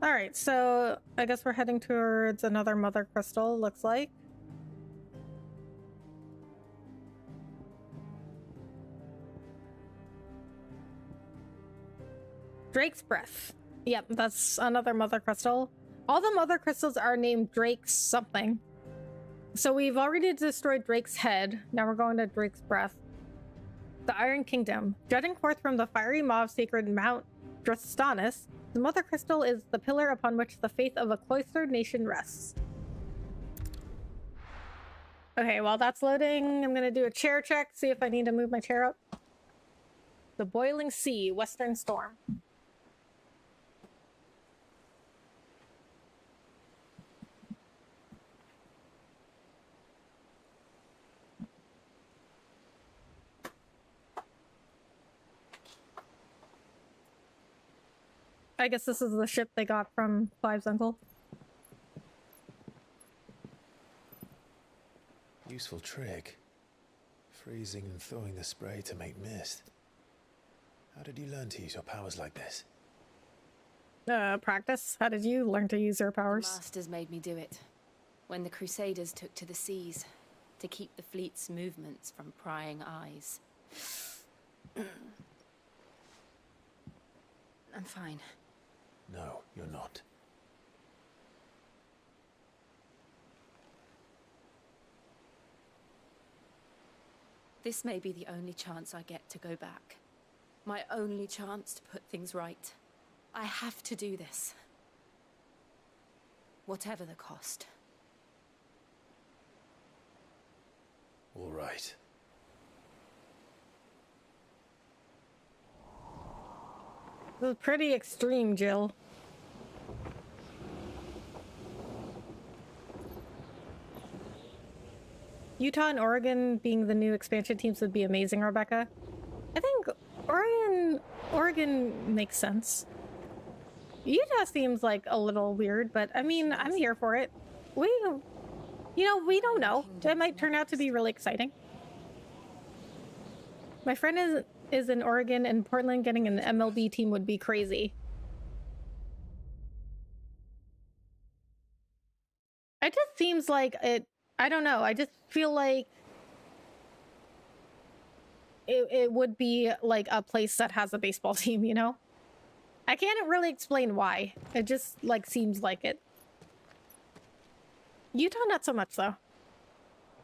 Alright, so I guess we're heading towards another Mother Crystal, looks like. Drake's Breath. Yep, that's another Mother Crystal. All the Mother Crystals are named Drake's something. So we've already destroyed Drake's head. Now we're going to Drake's Breath. The Iron Kingdom. Jutting forth from the fiery maw of sacred Mount Drastanus, the Mother Crystal is the pillar upon which the faith of a cloistered nation rests. Okay, while that's loading, I'm gonna do a chair check, see if I need to move my chair up. The Boiling Sea, Western Storm. I guess this is the ship they got from Clive's uncle. Useful trick. Freezing and thawing the spray to make mist. How did you learn to use your powers like this? Practice. How did you learn to use your powers? The masters made me do it. When the Crusaders took to the seas, to keep the fleet's movements from prying eyes. I'm fine. No, you're not. This may be the only chance I get to go back. My only chance to put things right. I have to do this. Whatever the cost. All right. This is pretty extreme, Jill. Utah and Oregon being the new expansion teams would be amazing, Rebecca. I think Oregon makes sense. Utah seems like a little weird, but I mean, I'm here for it. We don't know. It might turn out to be really exciting. My friend is in Oregon, and Portland getting an MLB team would be crazy. It just seems like it, I don't know, I just feel like it would be like a place that has a baseball team, you know? I can't really explain why. It just like seems like it. Utah, not so much though.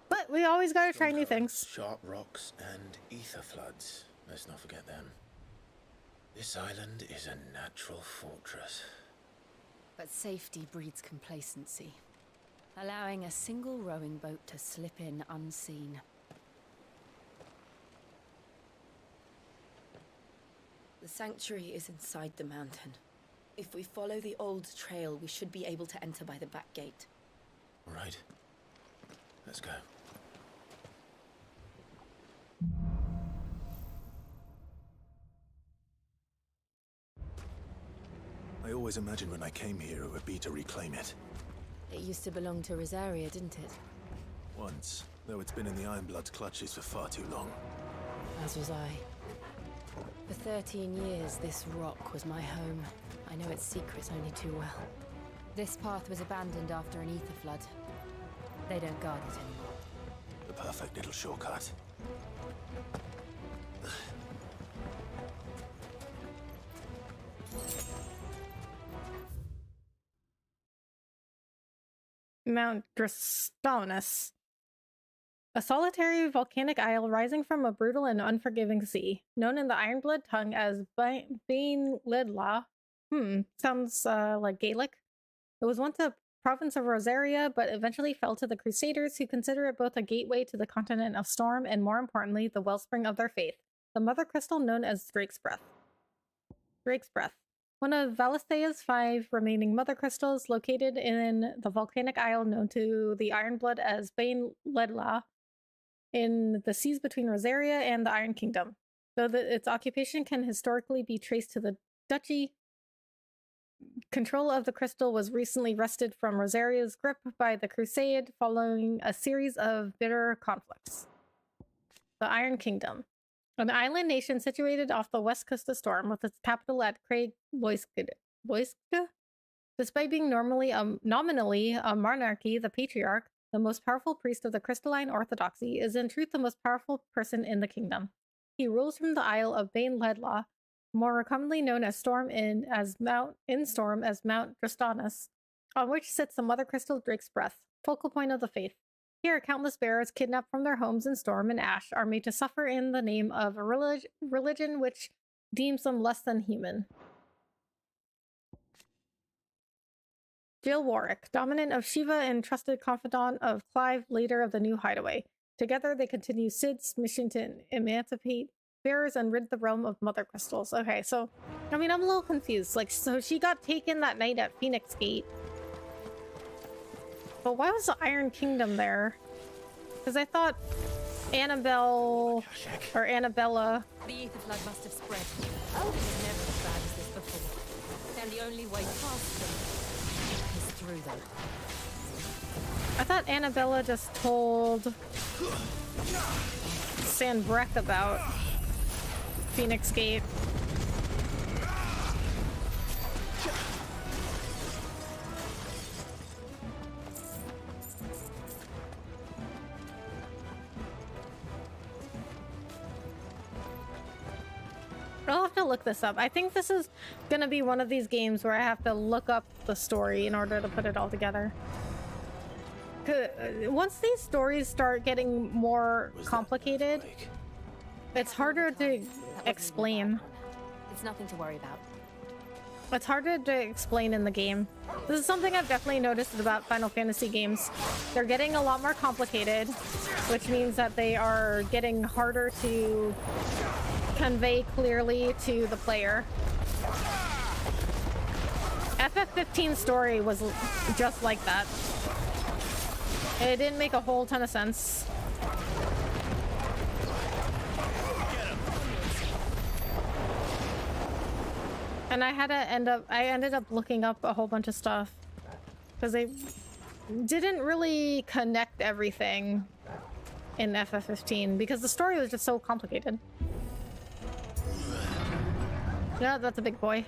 But we always gotta try new things. Sharp rocks and ether floods. Let's not forget them. This island is a natural fortress. But safety breeds complacency, allowing a single rowing boat to slip in unseen. The sanctuary is inside the mountain. If we follow the old trail, we should be able to enter by the back gate. All right. Let's go. I always imagined when I came here it would be to reclaim it. It used to belong to Rosaria, didn't it? Once, though it's been in the Ironblood's clutches for far too long. As was I. For 13 years, this rock was my home. I know its secrets only too well. This path was abandoned after an ether flood. They don't guard it anymore. The perfect little shortcut. Mount Drastanus. A solitary volcanic isle rising from a brutal and unforgiving sea, known in the Ironblood tongue as Bain Lidla. Sounds like Gaelic. It was once a province of Rosaria, but eventually fell to the Crusaders, who consider it both a gateway to the continent of Storm and, more importantly, the wellspring of their faith, the Mother Crystal known as Drake's Breath. Drake's Breath. one of Valistea's 5 remaining mother crystals located in the volcanic isle known to the Ironblood as Bain Ledla in the seas between Rosaria and the Iron Kingdom. Though its occupation can historically be traced to the duchy, control of the crystal was recently wrested from Rosaria's grip by the Crusade following a series of bitter conflicts. The Iron Kingdom. An island nation situated off the west coast of Storm with its capital at Craig Loisked. Despite being nominally a monarchy, the Patriarch, the most powerful priest of the crystalline orthodoxy, is in truth the most powerful person in the kingdom. He rules from the Isle of Bain Ledla, more commonly known as Mount Drastanus, on which sits the Mother Crystal Drake's Breath, focal point of the faith. Here, countless bearers kidnapped from their homes in Storm and Ash are made to suffer in the name of a religion which deems them less than human. Jill Warwick, dominant of Shiva and trusted confidant of Clive, leader of the new hideaway. Together, they continue Sid's mission to emancipate bearers and rid the realm of mother crystals. Okay, so, I mean, I'm a little confused. Like, so she got taken that night at Phoenix Gate. But why was the Iron Kingdom there? Because I thought Annabelle or Annabella. The ether flood must have spread. Oh, it was never as bad as this before. And the only way past them is through them. I thought Annabella just told Sanbreck about Phoenix Gate. I'll have to look this up. I think this is gonna be one of these games where I have to look up the story in order to put it all together. Once these stories start getting more complicated, it's harder to explain. It's nothing to worry about. It's harder to explain in the game. This is something I've definitely noticed about Final Fantasy games. They're getting a lot more complicated, which means that they are getting harder to convey clearly to the player. FF15's story was just like that. It didn't make a whole ton of sense. And I ended up looking up a whole bunch of stuff because they didn't really connect everything in FF15 because the story was just so complicated. Yeah, that's a big boy.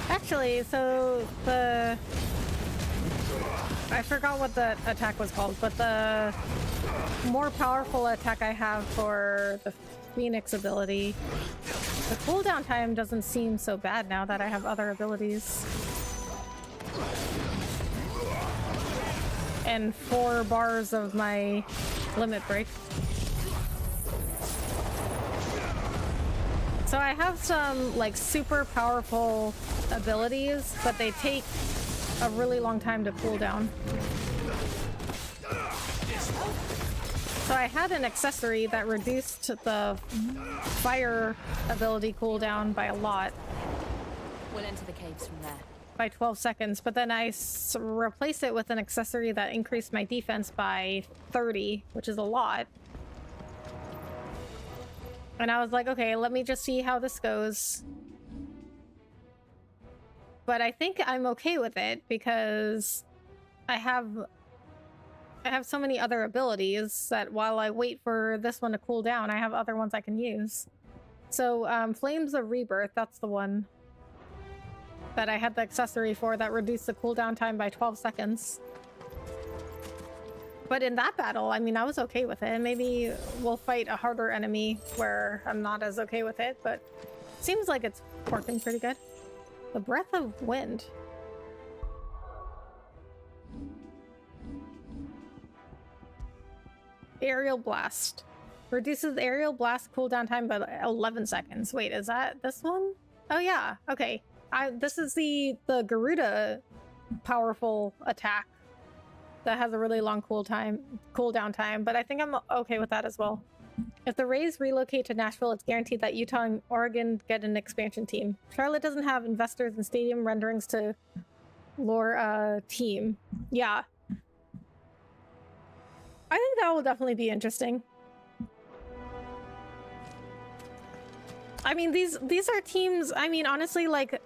Actually, so I forgot what the attack was called, but the more powerful attack I have for the Phoenix ability, the cooldown time doesn't seem so bad now that I have other abilities. And 4 bars of my limit break. So I have some like super powerful abilities, but they take a really long time to cool down. So I had an accessory that reduced the fire ability cooldown by a lot. We'll enter the caves from there. By 12 seconds, but then I replaced it with an accessory that increased my defense by 30, which is a lot. And I was like, okay, let me just see how this goes. but I think I'm okay with it because I have so many other abilities that while I wait for this one to cool down, I have other ones I can use. So Flames of Rebirth, that's the one that I had the accessory for that reduced the cooldown time by 12 seconds. But in that battle, I mean, I was okay with it. Maybe we'll fight a harder enemy where I'm not as okay with it, but seems like it's working pretty good. The Breath of Wind. Aerial Blast. Reduces aerial blast cooldown time by 11 seconds. Wait, is that this one? Oh yeah, okay. This is the Garuda powerful attack that has a really long cooldown time, but I think I'm okay with that as well. If the Rays relocate to Nashville, it's guaranteed that Utah and Oregon get an expansion team. Charlotte doesn't have investors and stadium renderings to lure team. Yeah. I think that will definitely be interesting. I mean, these are teams, I mean, honestly, like,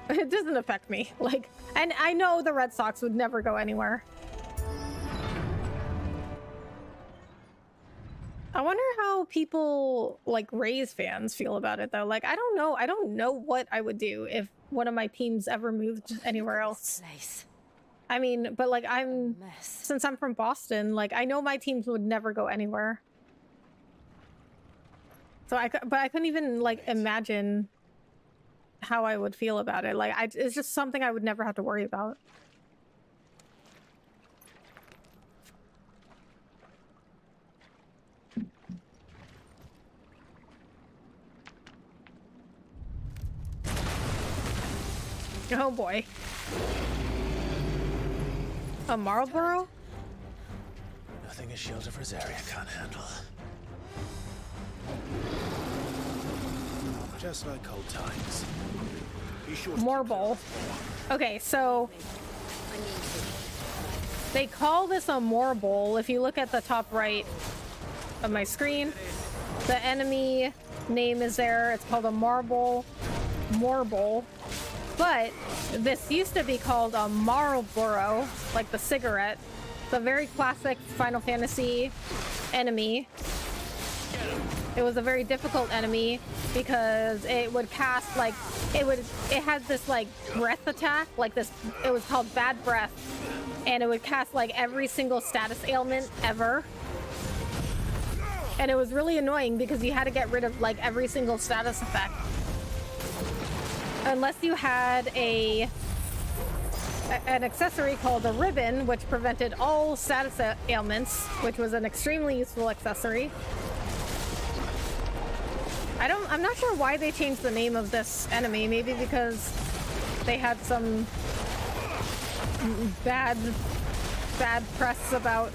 it doesn't affect me. Like, and I know the Red Sox would never go anywhere. I wonder how people, like, Rays fans feel about it, though. Like, I don't know. I don't know what I would do if one of my teams ever moved anywhere else. I mean, but, like, since I'm from Boston, like, I know my teams would never go anywhere. So I couldn't even, like, imagine how I would feel about it. Like, it's just something I would never have to worry about. Oh boy. A Marlboro? Nothing a shield of Rosaria can't handle. Just like old times. Marble. Okay, so they call this a marble. If you look at the top right of my screen, the enemy name is there. It's called a marble. But this used to be called a Marlboro, like the cigarette. It's a very classic Final Fantasy enemy. It was a very difficult enemy because it would cast, like, it had this, like, breath attack, like this, it was called Bad Breath, and it would cast, like, every single status ailment ever. And it was really annoying because you had to get rid of, like, every single status effect. Unless you had an accessory called a ribbon, which prevented all status ailments, which was an extremely useful accessory. I'm not sure why they changed the name of this enemy. Maybe because they had some bad press about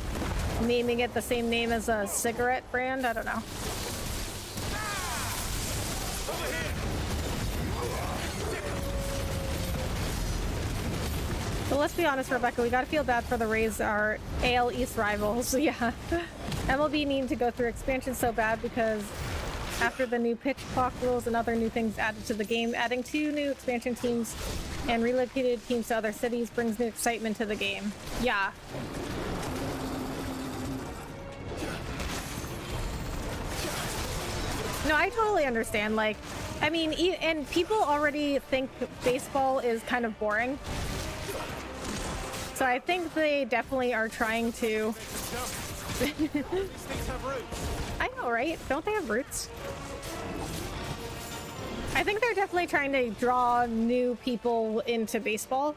naming it the same name as a cigarette brand. I don't know. But let's be honest, Rebecca, we gotta feel bad for the Rays, our AL East rivals. Yeah. MLB needing to go through expansion so bad because after the new pitch clock rules and other new things added to the game, adding 2 new expansion teams and relocated teams to other cities brings new excitement to the game. Yeah. No, I totally understand. Like, I mean, and people already think baseball is kind of boring. So I think they definitely are trying to... I know, right? Don't they have roots? I think they're definitely trying to draw new people into baseball.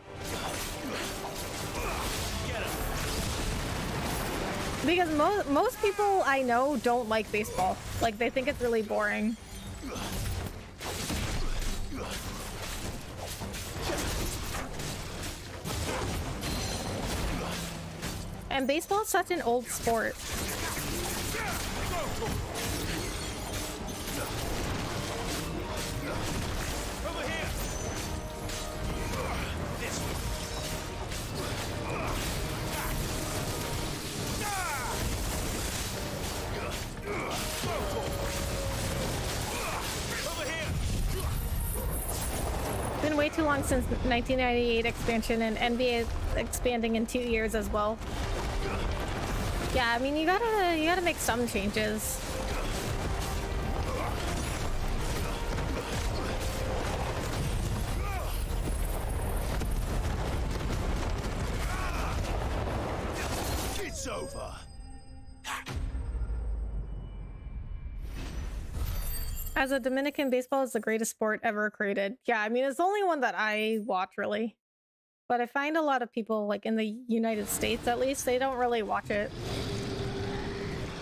Because most people I know don't like baseball. Like, they think it's really boring. And baseball is such an old sport. Been way too long since 1998 expansion, and NBA is expanding in 2 years as well. Yeah, I mean, you gotta make some changes. It's over. As a Dominican, baseball is the greatest sport ever created. Yeah, I mean, it's the only one that I watch, really. But I find a lot of people, like in the United States at least, they don't really watch it.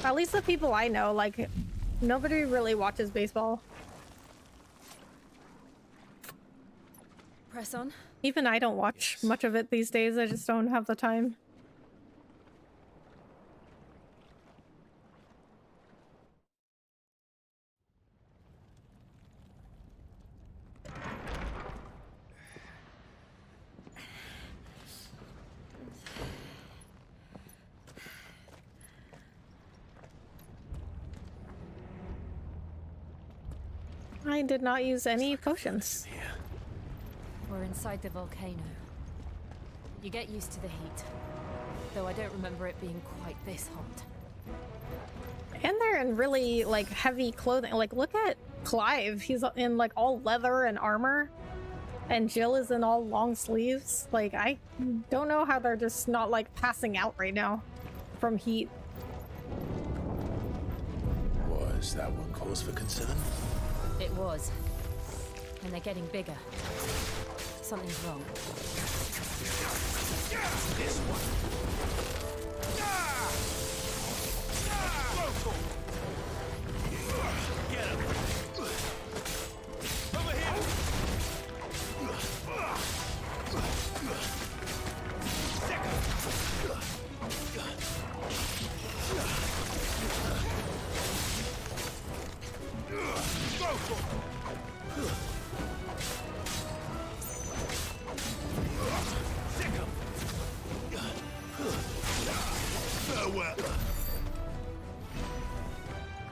At least the people I know, like, nobody really watches baseball. Press on. Even I don't watch much of it these days. I just don't have the time. I did not use any potions. We're inside the volcano. You get used to the heat, though I don't remember it being quite this hot. And they're in really, like, heavy clothing. Like, look at Clive. He's in, like, all leather and armor. And Jill is in all long sleeves. Like, I don't know how they're just not, like, passing out right now from heat. Was that what cause for concern? It was. And they're getting bigger. Something's wrong. This one. Get him. Over here.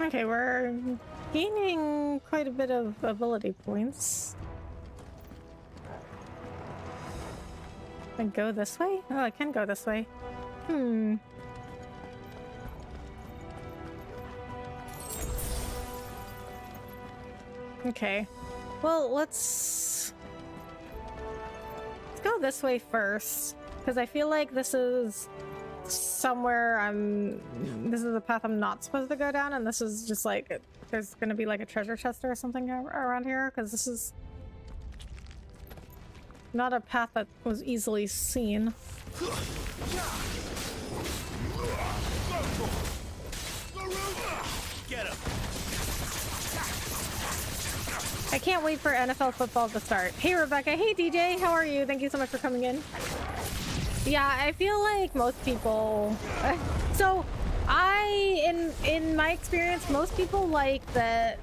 Okay, we're gaining quite a bit of ability points. I go this way? Oh, I can go this way. Okay. Well, let's go this way first, because I feel like this is somewhere this is the path I'm not supposed to go down, and this is just like there's gonna be like a treasure chest or something around here, because this is not a path that was easily seen. Get him. I can't wait for NFL football to start. Hey Rebecca, hey DJ, how are you? Thank you so much for coming in. Yeah, I feel like most people so in my experience, most people like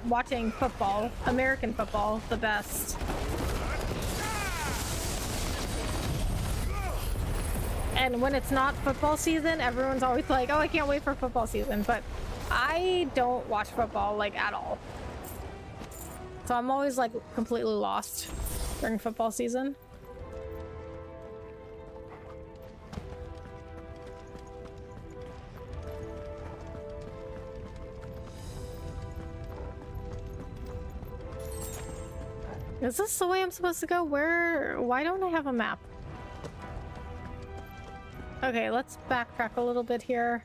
watching football, American football, the best. And when it's not football season, everyone's always like, oh, I can't wait for football season. But I don't watch football, like, at all. So I'm always, like, completely lost during football season. Is this the way I'm supposed to go? Why don't I have a map? Okay, let's backtrack a little bit here.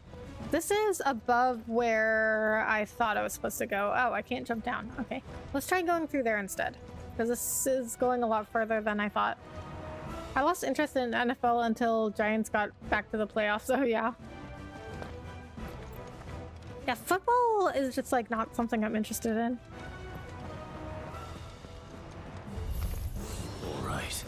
This is above where I thought I was supposed to go. Oh, I can't jump down. Okay, let's try going through there instead, because this is going a lot further than I thought. I lost interest in NFL until Giants got back to the playoffs, so yeah. Yeah, football is just like not something I'm interested in. All right.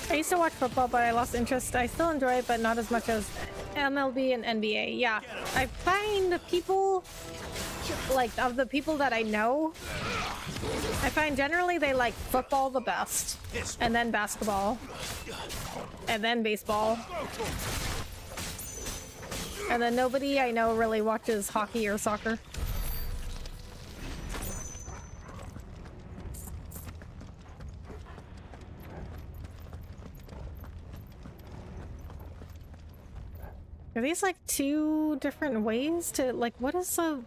I used to watch football, but I lost interest. I still enjoy it, but not as much as MLB and NBA. Yeah, I find people like, of the people that I know, I find generally they like football the best, and then basketball, and then baseball. And then nobody I know really watches hockey or soccer. Are these like two different ways to, like, what is the...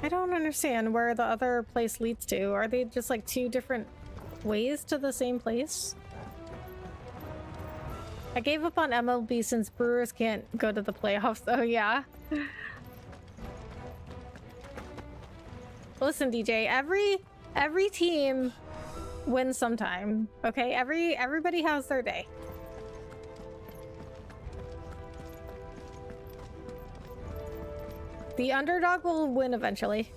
I don't understand where the other place leads to. Are they just like two different ways to the same place? I gave up on MLB since Brewers can't go to the playoffs. Oh yeah. Listen, DJ, every team wins sometime. Okay, everybody has their day. The underdog will win eventually.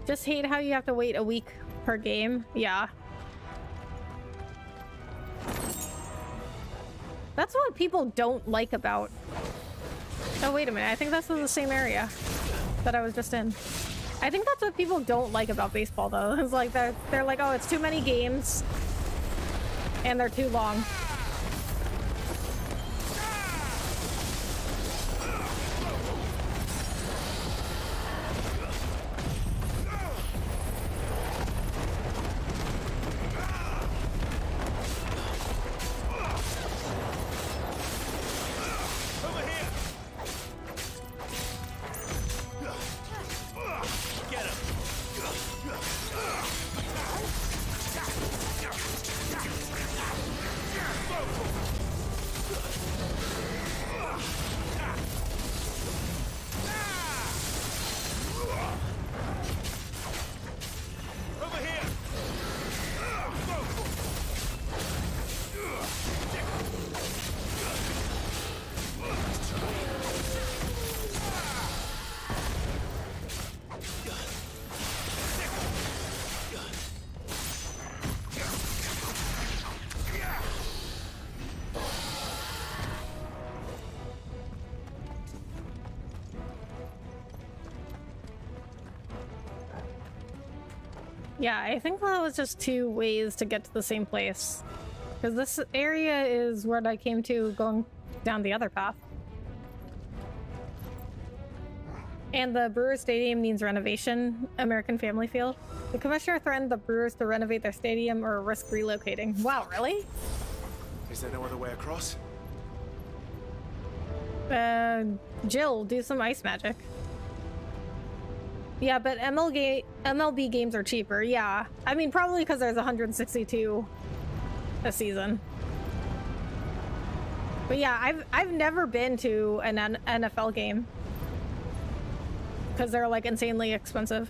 Just hate how you have to wait a week per game. Yeah. That's what people don't like about... Oh, wait a minute. I think that's in the same area that I was just in. I think that's what people don't like about baseball, though. It's like they're like, oh, it's too many games and they're too long. Yeah, I think that was just two ways to get to the same place. Because this area is where I came to going down the other path. And the Brewers Stadium needs renovation. American Family Field. The commissioner threatened the Brewers to renovate their stadium or risk relocating. Wow, really? Is there no other way across? Jill, do some ice magic. Yeah, but MLB games are cheaper, yeah. I mean, probably because there's 162 a season. But yeah, I've never been to an NFL game. Because they're, like, insanely expensive.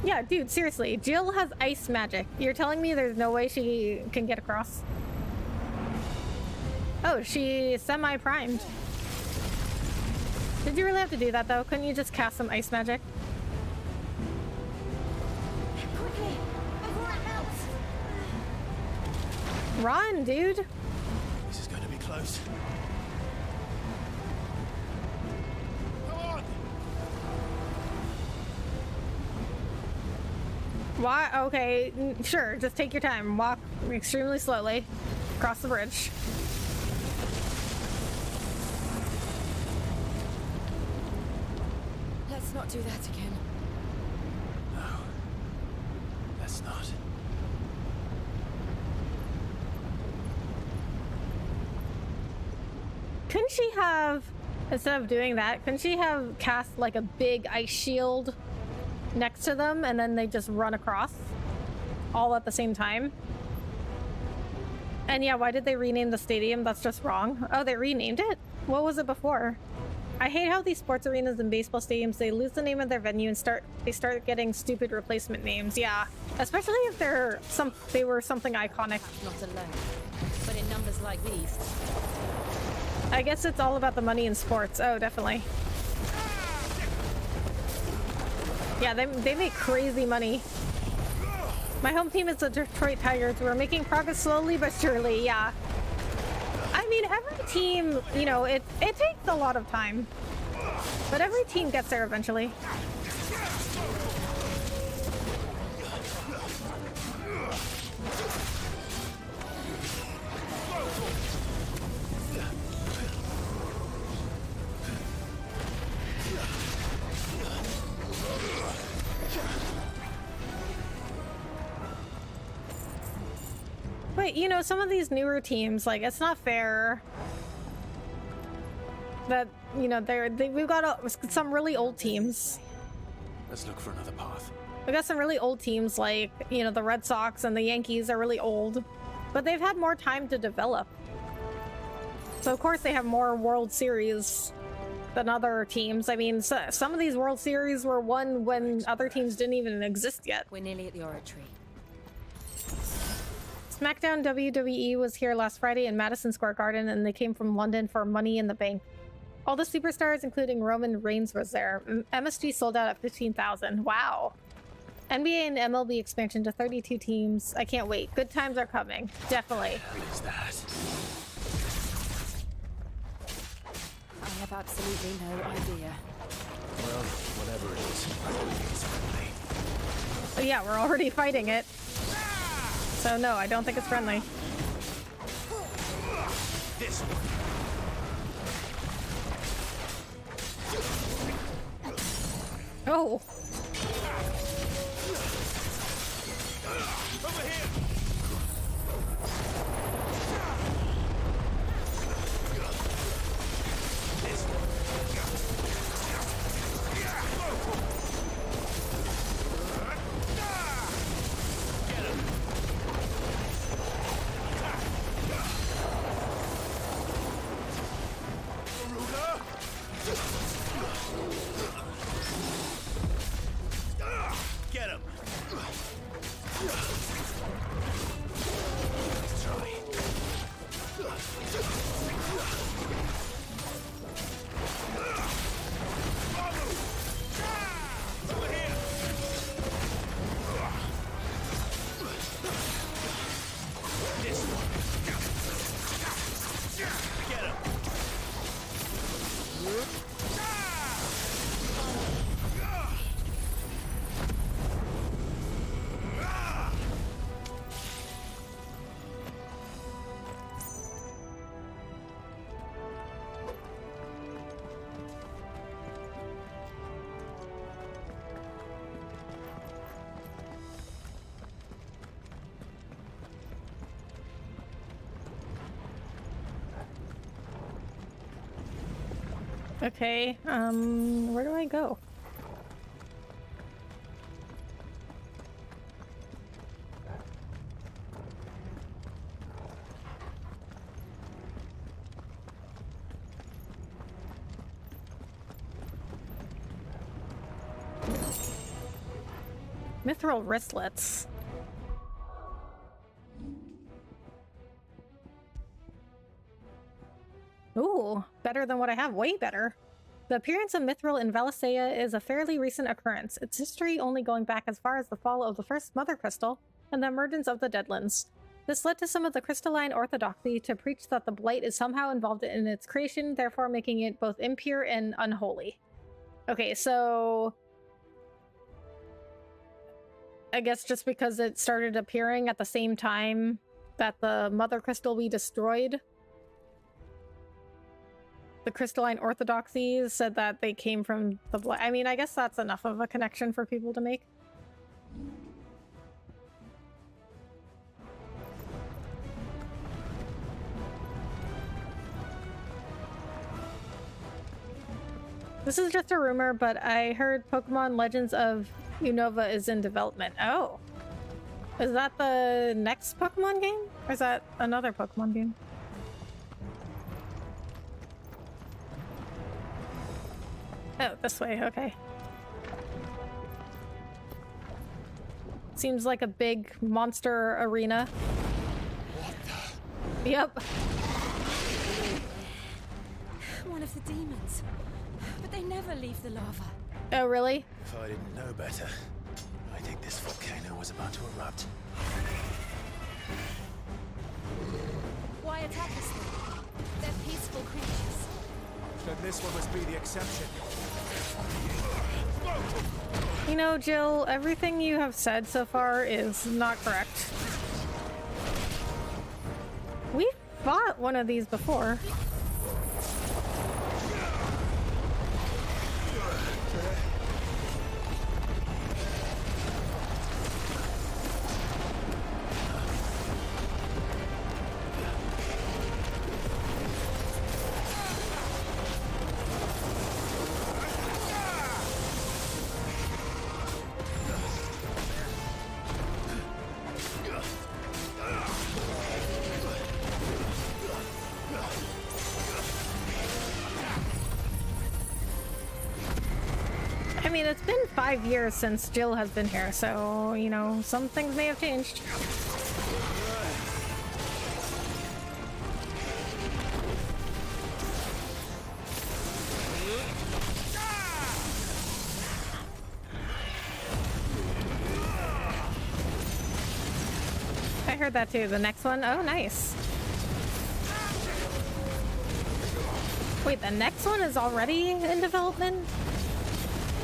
Yeah, dude, seriously. Jill has ice magic. You're telling me there's no way she can get across? Oh, she semi-primed. Did you really have to do that, though? Couldn't you just cast some ice magic? Quickly! Everyone else! Run, dude! This is going to be close. Come on! Why? Okay, sure. Just take your time. Walk extremely slowly across the bridge. Let's not do that again. No. Let's not. Couldn't she have, instead of doing that, couldn't she have cast like a big ice shield next to them and then they just run across all at the same time? And yeah, why did they rename the stadium? That's just wrong. Oh, they renamed it? What was it before? I hate how these sports arenas and baseball stadiums, they lose the name of their venue and they start getting stupid replacement names. Yeah, especially if they were something iconic. Not alone, but in numbers like these. I guess it's all about the money in sports. Oh, definitely. Yeah, they make crazy money My home team is the Detroit Tigers. We're making progress slowly but surely, yeah. I mean, every team, you know, it takes a lot of time. But every team gets there eventually. But, you know, some of these newer teams, like, it's not fair that, you know, we've got some really old teams. Let's look for another path. We got some really old teams, like, you know, the Red Sox and the Yankees are really old, but they've had more time to develop. So, of course, they have more World Series than other teams. I mean, some of these World Series were won when other teams didn't even exist yet. We're nearly at the oratory. SmackDown WWE was here last Friday in Madison Square Garden, and they came from London for Money in the Bank. All the superstars, including Roman Reigns, was there. MSG sold out at 15,000. Wow. NBA and MLB expansion to 32 teams. I can't wait. Good times are coming. Definitely. What is that? I have absolutely no idea. Well, whatever it is, I don't think it's friendly. Oh, yeah, we're already fighting it. So no, I don't think it's friendly. This one. Oh. Over here. This one. Get him! Let's try. Over here! This one. Get him! Okay, where do I go? Mithril wristlets. Ooh, better than what I have. Way better. The appearance of mithril in Valisea is a fairly recent occurrence, its history only going back as far as the fall of the first Mother Crystal and the emergence of the Deadlands. This led to some of the crystalline orthodoxy to preach that the Blight is somehow involved in its creation, therefore making it both impure and unholy. Okay, so I guess just because it started appearing at the same time that the Mother Crystal we destroyed, the crystalline orthodoxies said that they came from the Blight. I mean, I guess that's enough of a connection for people to make. This is just a rumor, but I heard Pokemon Legends of Unova is in development. Oh. Is that the next Pokemon game? Or is that another Pokemon game? Oh, this way, okay. Seems like a big monster arena. What the? Yep. One of the demons. But they never leave the lava. Oh, really? If I didn't know better, I'd think this volcano was about to erupt. Why attack us then? They're peaceful creatures. Then this one must be the exception. You know, Jill, everything you have said so far is not correct. We fought one of these before. I mean, it's been 5 years since Jill has been here, so, you know, some things may have changed. I heard that too. The next one? Oh, nice. Wait, the next one is already in development?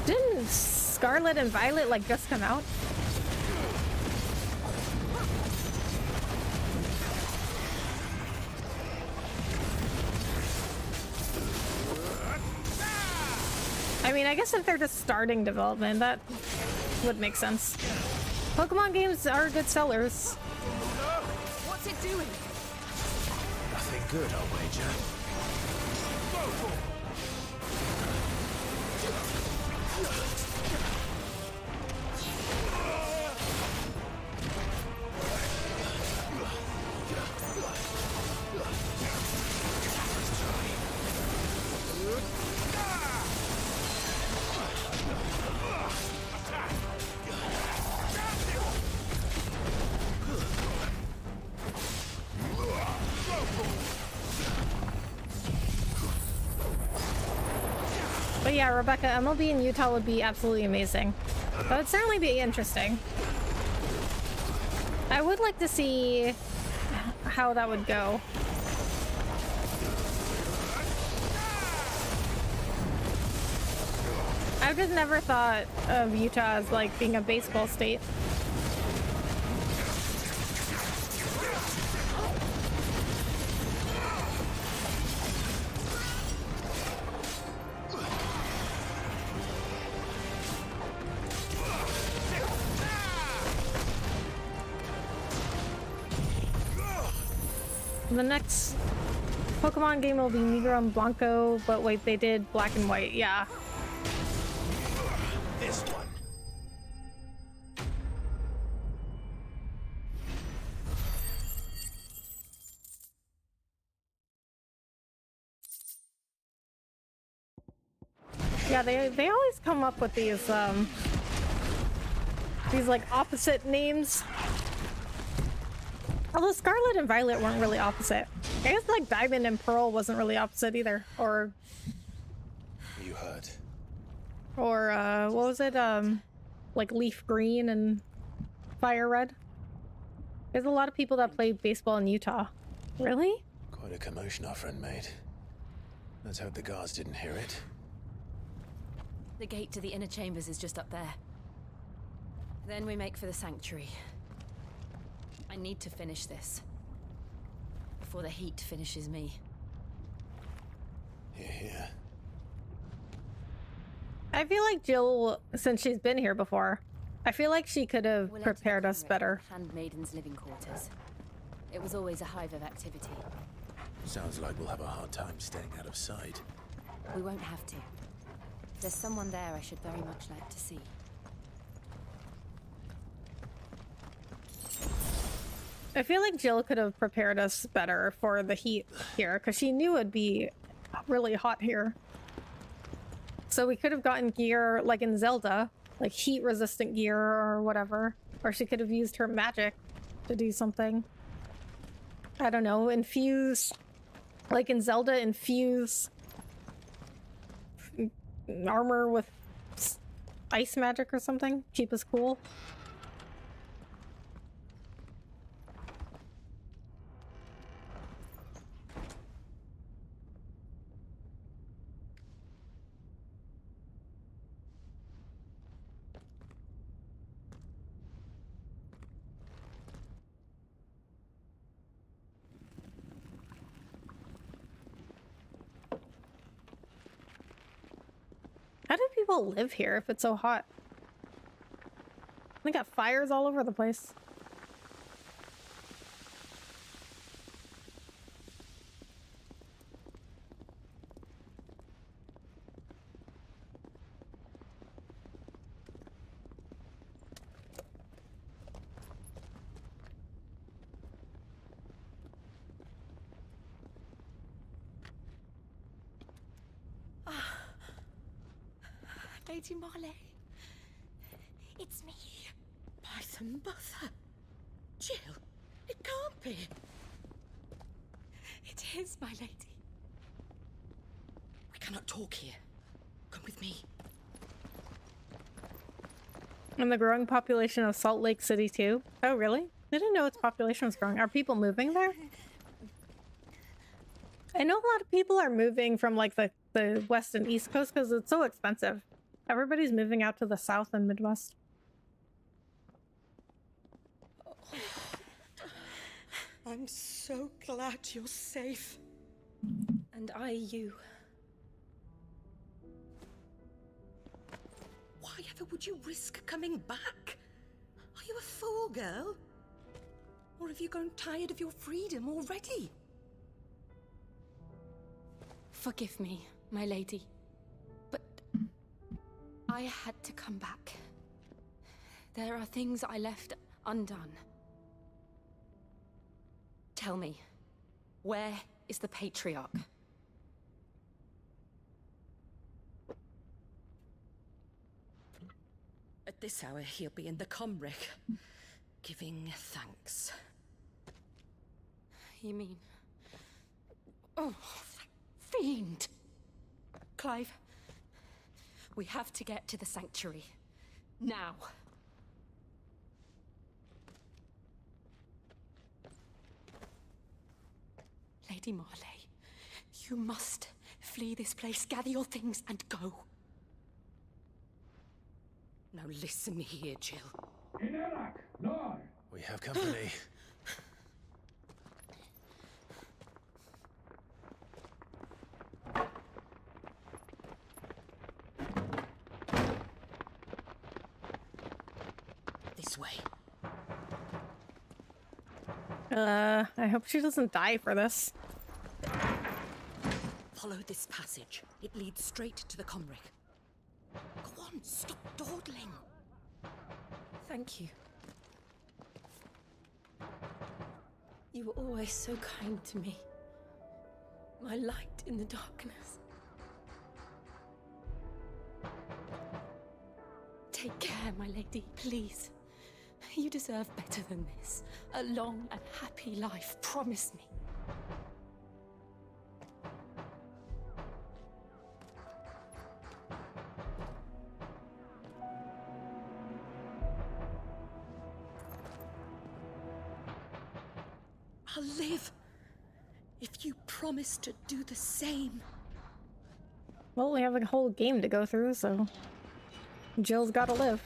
Didn't Scarlet and Violet, like, just come out? I mean, I guess if they're just starting development, that would make sense. Pokemon games are good sellers. What's it doing? Nothing good, I'll wager. But yeah, Rebecca, MLB in Utah would be absolutely amazing. That would certainly be interesting. I would like to see how that would go. I've just never thought of Utah as like being a baseball state. The next Pokemon game will be Negro and Blanco, but wait, they did Black and White, yeah. This one. Yeah, they always come up with these like opposite names. Although Scarlet and Violet weren't really opposite. I guess like Diamond and Pearl wasn't really opposite either. Or You heard. what was it? Like Leaf Green and Fire Red. There's a lot of people that play baseball in Utah. Really? Quite a commotion our friend made. Let's hope the guards didn't hear it. The gate to the inner chambers is just up there. Then we make for the sanctuary. I need to finish this. Before the heat finishes me. Hear, hear. I feel like Jill, since she's been here before, I feel like she could have We'll prepared us better. Handmaiden's living quarters. It was always a hive of activity. Sounds like we'll have a hard time staying out of sight. We won't have to. There's someone there I should very much like to see. I feel like Jill could have prepared us better for the heat here, because she knew it'd be really hot here. So we could have gotten gear like in Zelda, like heat-resistant gear or whatever. Or she could have used her magic to do something. I don't know, infuse... Like in Zelda, infuse... armor with ice magic or something. Keep us cool. How do people live here if it's so hot? They got fires all over the place. Lady Marley, it's me. By the mother. Jill, it can't be. It is, my lady. We cannot talk here. Come with me. And the growing population of Salt Lake City too. Oh, really? I didn't know its population was growing. Are people moving there? I know a lot of people are moving from like the west and east coast because it's so expensive. Everybody's moving out to the south and Midwest. I'm so glad you're safe. And you. Why ever would you risk coming back? Are you a fool, girl? Or have you grown tired of your freedom already? Forgive me, my lady. But I had to come back. There are things I left undone. Tell me, where is the Patriarch? At this hour, he'll be in the Comric, giving thanks. You mean... Oh, fiend! Clive, we have to get to the sanctuary. Now. Lady Marley, you must flee this place, gather your things, and go. Now listen here, Jill. We have company. This way. I hope she doesn't die for this. Follow this passage. It leads straight to the Comric. Go on, stop dawdling. Thank you. You were always so kind to me. My light in the darkness. Take care, my lady, please. You deserve better than this. A long and happy life, promise me. I'll live if you promise to do the same. Well, we have a whole game to go through, so Jill's gotta live.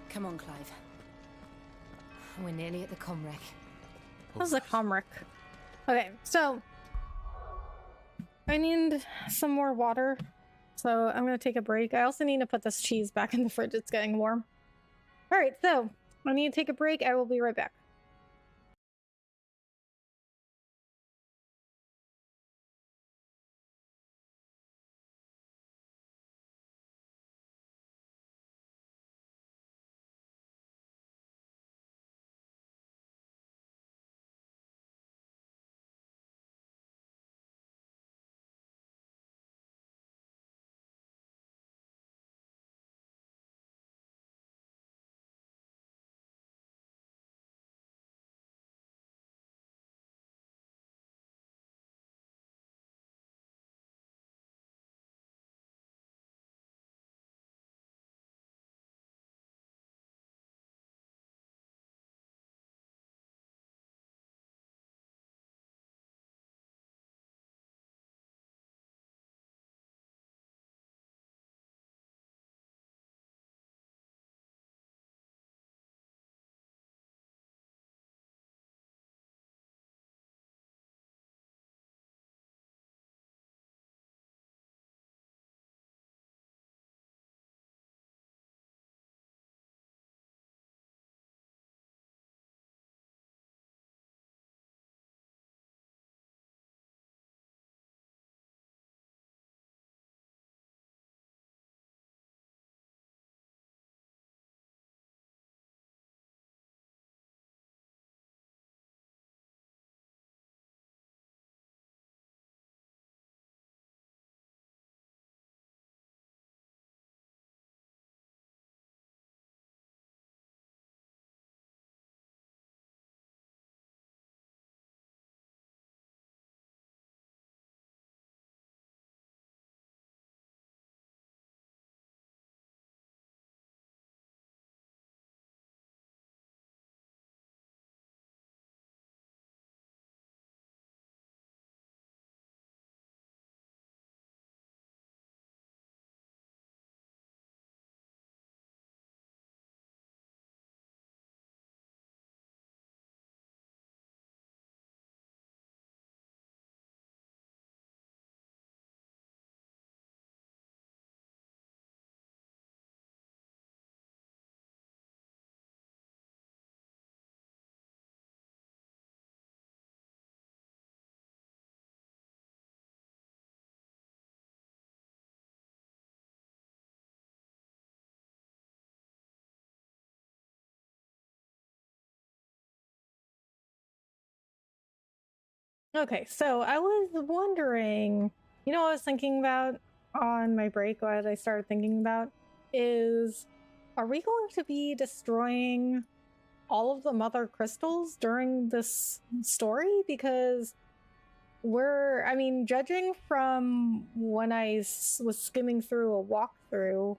Come on, Clive. We're nearly at the Comrec. How's the Comric? Okay, so I need some more water, so I'm gonna take a break. I also need to put this cheese back in the fridge. It's getting warm. All right, so I need to take a break. I will be right back. Okay, so I was wondering, you know what I was thinking about on my break, what I started thinking about is, are we going to be destroying all of the mother crystals during this story? Because I mean, judging from when I was skimming through a walkthrough,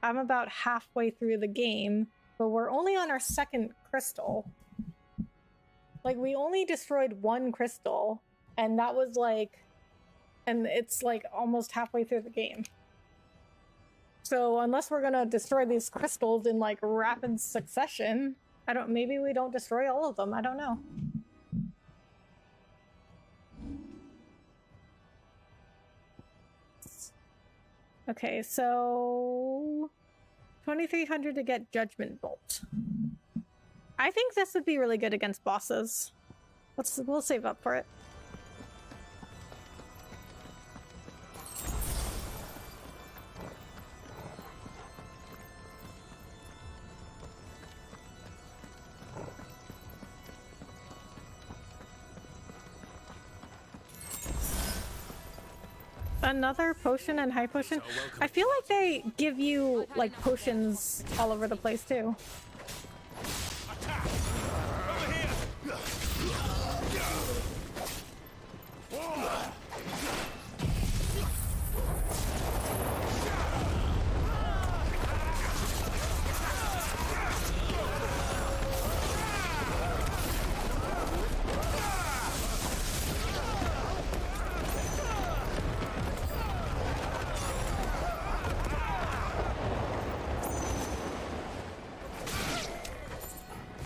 I'm about halfway through the game, but we're only on our second crystal. Like, we only destroyed one crystal, and that was like, and it's like almost halfway through the game. So unless we're gonna destroy these crystals in like rapid succession, maybe we don't destroy all of them, I don't know. Okay, so 2300 to get Judgment Bolt. I think this would be really good against bosses. We'll save up for it. Another potion and high potion? I feel like they give you like potions all over the place too.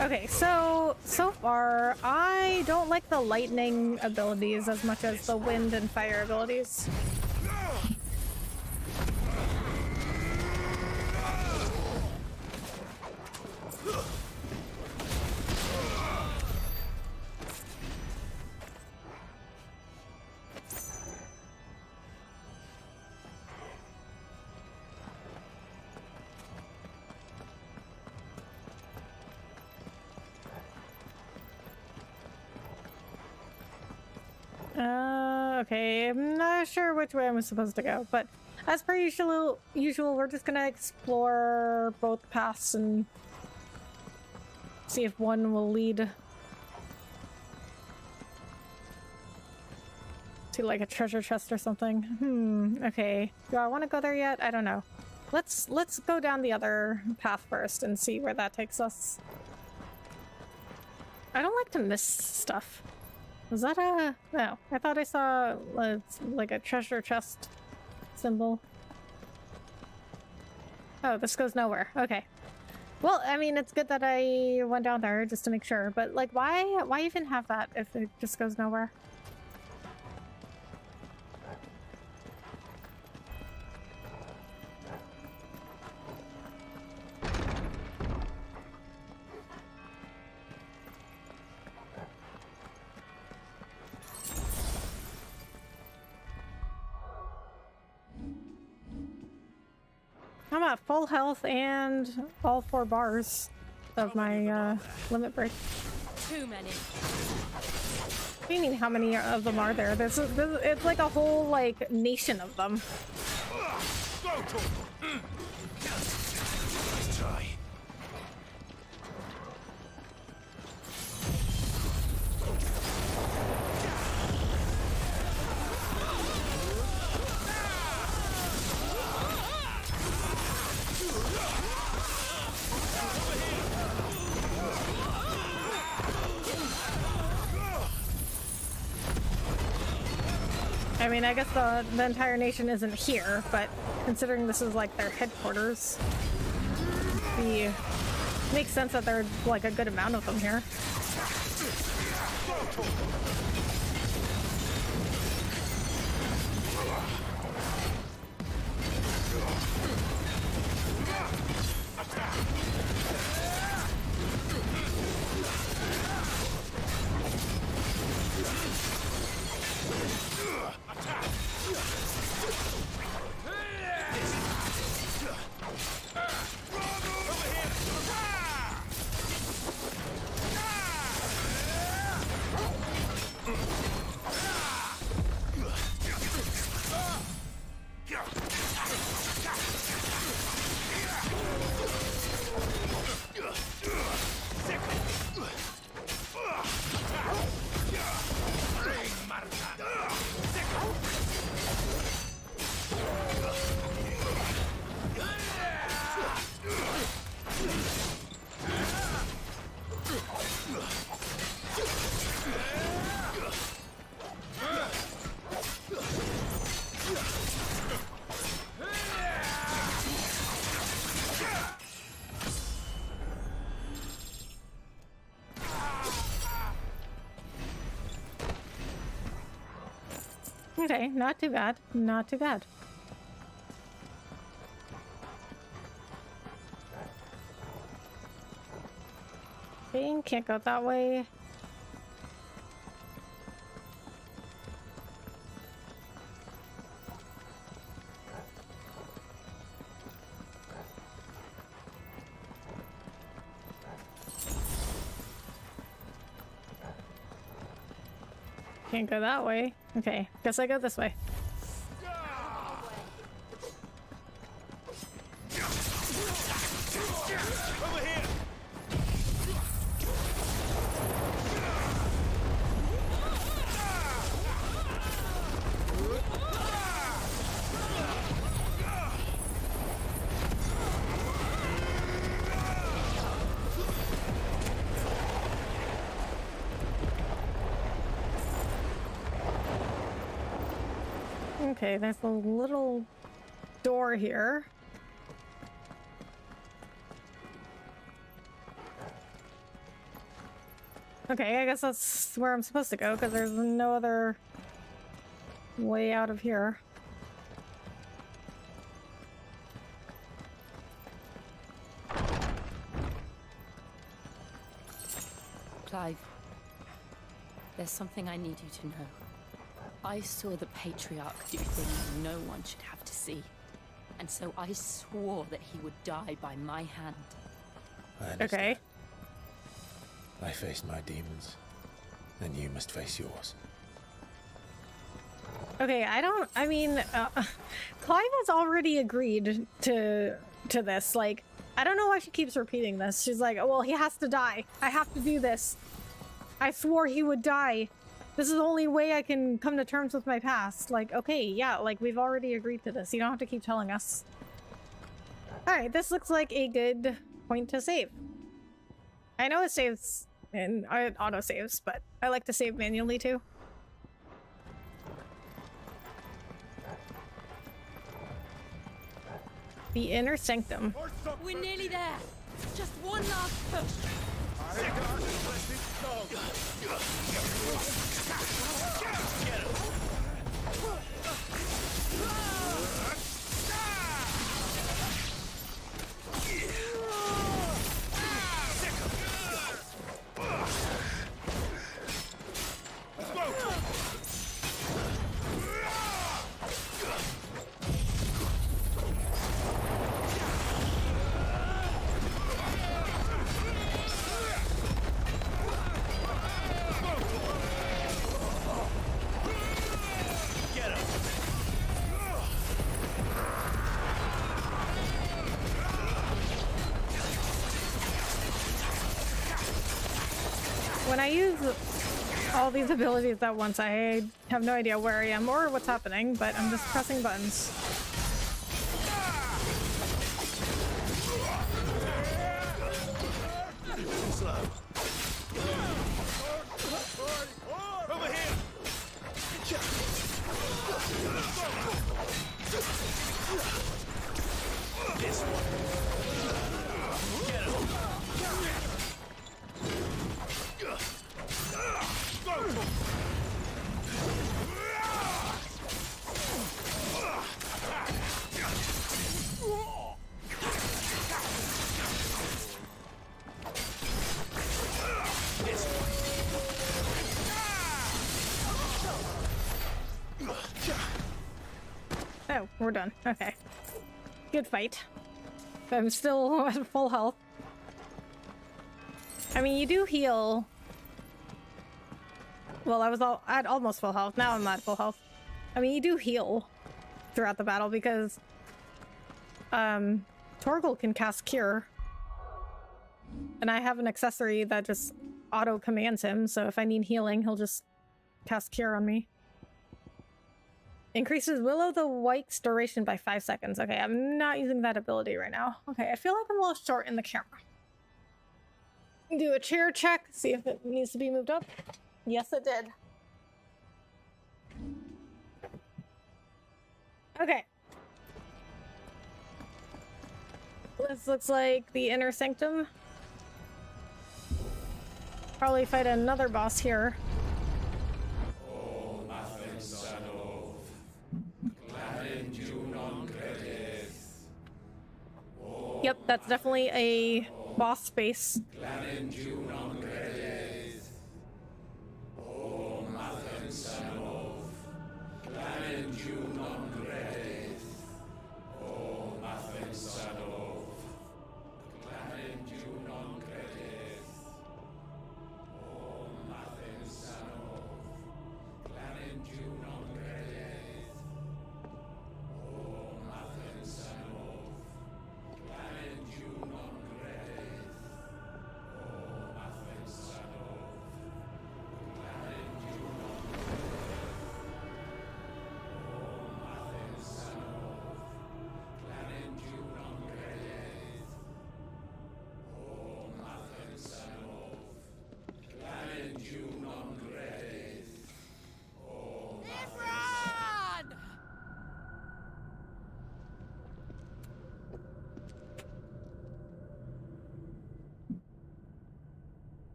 Okay, so far, I don't like the lightning abilities as much as the wind and fire abilities. Okay, I'm not sure which way I'm supposed to go, but as per usual, we're just gonna explore both paths and see if one will lead to like a treasure chest or something. Okay. Do I want to go there yet? I don't know. Let's go down the other path first and see where that takes us. I don't like to miss stuff. Was that a... No, I thought I saw like a treasure chest symbol. Oh, this goes nowhere. Okay. Well, I mean, it's good that I went down there just to make sure, but like, why even have that if it just goes nowhere? I'm at full health and all 4 bars of my limit break. Too many. What do you mean, how many of them are there? It's like a whole like nation of them. Nice try. I mean, I guess the entire nation isn't here, but considering this is like their headquarters, it makes sense that there's like a good amount of them here. Okay, not too bad. Not too bad. Okay, can't go that way. Can't go that way. Okay, guess I go this way. Over here. Okay, there's a little door here. Okay, I guess that's where I'm supposed to go because there's no other way out of here. Clive, there's something I need you to know. I saw the Patriarch do things no one should have to see. And so I swore that he would die by my hand. Okay. I faced my demons, and you must face yours. Okay, I mean, Clive has already agreed to this. Like, I don't know why she keeps repeating this. She's like, oh, well, he has to die. I have to do this. I swore he would die. This is the only way I can come to terms with my past. Like, okay, yeah, like, we've already agreed to this. You don't have to keep telling us. Alright, this looks like a good point to save. I know it saves and it auto-saves, but I like to save manually too. The Inner Sanctum. We're nearly there. Just one last push. When I use all these abilities at once, I have no idea where I am or what's happening, but I'm just pressing buttons. Slow. Over here. This one. Get him. Oh, we're done. Okay. Good fight. I'm still at full health. I mean, you do heal. Well, I was at almost full health. Now I'm at full health. I mean, you do heal throughout the battle because Torgal can cast Cure. And I have an accessory that just auto commands him, so if I need healing, he'll just cast Cure on me. Increases Will o' the Wisps duration by 5 seconds. Okay, I'm not using that ability right now. Okay, I feel like I'm a little short in the camera. Do a chair check, see if it needs to be moved up. Yes, it did. Okay. This looks like the Inner Sanctum. Probably fight another boss here. Yep, that's definitely a boss space.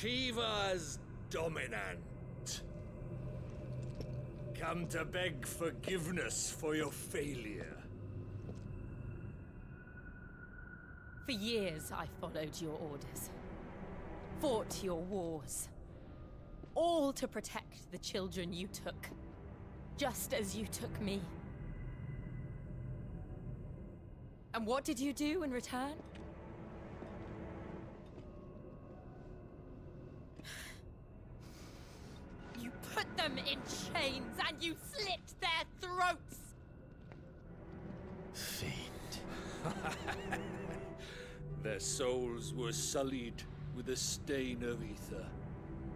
Shiva's dominant. Come to beg forgiveness for your failure. For years, I followed your orders. Fought your wars. All to protect the children you took. Just as you took me. And what did you do in return? You put them in chains and you slit their throats! Their souls were sullied with a stain of ether.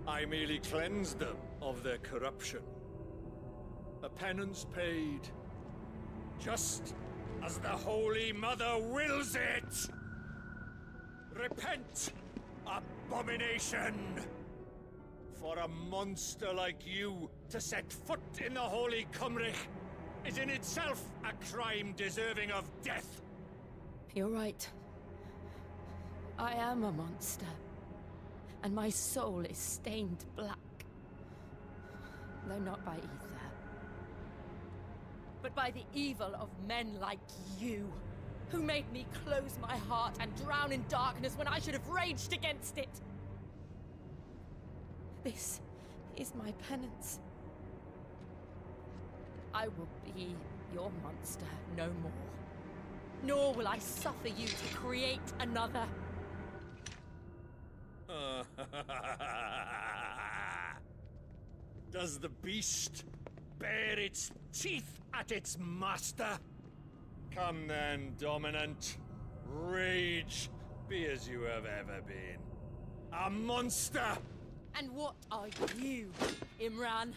I merely cleansed them of their corruption. A penance paid, just as the Holy Mother wills it! Repent, abomination! For a monster like you to set foot in the Holy Cymric is in itself a crime deserving of death. You're right. I am a monster. And my soul is stained black. Though not by ether. But by the evil of men like you, who made me close my heart and drown in darkness when I should have raged against it. This is my penance. I will be your monster no more. Nor will I suffer you to create another. Does the beast bare its teeth at its master? Come then, dominant. Rage, be as you have ever been. A monster! And what are you, Imran?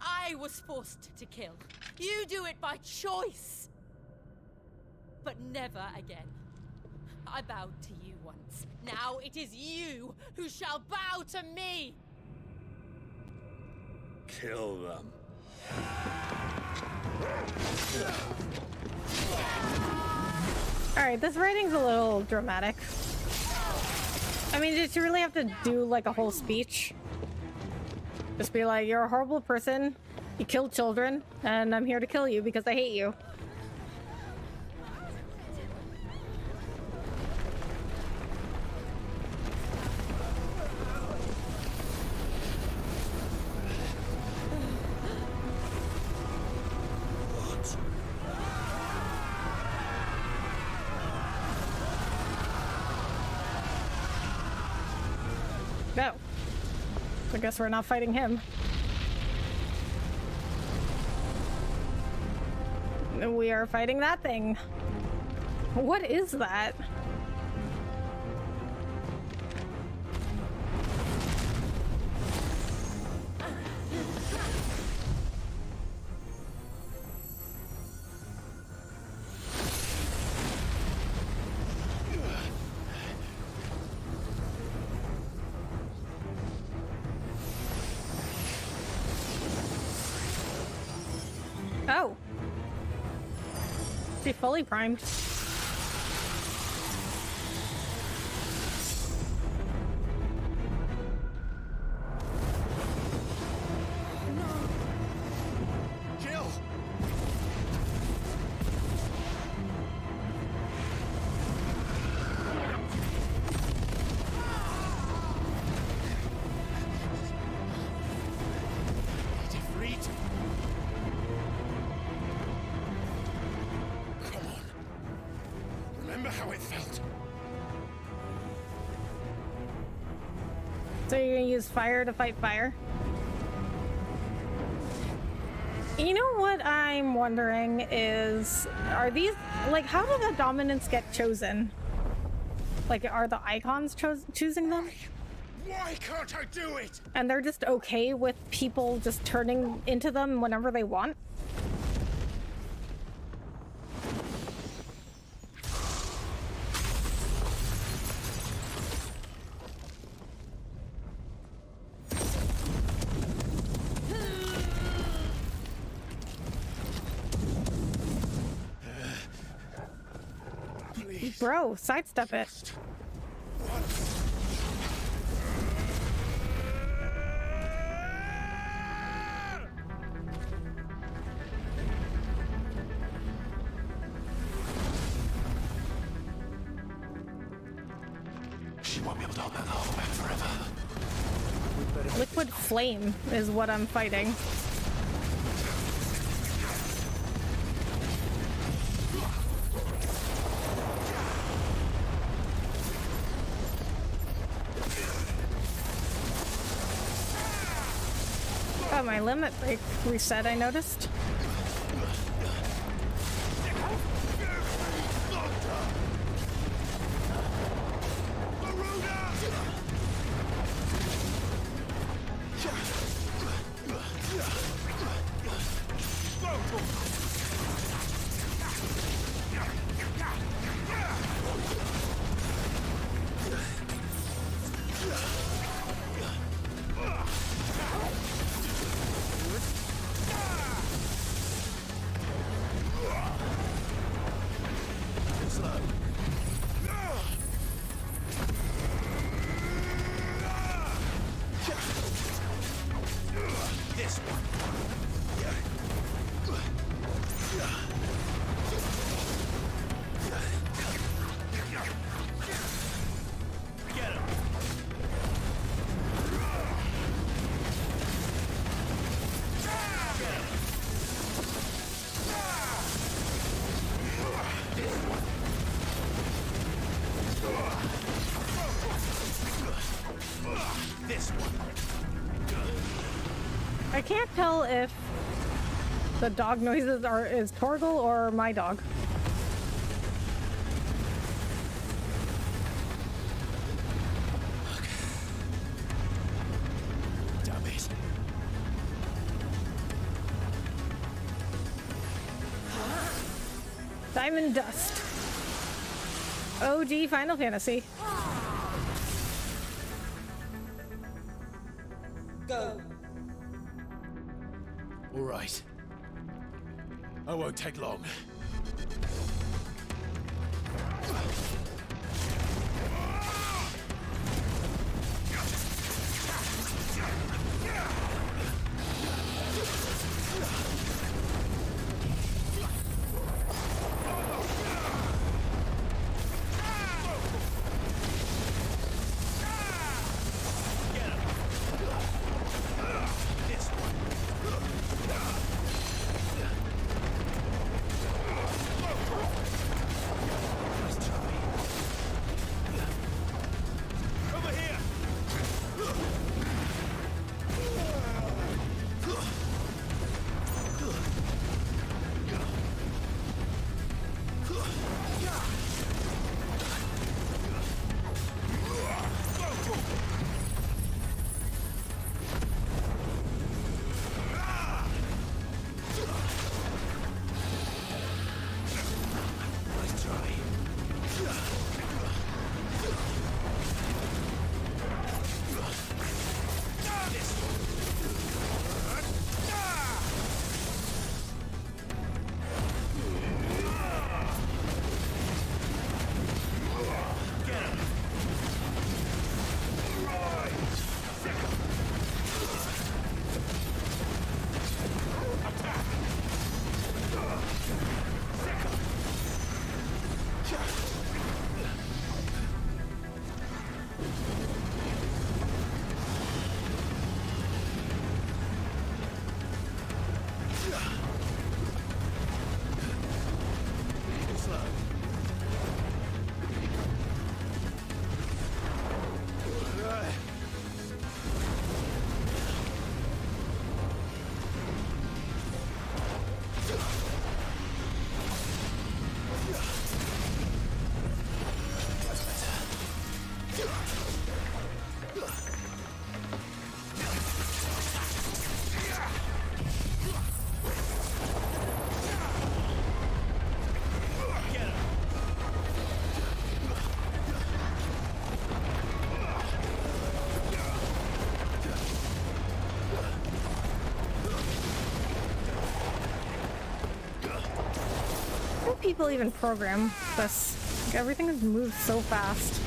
I was forced to kill. You do it by choice. But never again. I bowed to you once. Now it is you who shall bow to me! Kill them. Alright, this writing's a little dramatic. I mean, did you really have to do like a whole speech? Just be like, you're a horrible person, you killed children, and I'm here to kill you because I hate you. No. I guess we're not fighting him. We are fighting that thing. What is that? Oh. She fully primed. Jill! remember how it felt. So you're gonna use fire to fight fire? You know what I'm wondering is, are these, like, how do the dominants get chosen? Like, are the icons choosing them? Why can't I do it? And they're just okay with people just turning into them whenever they want? Bro, sidestep it. She won't be able to hold that hole back forever. Liquid flame is what I'm fighting. Oh, my limit break reset, I noticed. I can't tell if the dog noises is Torgal or my dog. Damn it. Diamond Dust. OG Final Fantasy. Go. All right. I won't take long. people even program this? Like, everything has moved so fast.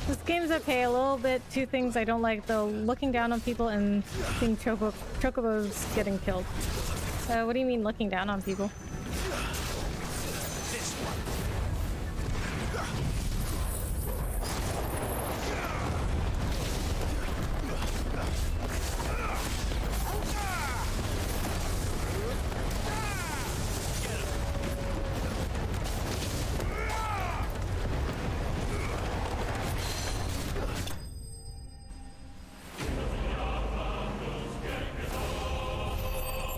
This game's okay. A little bit, two things I don't like, though: looking down on people and seeing chocobos getting killed. What do you mean looking down on people?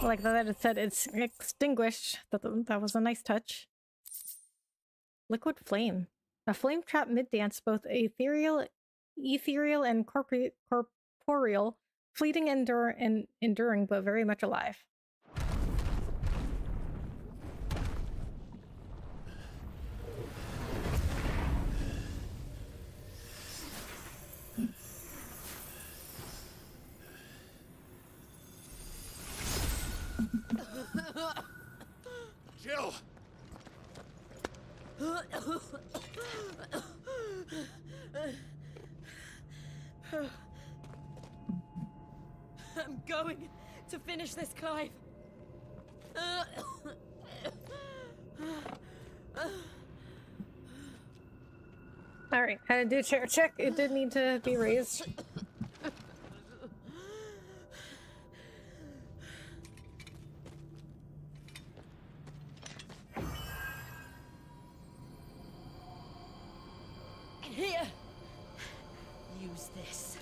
Like that, it said it's extinguished. That was a nice touch. Liquid flame. A flame trap mid-dance, both ethereal and corporeal, fleeting and enduring, but very much alive. Jill! I'm going to finish this, Clive. Alright, had to do a chair check. It did need to be raised. Here! Use this.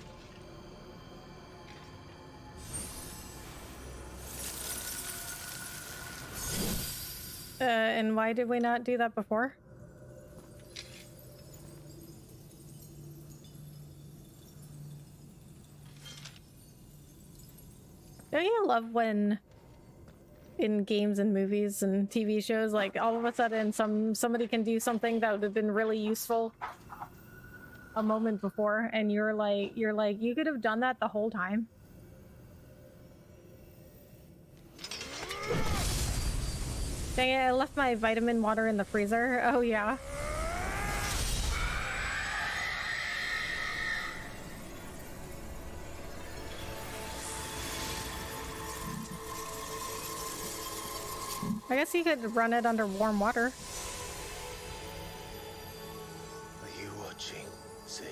And why did we not do that before? Don't you love when in games and movies and TV shows, like all of a sudden somebody can do something that would have been really useful a moment before, and you're like you could have done that the whole time. Dang it, I left my vitamin water in the freezer. Oh yeah. I guess you could run it under warm water. Are you watching, Sid?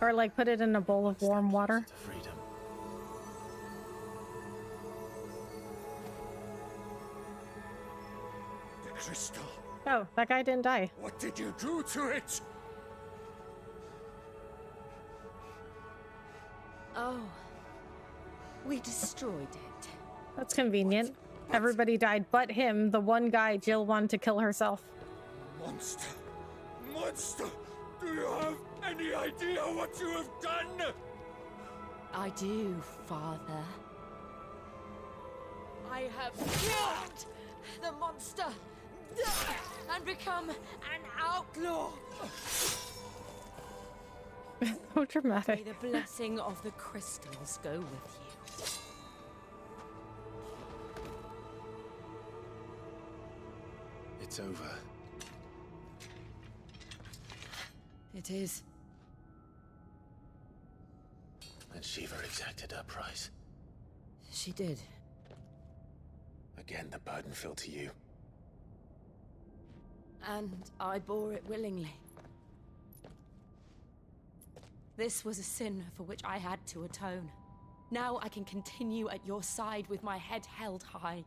Or like put it in a bowl of warm water. Freedom. The crystal. Oh, that guy didn't die. What did you do to it? Oh. We destroyed it. That's convenient. Everybody died but him, the one guy Jill wanted to kill herself. Monster! Monster! Do you have any idea what you have done? I do, Father. I have killed the monster and become an outlaw. So dramatic. May the blessing of the crystals go with you. It's over. It is. And Shiva exacted her price. She did. Again, the burden fell to you. And I bore it willingly. This was a sin for which I had to atone. Now I can continue at your side with my head held high.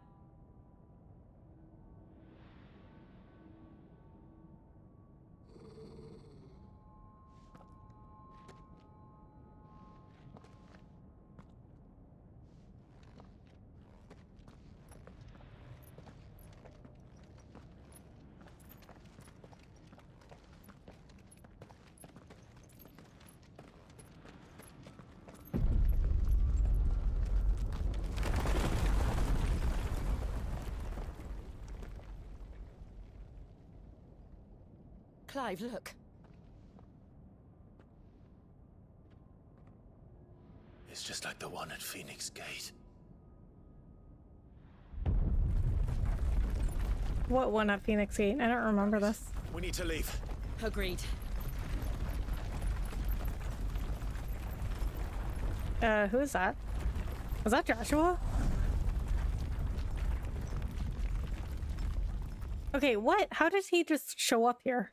Clive, look. It's just like the one at Phoenix Gate. What one at Phoenix Gate? I don't remember this. We need to leave. Agreed. Who is that? Was that Joshua? Okay, what? How did he just show up here?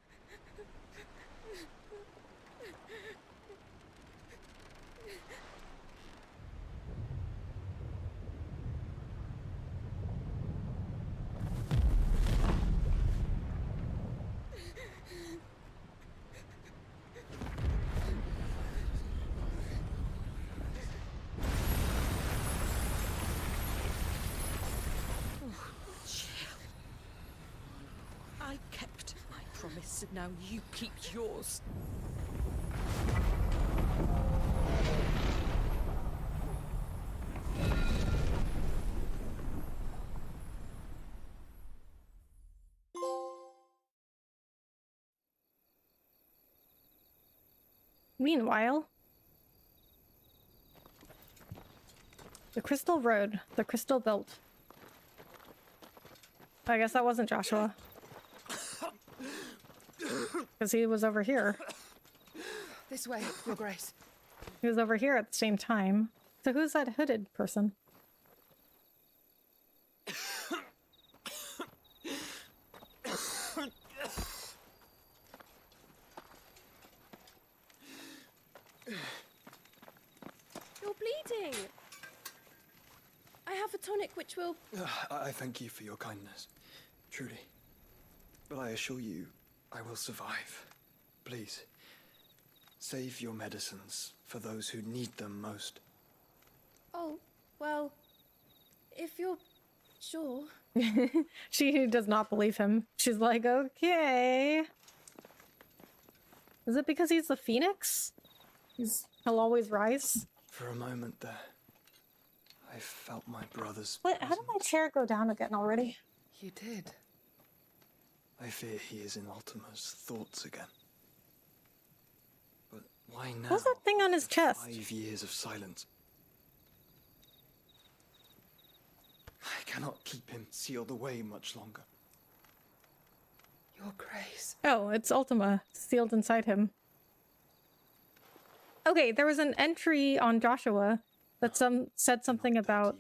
I kept my promise, and now you keep yours. Meanwhile, the Crystal Road, the Crystal Belt. I guess that wasn't Joshua. Because he was over here. This way, Your Grace. He was over here at the same time. So who's that hooded person? You're bleeding. I have a tonic which will... I thank you for your kindness, truly. But I assure you, I will survive. Please, save your medicines for those who need them most. Oh, well, if you're sure. She does not believe him. She's like, okay. Is it because he's the Phoenix? He'll always rise? For a moment there, I felt my brother's... What? How did my chair go down again already? You did. I fear he is in Ultima's thoughts again. But why now? What's that thing on his chest? 5 years of silence. I cannot keep him sealed away much longer. Your Grace. Oh, it's Ultima sealed inside him. Okay, there was an entry on Joshua that said something about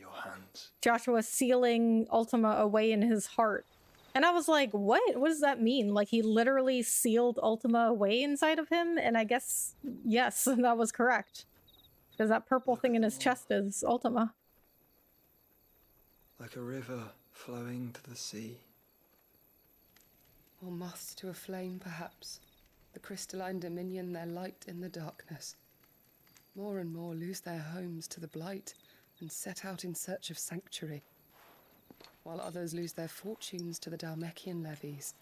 Joshua sealing Ultima away in his heart. And I was like, what? What does that mean? Like, he literally sealed Ultima away inside of him? And I guess, yes, that was correct. Because that purple thing in his chest is Ultima. Like a river flowing to the sea. Or moths to a flame, perhaps. The crystalline dominion their light in the darkness. More and more lose their homes to the blight and set out in search of sanctuary, while others lose their fortunes to the Dalmekian levies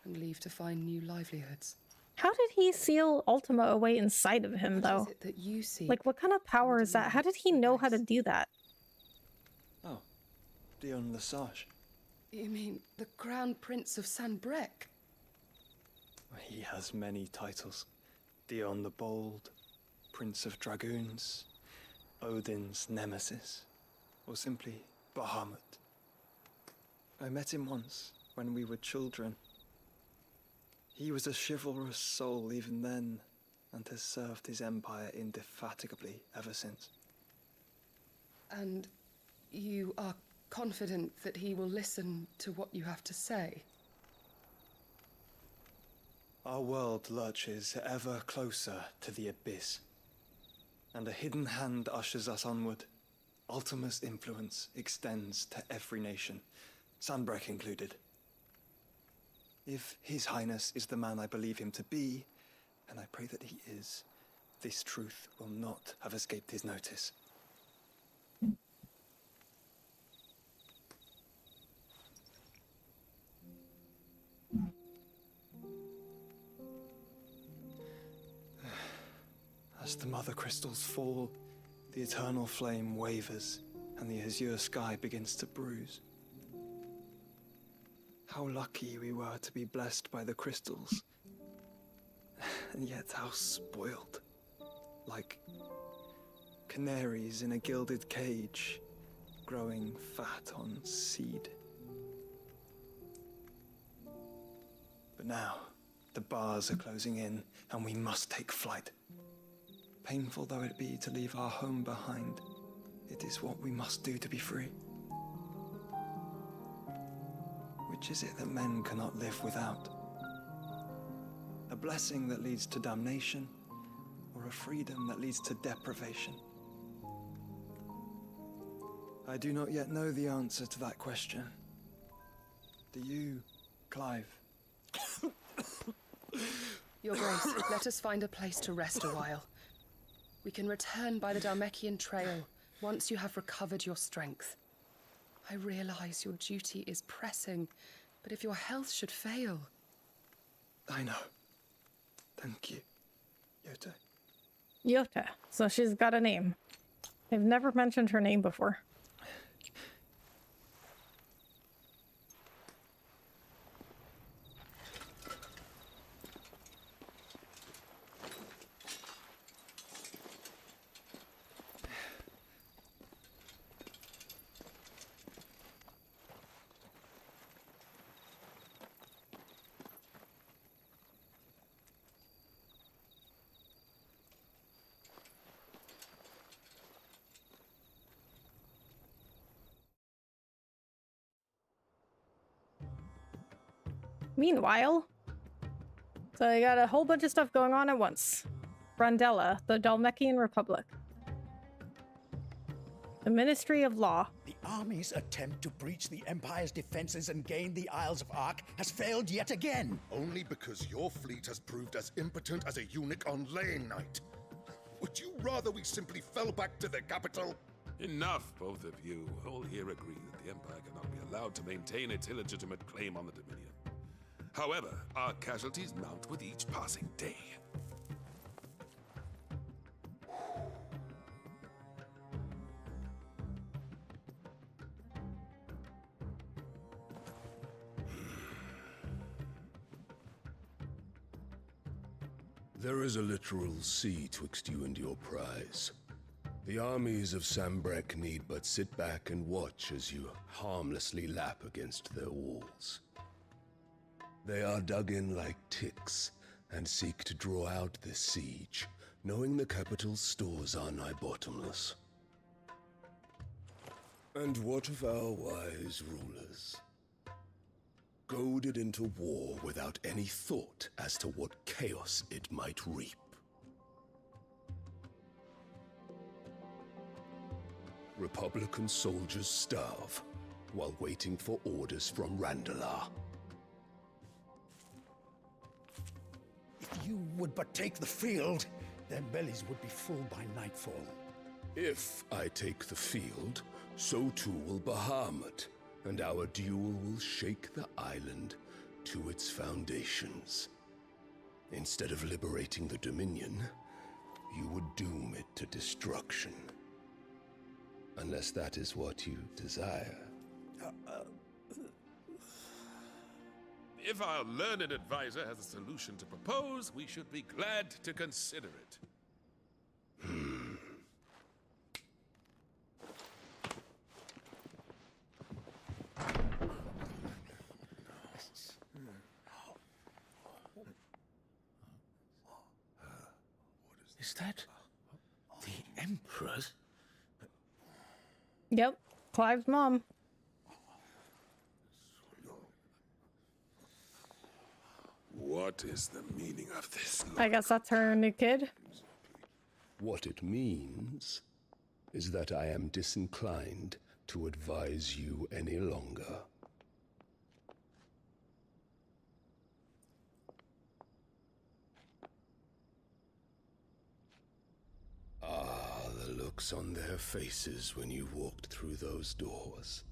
and leave to find new livelihoods. How did he seal Ultima away inside of him, though? What is it that you see? Like, what kind of power is that? How did he know how to do that? Oh, Dion Lesage. You mean the Crown Prince of Sanbrec? He has many titles. Dion the Bold, Prince of Dragoons, Odin's nemesis, or simply Bahamut. I met him once when we were children. He was a chivalrous soul even then, and has served his empire indefatigably ever since. And you are confident that he will listen to what you have to say? Our world lurches ever closer to the abyss, and a hidden hand ushers us onward. Ultima's influence extends to every nation, Sunbreak included. If His Highness is the man I believe him to be, and I pray that he is, this truth will not have escaped his notice. As the mother crystals fall, the eternal flame wavers, and the azure sky begins to bruise. How lucky we were to be blessed by the crystals, and yet how spoiled. Like canaries in a gilded cage, growing fat on seed. But now, the bars are closing in, and we must take flight. Painful though it be to leave our home behind, it is what we must do to be free. Which is it that men cannot live without? A blessing that leads to damnation, or a freedom that leads to deprivation? I do not yet know the answer to that question. Do you, Clive? Your Grace, let us find a place to rest a while. We can return by the Dalmekian trail once you have recovered your strength. I realize your duty is pressing, but if your health should fail... I know. Thank you, Yota. Yota. So she's got a name. I've never mentioned her name before. Meanwhile, so I got a whole bunch of stuff going on at once. Brandella, the Dalmekian Republic. The Ministry of Law. The army's attempt to breach the Empire's defenses and gain the Isles of Ark has failed yet again. Only because your fleet has proved as impotent as a eunuch on laying night. Would you rather we simply fell back to the capital? Enough, both of you. All here agree that the Empire cannot be allowed to maintain its illegitimate claim on the Dominion. However, our casualties mount with each passing day. There is a literal sea twixt you and your prize. The armies of Sambrek need but sit back and watch as you harmlessly lap against their walls. They are dug in like ticks and seek to draw out this siege, knowing the capital's stores are nigh bottomless. And what of our wise rulers? Goaded into war without any thought as to what chaos it might reap. Republican soldiers starve while waiting for orders from Randalar. If you would but take the field, their bellies would be full by nightfall. If I take the field, so too will Bahamut, and our duel will shake the island to its foundations. Instead of liberating the Dominion, you would doom it to destruction. Unless that is what you desire. If our learned advisor has a solution to propose, we should be glad to consider it. Is that the Emperor's? Yep, Clive's mom. What is the meaning of this? I guess that's her new kid. What it means is that I am disinclined to advise you any longer. Ah, the looks on their faces when you walked through those doors.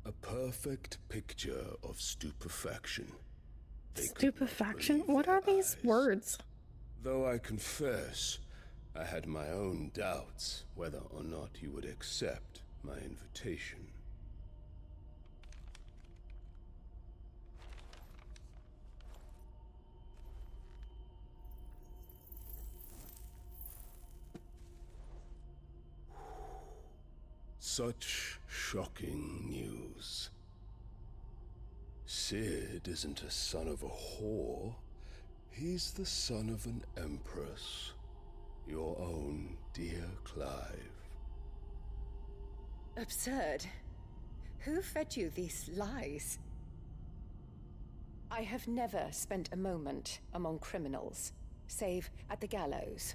A perfect picture of stupefaction. Stupefaction? What are these words? Though I confess, I had my own doubts whether or not you would accept my invitation. Such shocking news. Sid isn't a son of a whore. He's the son of an empress. Your own dear Clive. Absurd. Who fed you these lies? I have never spent a moment among criminals, save at the gallows.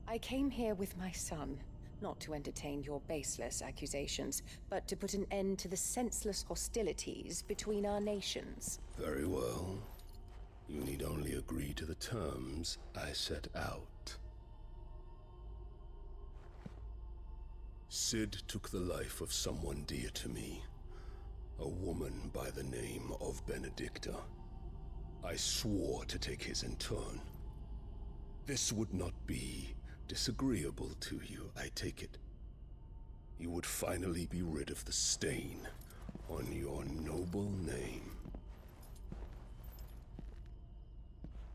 I came here with my son, not to entertain your baseless accusations, but to put an end to the senseless hostilities between our nations. Very well. You need only agree to the terms I set out. Sid took the life of someone dear to me, a woman by the name of Benedicta. I swore to take his in turn. This would not be disagreeable to you, I take it. You would finally be rid of the stain on your noble name.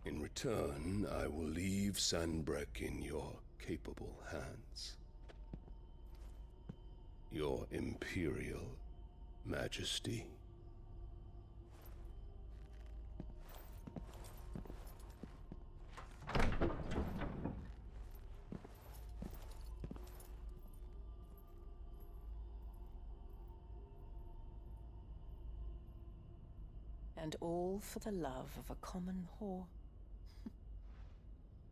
In return, I will leave Sanbreque in your capable hands. Your Imperial Majesty. And all for the love of a common whore.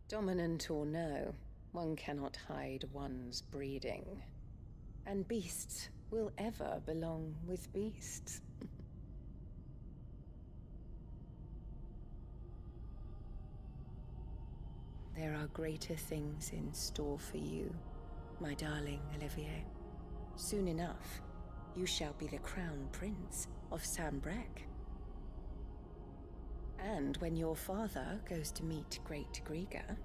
Dominant or no, one cannot hide one's breeding. And beasts will ever belong with beasts. There are greater things in store for you, my darling Olivier. Soon enough, you shall be the crown prince of Sanbreque. And when your father goes to meet Great Griga,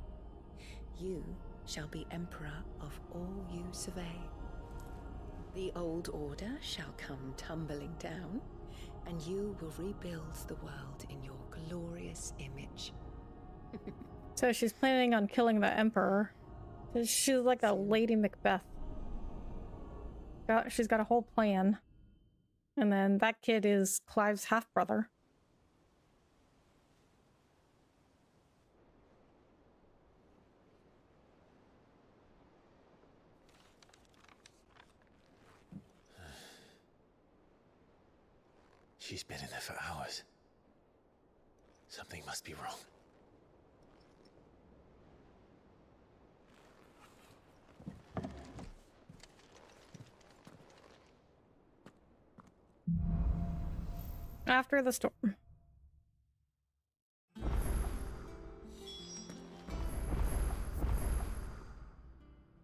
you shall be emperor of all you survey. The old order shall come tumbling down, and you will rebuild the world in your glorious image. So she's planning on killing the Emperor. She's like a Lady Macbeth. She's got a whole plan. And then that kid is Clive's half-brother. She's been in there for hours. Something must be wrong. After the storm.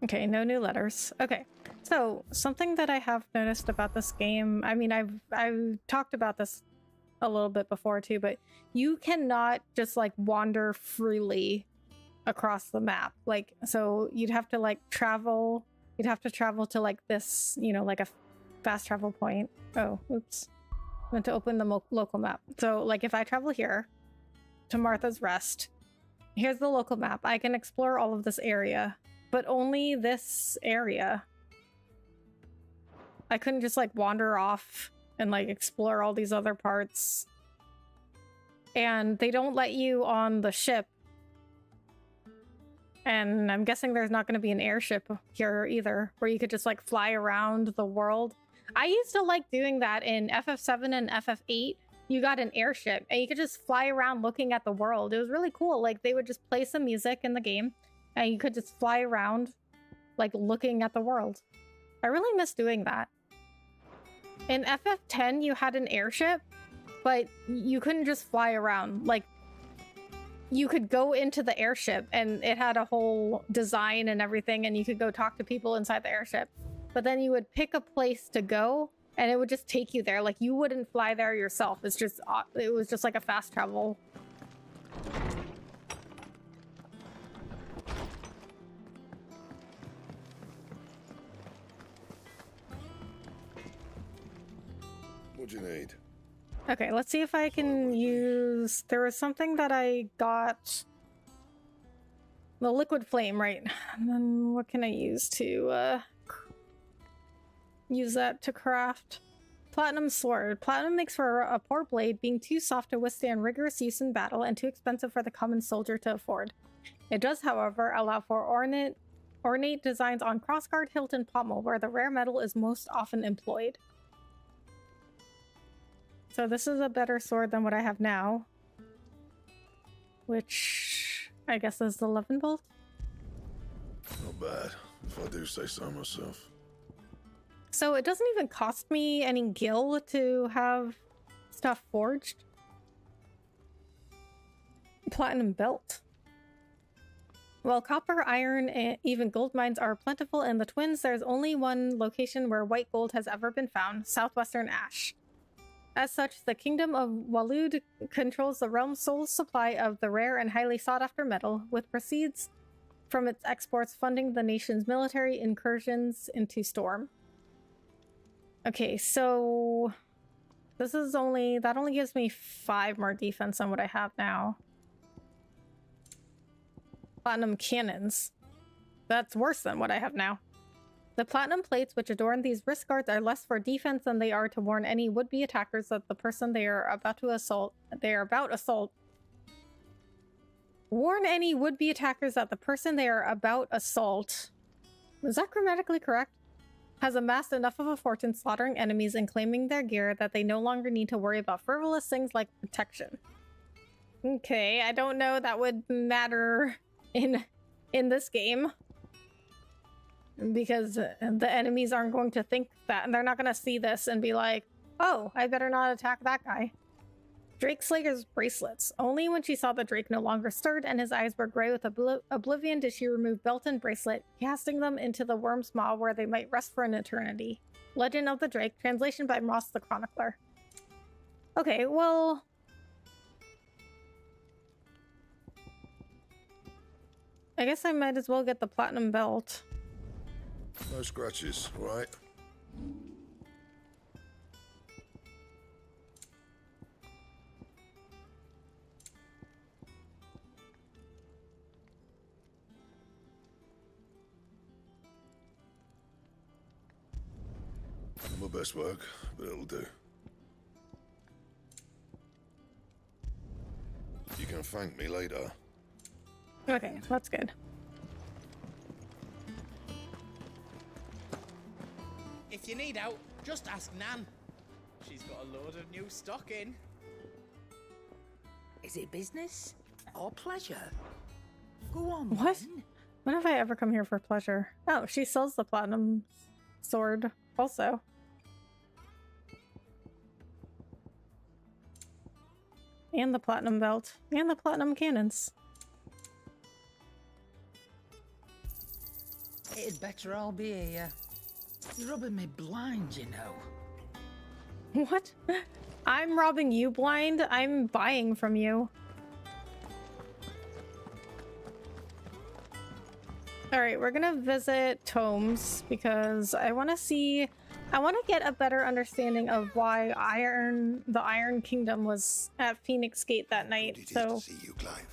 Okay, no new letters. Okay, so something that I have noticed about this game, I mean, I've talked about this a little bit before too, but you cannot just like wander freely across the map. Like, so you'd have to like travel, you'd have to travel to like this, you know, like a fast travel point. Oh, oops. I meant to open the local map. So like if I travel here to Martha's Rest, here's the local map. I can explore all of this area, but only this area. I couldn't just like wander off and like explore all these other parts. And they don't let you on the ship And I'm guessing there's not going to be an airship here either, where you could just like fly around the world. I used to like doing that in FF7 and FF8. You got an airship and you could just fly around looking at the world. It was really cool. Like they would just play some music in the game and you could just fly around like looking at the world. I really miss doing that. In FF10, you had an airship, but you couldn't just fly around. Like, you could go into the airship and it had a whole design and everything, and you could go talk to people inside the airship. But then you would pick a place to go and it would just take you there. Like, you wouldn't fly there yourself. It was just like a fast travel. What do you need? Okay, let's see if I can use... There was something that I got... The liquid flame, right? And then what can I use to use that to craft? Platinum sword. Platinum makes for a poor blade, being too soft to withstand rigorous use in battle and too expensive for the common soldier to afford. It does, however, allow for ornate designs on crossguard, hilt, and pommel, where the rare metal is most often employed. So this is a better sword than what I have now, which I guess is the 11 bolt. Not bad, if I do say so myself. So it doesn't even cost me any gil to have stuff forged. Platinum belt. While copper, iron, and even gold mines are plentiful in the Twins, there's only one location where white gold has ever been found: southwestern Ash. As such, the Kingdom of Waloed controls the realm's sole supply of the rare and highly sought-after metal, with proceeds from its exports funding the nation's military incursions into Storm. Okay, so this is that only gives me 5 more defense than what I have now. Platinum cannons. That's worse than what I have now. The platinum plates which adorn these wrist guards are less for defense than they are to warn any would-be attackers that the person they are about assault. Warn any would-be attackers that the person they are about assault, was that grammatically correct, has amassed enough of a fortune slaughtering enemies and claiming their gear that they no longer need to worry about frivolous things like protection. Okay, I don't know that would matter in this game, because the enemies aren't going to think that, and they're not going to see this and be like, oh, I better not attack that guy. Drake Slayer's bracelets. Only when she saw the Drake no longer stirred and his eyes were gray with oblivion did she remove belt and bracelet, casting them into the worm's maw where they might rest for an eternity. Legend of the Drake, translation by Moss the Chronicler. Okay, well... I guess I might as well get the platinum belt. No scratches, right? My best work, but it'll do. You can thank me later. Okay, that's good. If you need out, just ask Nan. She's got a load of new stock in. Is it business or pleasure? Go on. What? Then. When have I ever come here for pleasure? Oh, she sells the platinum sword also. And the platinum belt. And the platinum cannons. It'd better all be here. You're rubbing me blind, you know. What? I'm robbing you blind? I'm buying from you. Alright, we're gonna visit Tomes because I want to get a better understanding of why the Iron Kingdom was at Phoenix Gate that night. So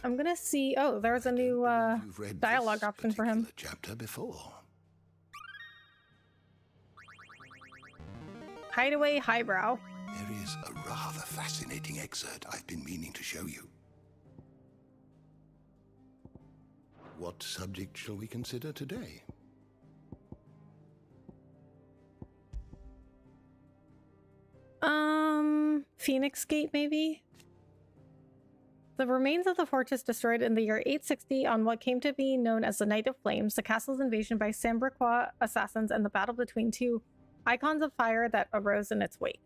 I'm gonna see... Oh, there's a new dialogue option for him. Chapter before. Hideaway Highbrow. There is a rather fascinating excerpt I've been meaning to show you. What subject shall we consider today? Phoenix Gate, maybe? The remains of the fortress destroyed in the year 860 on what came to be known as the Night of Flames, the castle's invasion by Sambriquois assassins, and the battle between two icons of fire that arose in its wake.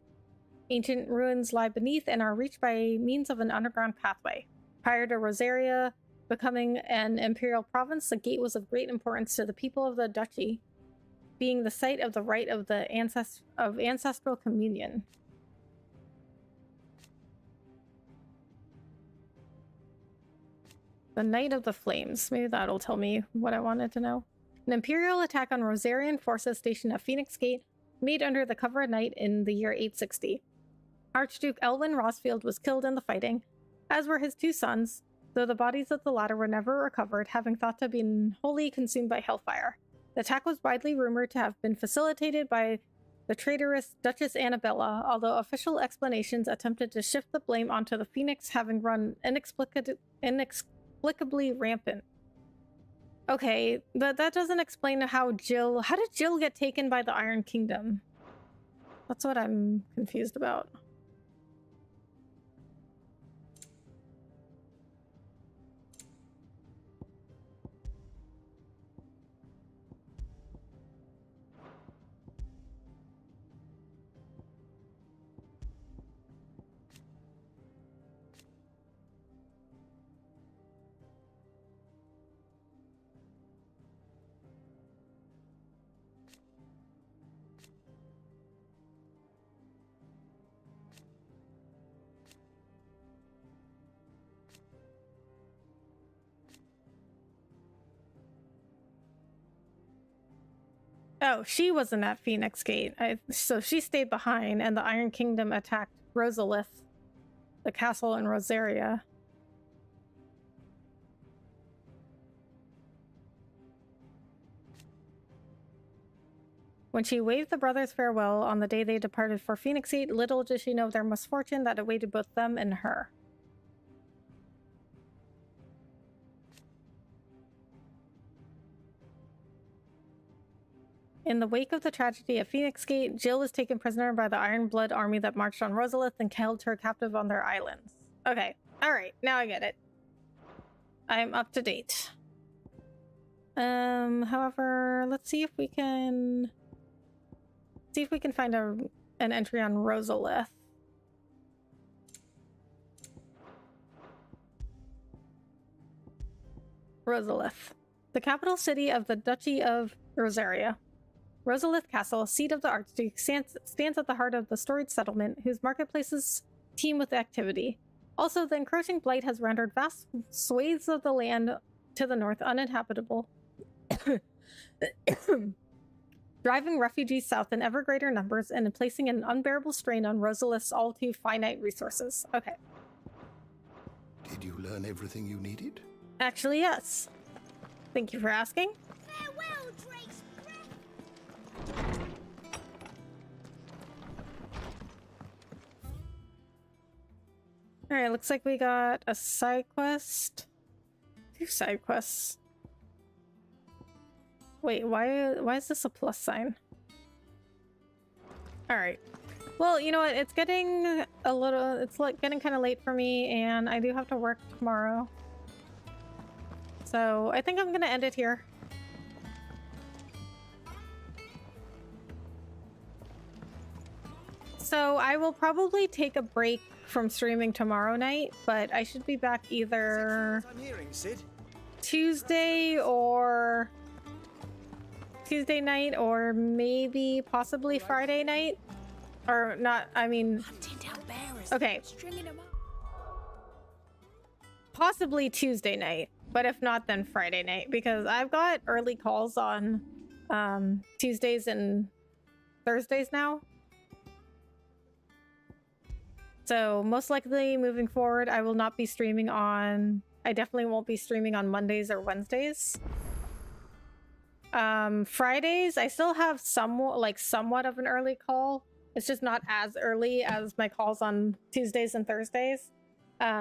Ancient ruins lie beneath and are reached by means of an underground pathway. Prior to Rosaria becoming an imperial province, the gate was of great importance to the people of the duchy, being the site of the rite of the ancestral communion. The Night of the Flames. Maybe that'll tell me what I wanted to know. An imperial attack on Rosarian forces stationed at Phoenix Gate, made under the cover of night in the year 860. Archduke Elwyn Rosfield was killed in the fighting, as were his two sons, though the bodies of the latter were never recovered, having thought to have been wholly consumed by hellfire. The attack was widely rumored to have been facilitated by the traitorous Duchess Annabella, although official explanations attempted to shift the blame onto the Phoenix having run inexplicably rampant. Okay, but that doesn't explain how did Jill get taken by the Iron Kingdom? That's what I'm confused about. Oh, she wasn't at Phoenix Gate. So she stayed behind, and the Iron Kingdom attacked Rosalith, the castle in Rosaria. When she waved the brothers farewell on the day they departed for Phoenix Gate, little did she know their misfortune that awaited both them and her. In the wake of the tragedy at Phoenix Gate, Jill was taken prisoner by the Iron Blood army that marched on Rosalith and held her captive on their islands. Okay, alright, now I get it. I'm up to date. However, let's see if we can find an entry on Rosalith. Rosalith, the capital city of the Duchy of Rosaria. Rosalith Castle, seat of the Archduke, stands at the heart of the storied settlement, whose marketplaces teem with activity. Also, the encroaching blight has rendered vast swathes of the land to the north uninhabitable, driving refugees south in ever greater numbers and placing an unbearable strain on Rosalith's all too finite resources. Okay. Did you learn everything you needed? Actually, yes. Thank you for asking. Farewell, Drake's breath. Alright, looks like we got a side quest. 2 side quests. Wait, why is this a plus sign? Alright. Well, you know what? It's getting getting kind of late for me, and I do have to work tomorrow. So I think I'm gonna end it here. So I will probably take a break from streaming tomorrow night, but I should be back either Tuesday night or maybe possibly Friday night. Or not, I mean... Okay. Possibly Tuesday night, but if not, then Friday night, because I've got early calls on Tuesdays and Thursdays now. So most likely moving forward, I will not be streaming on... I definitely won't be streaming on Mondays or Wednesdays. Fridays, I still have somewhat of an early call. It's just not as early as my calls on Tuesdays and Thursdays.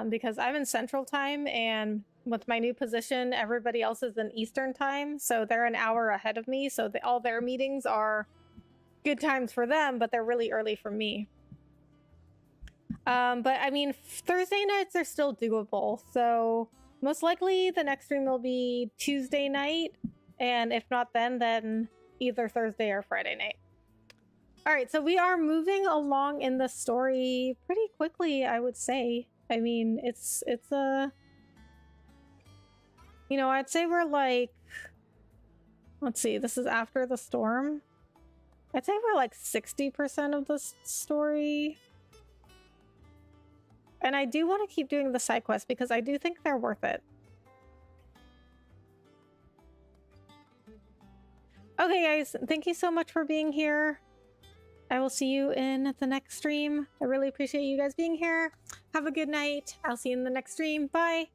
Because I'm in Central Time, and with my new position, everybody else is in Eastern time, so they're an hour ahead of me, so all their meetings are good times for them, but they're really early for me. But I mean, Thursday nights are still doable, so most likely the next stream will be Tuesday night, and if not then either Thursday or Friday night. All right, so we are moving along in the story pretty quickly, I would say. I mean, it's a... You know, I'd say we're like... Let's see, this is after the storm. I'd say we're like 60% of the story. And I do want to keep doing the side quests because I do think they're worth it. Okay, guys, thank you so much for being here. I will see you in the next stream. I really appreciate you guys being here. Have a good night. I'll see you in the next stream. Bye.